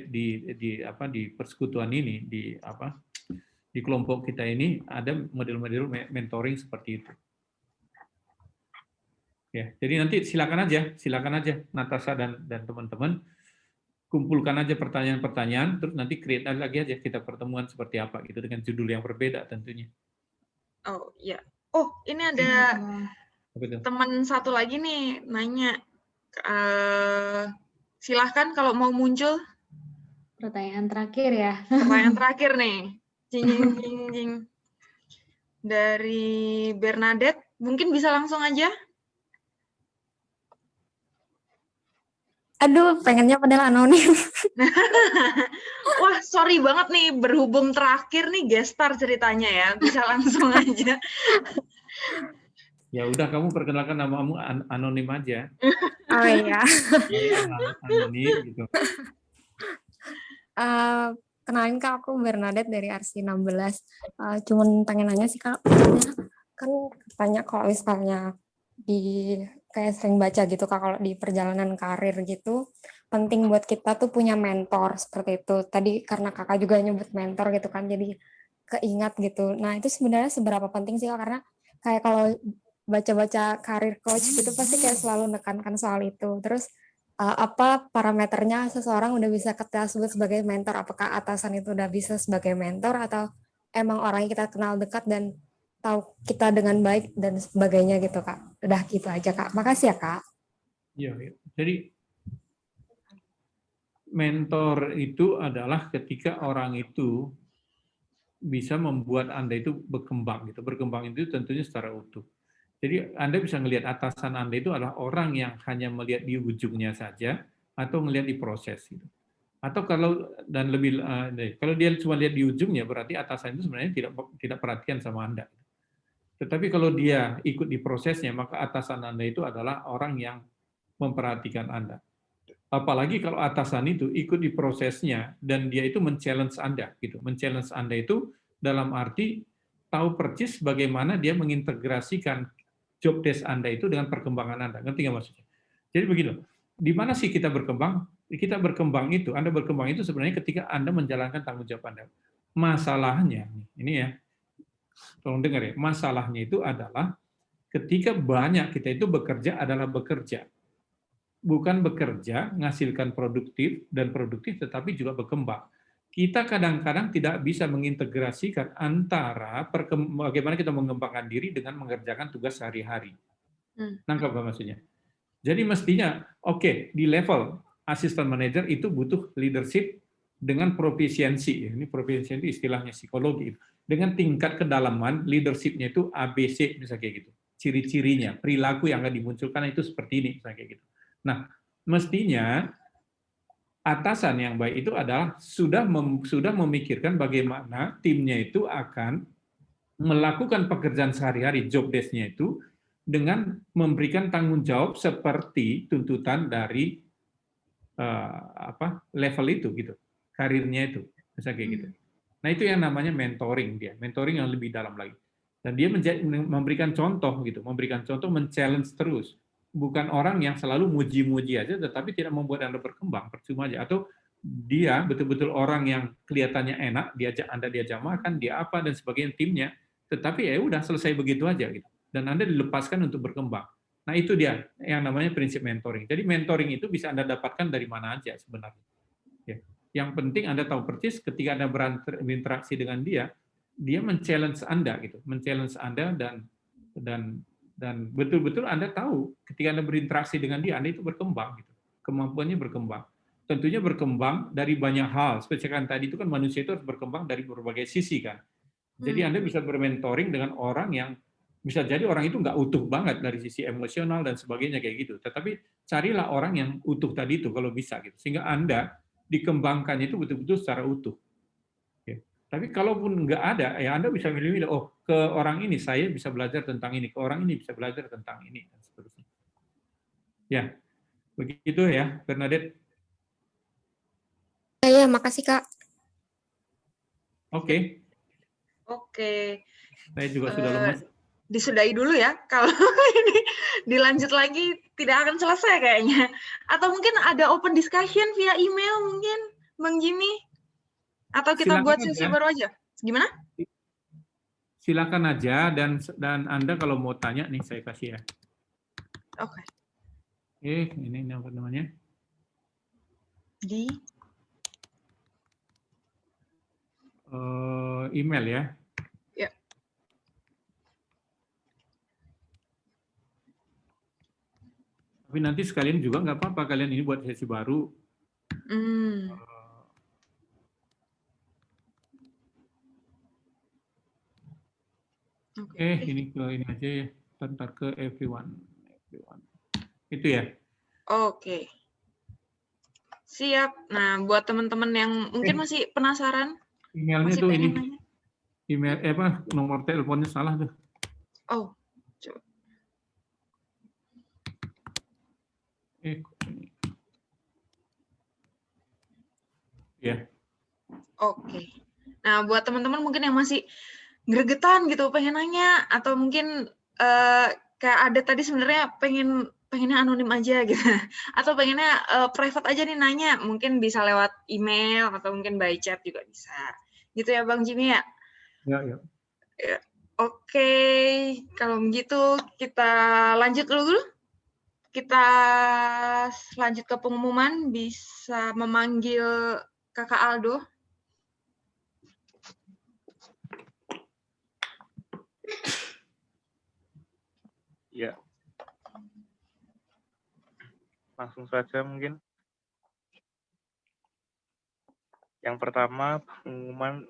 di persekutuan ini, di kelompok kita ini ada model-model mentoring seperti itu. Ya, jadi nanti silakan aja Natasha dan teman-teman kumpulkan aja pertanyaan-pertanyaan, terus nanti create lagi aja kita pertemuan seperti apa gitu dengan judul yang berbeda tentunya. Oh iya. Oh ini ada teman satu lagi nih nanya. Silahkan kalau mau muncul. Pertanyaan terakhir ya. Pertanyaan terakhir nih. Jing. Dari Bernadette, mungkin bisa langsung aja. Aduh, pengennya padahal anonim. Wah, sorry banget nih, berhubung terakhir nih gestar ceritanya ya, bisa langsung aja. Ya udah, kamu perkenalkan namamu anonim aja. Oh iya. Anonim gitu. Kenalin Kak, aku Bernadette dari RC 16. Cuman pengen nanya sih Kak, kan katanya kalau misalnya kayak sering baca gitu Kak, kalau di perjalanan karir gitu, penting buat kita tuh punya mentor seperti itu. Tadi karena Kakak juga nyebut mentor gitu kan, jadi keingat gitu. Nah itu sebenarnya seberapa penting sih Kak, karena kayak kalau baca-baca karir coach gitu pasti kayak selalu menekankan soal itu. Terus apa parameternya seseorang udah bisa kita sebut sebagai mentor? Apakah atasan itu udah bisa sebagai mentor atau emang orang yang kita kenal dekat dan tahu kita dengan baik dan sebagainya gitu, Kak. Udah gitu aja, Kak. Makasih ya, Kak. Iya, jadi mentor itu adalah ketika orang itu bisa membuat Anda itu berkembang gitu. Berkembang itu tentunya secara utuh. Jadi Anda bisa melihat atasan Anda itu adalah orang yang hanya melihat di ujungnya saja atau melihat di proses gitu. Atau kalau dan lebih kalau dia cuma lihat di ujungnya berarti atasan itu sebenarnya tidak perhatian sama Anda. Tetapi kalau dia ikut di prosesnya maka atasan Anda itu adalah orang yang memperhatikan Anda. Apalagi kalau atasan itu ikut di prosesnya dan dia itu men-challenge Anda gitu. Men-challenge Anda itu dalam arti tahu persis bagaimana dia mengintegrasikan job desk Anda itu dengan perkembangan Anda. Ngerti nggak maksudnya? Jadi begini, di mana sih kita berkembang? Kita berkembang itu, Anda berkembang itu sebenarnya ketika Anda menjalankan tanggung jawab Anda. Masalahnya, ini ya, tolong dengar ya, masalahnya itu adalah ketika banyak kita itu bekerja adalah bekerja. Bukan bekerja, menghasilkan produktif, tetapi juga berkembang. Kita kadang-kadang tidak bisa mengintegrasikan antara bagaimana kita mengembangkan diri dengan mengerjakan tugas sehari-hari. Nangkap apa maksudnya? Jadi mestinya, oke, di level assistant manager itu butuh leadership dengan profisiensi. Ini profisiensi istilahnya psikologi. Dengan tingkat kedalaman, leadership-nya itu ABC, misalnya kayak gitu. Ciri-cirinya, perilaku yang akan dimunculkan itu seperti ini, misalnya kayak gitu. Nah, mestinya atasan yang baik itu adalah sudah memikirkan bagaimana timnya itu akan melakukan pekerjaan sehari-hari, job desk-nya itu, dengan memberikan tanggung jawab seperti tuntutan dari level itu, gitu, karirnya itu, misalnya kayak gitu. Nah, itu yang namanya mentoring dia, mentoring yang lebih dalam lagi. Dan dia memberikan contoh, gitu, men-challenge terus. Bukan orang yang selalu muji-muji aja, tetapi tidak membuat Anda berkembang, percuma aja. Atau dia betul-betul orang yang kelihatannya enak, Anda diajak makan, dia apa, dan sebagainya, timnya, tetapi ya udah selesai begitu aja, gitu. Dan Anda dilepaskan untuk berkembang. Nah, itu dia yang namanya prinsip mentoring. Jadi mentoring itu bisa Anda dapatkan dari mana aja sebenarnya. Ya. Yang penting Anda tahu persis ketika Anda berinteraksi dengan dia men-challenge Anda, gitu, men-challenge Anda dan betul-betul Anda tahu ketika Anda berinteraksi dengan dia, Anda itu berkembang, gitu. Kemampuannya berkembang. Tentunya berkembang dari banyak hal. Seperti kan tadi itu kan manusia itu harus berkembang dari berbagai sisi kan. Jadi Anda bisa bermentoring dengan orang yang bisa jadi orang itu nggak utuh banget dari sisi emosional dan sebagainya kayak gitu. Tetapi carilah orang yang utuh tadi itu kalau bisa, gitu. Sehingga Anda dikembangkan itu betul-betul secara utuh. Tapi kalaupun nggak ada, ya Anda bisa milih-milih, oh ke orang ini saya bisa belajar tentang ini, ke orang ini bisa belajar tentang ini, dan seterusnya. Ya, begitu ya, Bernadette. Ya, makasih Kak. Oke. Saya juga sudah lemas. Disudahi dulu ya, kalau ini dilanjut lagi tidak akan selesai kayaknya. Atau mungkin ada open discussion via email mungkin, Bang Jimmy? Atau kita Silakan buat sesi baru aja? Gimana? Silakan aja, dan Anda kalau mau tanya nih saya kasih ya. Oke. Ini apa namanya? Di email ya. Ya. Tapi nanti sekalian juga nggak apa-apa kalian ini buat sesi baru. Ini aja ya, ntar ke everyone. Itu ya. Oke. Siap. Nah, buat teman-teman yang mungkin masih penasaran, emailnya masih tuh pengen ini. nanya. Email nomor teleponnya salah tuh. Oh, coba. Ya. Oke. Nah, buat teman-teman mungkin yang masih gregetan gitu, pengen nanya, atau mungkin kayak ada tadi sebenarnya pengennya anonim aja gitu, atau pengennya private aja nih nanya, mungkin bisa lewat email atau mungkin by chat juga bisa. Gitu ya Bang Jimmy ya? Ya. Oke, kalau begitu kita lanjut dulu. Kita lanjut ke pengumuman, bisa memanggil Kakak Aldo. Ya, langsung saja mungkin. Yang pertama, pengumuman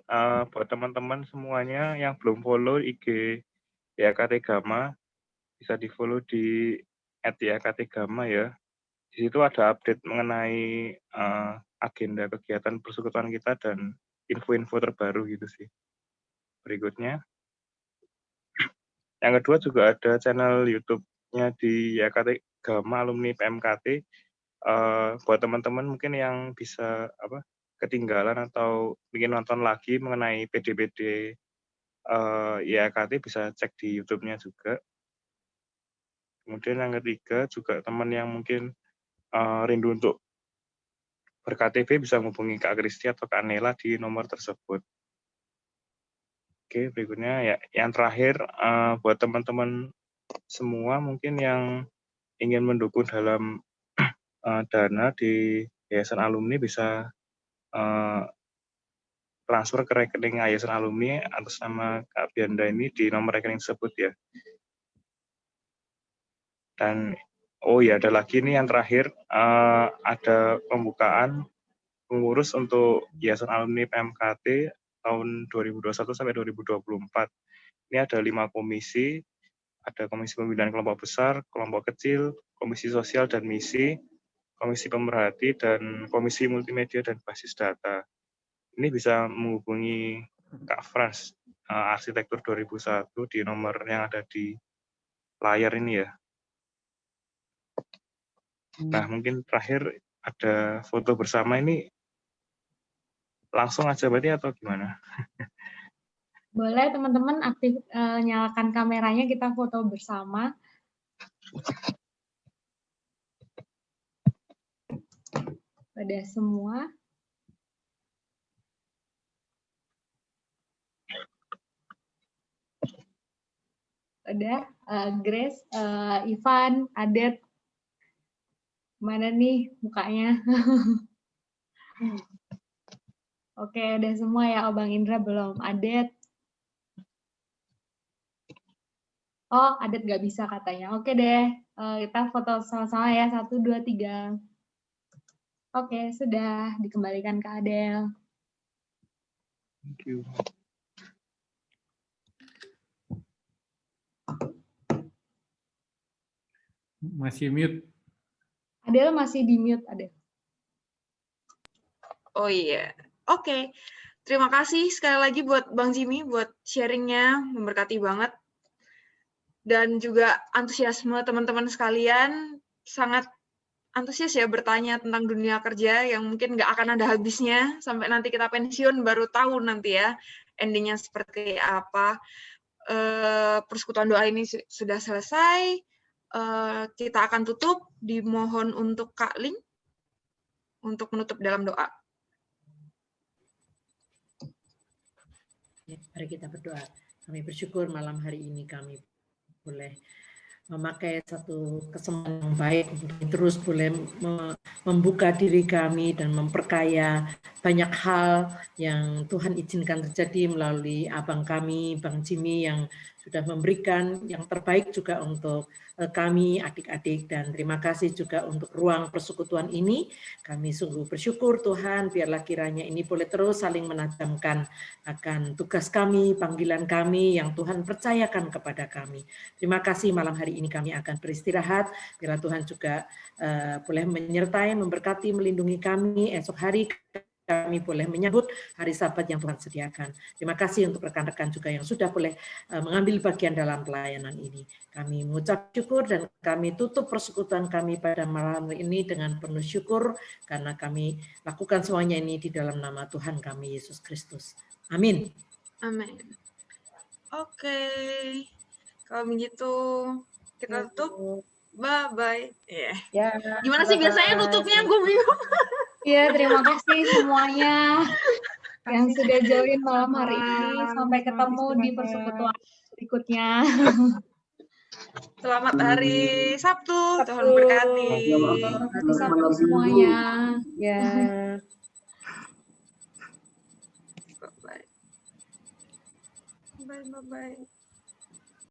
buat teman-teman semuanya yang belum follow IG YKT Gama, bisa di-follow di @YKT-Gama ya. Di situ ada update mengenai agenda kegiatan persekutuan kita dan info-info terbaru gitu sih. Berikutnya, yang kedua juga ada channel YouTube-nya di YKT Gama Alumni PMKT. Buat teman-teman mungkin yang bisa ketinggalan atau ingin nonton lagi mengenai PD-PD YKT, bisa cek di YouTube-nya juga. Kemudian yang ketiga juga teman yang mungkin rindu untuk ber-KTP bisa menghubungi Kak Kristi atau Kak Nela di nomor tersebut. Oke, berikutnya ya yang terakhir buat teman-teman semua mungkin yang ingin mendukung dalam dana di Yayasan Alumni bisa transfer ke rekening Yayasan Alumni atas nama Kak Bianda ini di nomor rekening tersebut ya. Dan oh ya, ada lagi nih yang terakhir, ada pembukaan pengurus untuk Yayasan Alumni PMKT tahun 2021 sampai 2024. Ini ada 5 komisi, ada komisi pembinaan kelompok besar, kelompok kecil, komisi sosial dan misi, komisi pemerhati, dan komisi multimedia dan basis data. Ini bisa menghubungi Kak Frans, Arsitektur 2001 di nomor yang ada di layar ini ya. Nah, mungkin terakhir ada foto bersama ini, langsung aja berarti atau gimana? Boleh teman-teman nyalakan kameranya, kita foto bersama. Udah semua. Udah, Grace, Ivan, Adet. Mana nih mukanya? Oke, udah semua ya. Oh, Bang Indra belum. Adet. Oh, Adet nggak bisa katanya. Oke deh, kita foto sama-sama ya. 1, 2, 3. Oke, sudah dikembalikan ke Adel. Thank you. Masih mute. Adel masih di mute, Adel. Oh iya, oke. Terima kasih sekali lagi buat Bang Jimmy, buat sharingnya, memberkati banget. Dan juga antusiasme teman-teman sekalian, sangat antusias ya bertanya tentang dunia kerja yang mungkin nggak akan ada habisnya, sampai nanti kita pensiun baru tahu nanti ya endingnya seperti apa. Persekutuan doa ini sudah selesai, kita akan tutup, dimohon untuk Kak Ling untuk menutup dalam doa. Mari kita berdoa. Kami bersyukur malam hari ini kami boleh memakai satu kesempatan yang baik untuk terus boleh membuka diri kami dan memperkaya banyak hal yang Tuhan izinkan terjadi melalui abang kami, Bang Jimmy, yang sudah memberikan yang terbaik juga untuk kami, adik-adik, dan terima kasih juga untuk ruang persekutuan ini. Kami sungguh bersyukur Tuhan, biarlah kiranya ini boleh terus saling menajamkan akan tugas kami, panggilan kami yang Tuhan percayakan kepada kami. Terima kasih malam hari ini kami akan beristirahat. Biarlah Tuhan juga boleh menyertai, memberkati, melindungi kami. Esok hari kami boleh menyambut hari Sabat yang Tuhan sediakan. Terima kasih untuk rekan-rekan juga yang sudah boleh mengambil bagian dalam pelayanan ini. Kami mengucap syukur dan kami tutup persekutuan kami pada malam ini dengan penuh syukur karena kami lakukan semuanya ini di dalam nama Tuhan kami Yesus Kristus. Amin. Amin. Oke. Kalau begitu kita tutup. Bye-bye. Yeah. Ya, gimana sih biasanya tutupnya? Gue bingung. Iya, terima kasih semuanya. yang sudah join malam hari ini. Sampai ketemu di persekutuan berikutnya. Selamat hari Sabtu. Tuhan berkati. Hari Sabtu semuanya. Ya. Bye bye.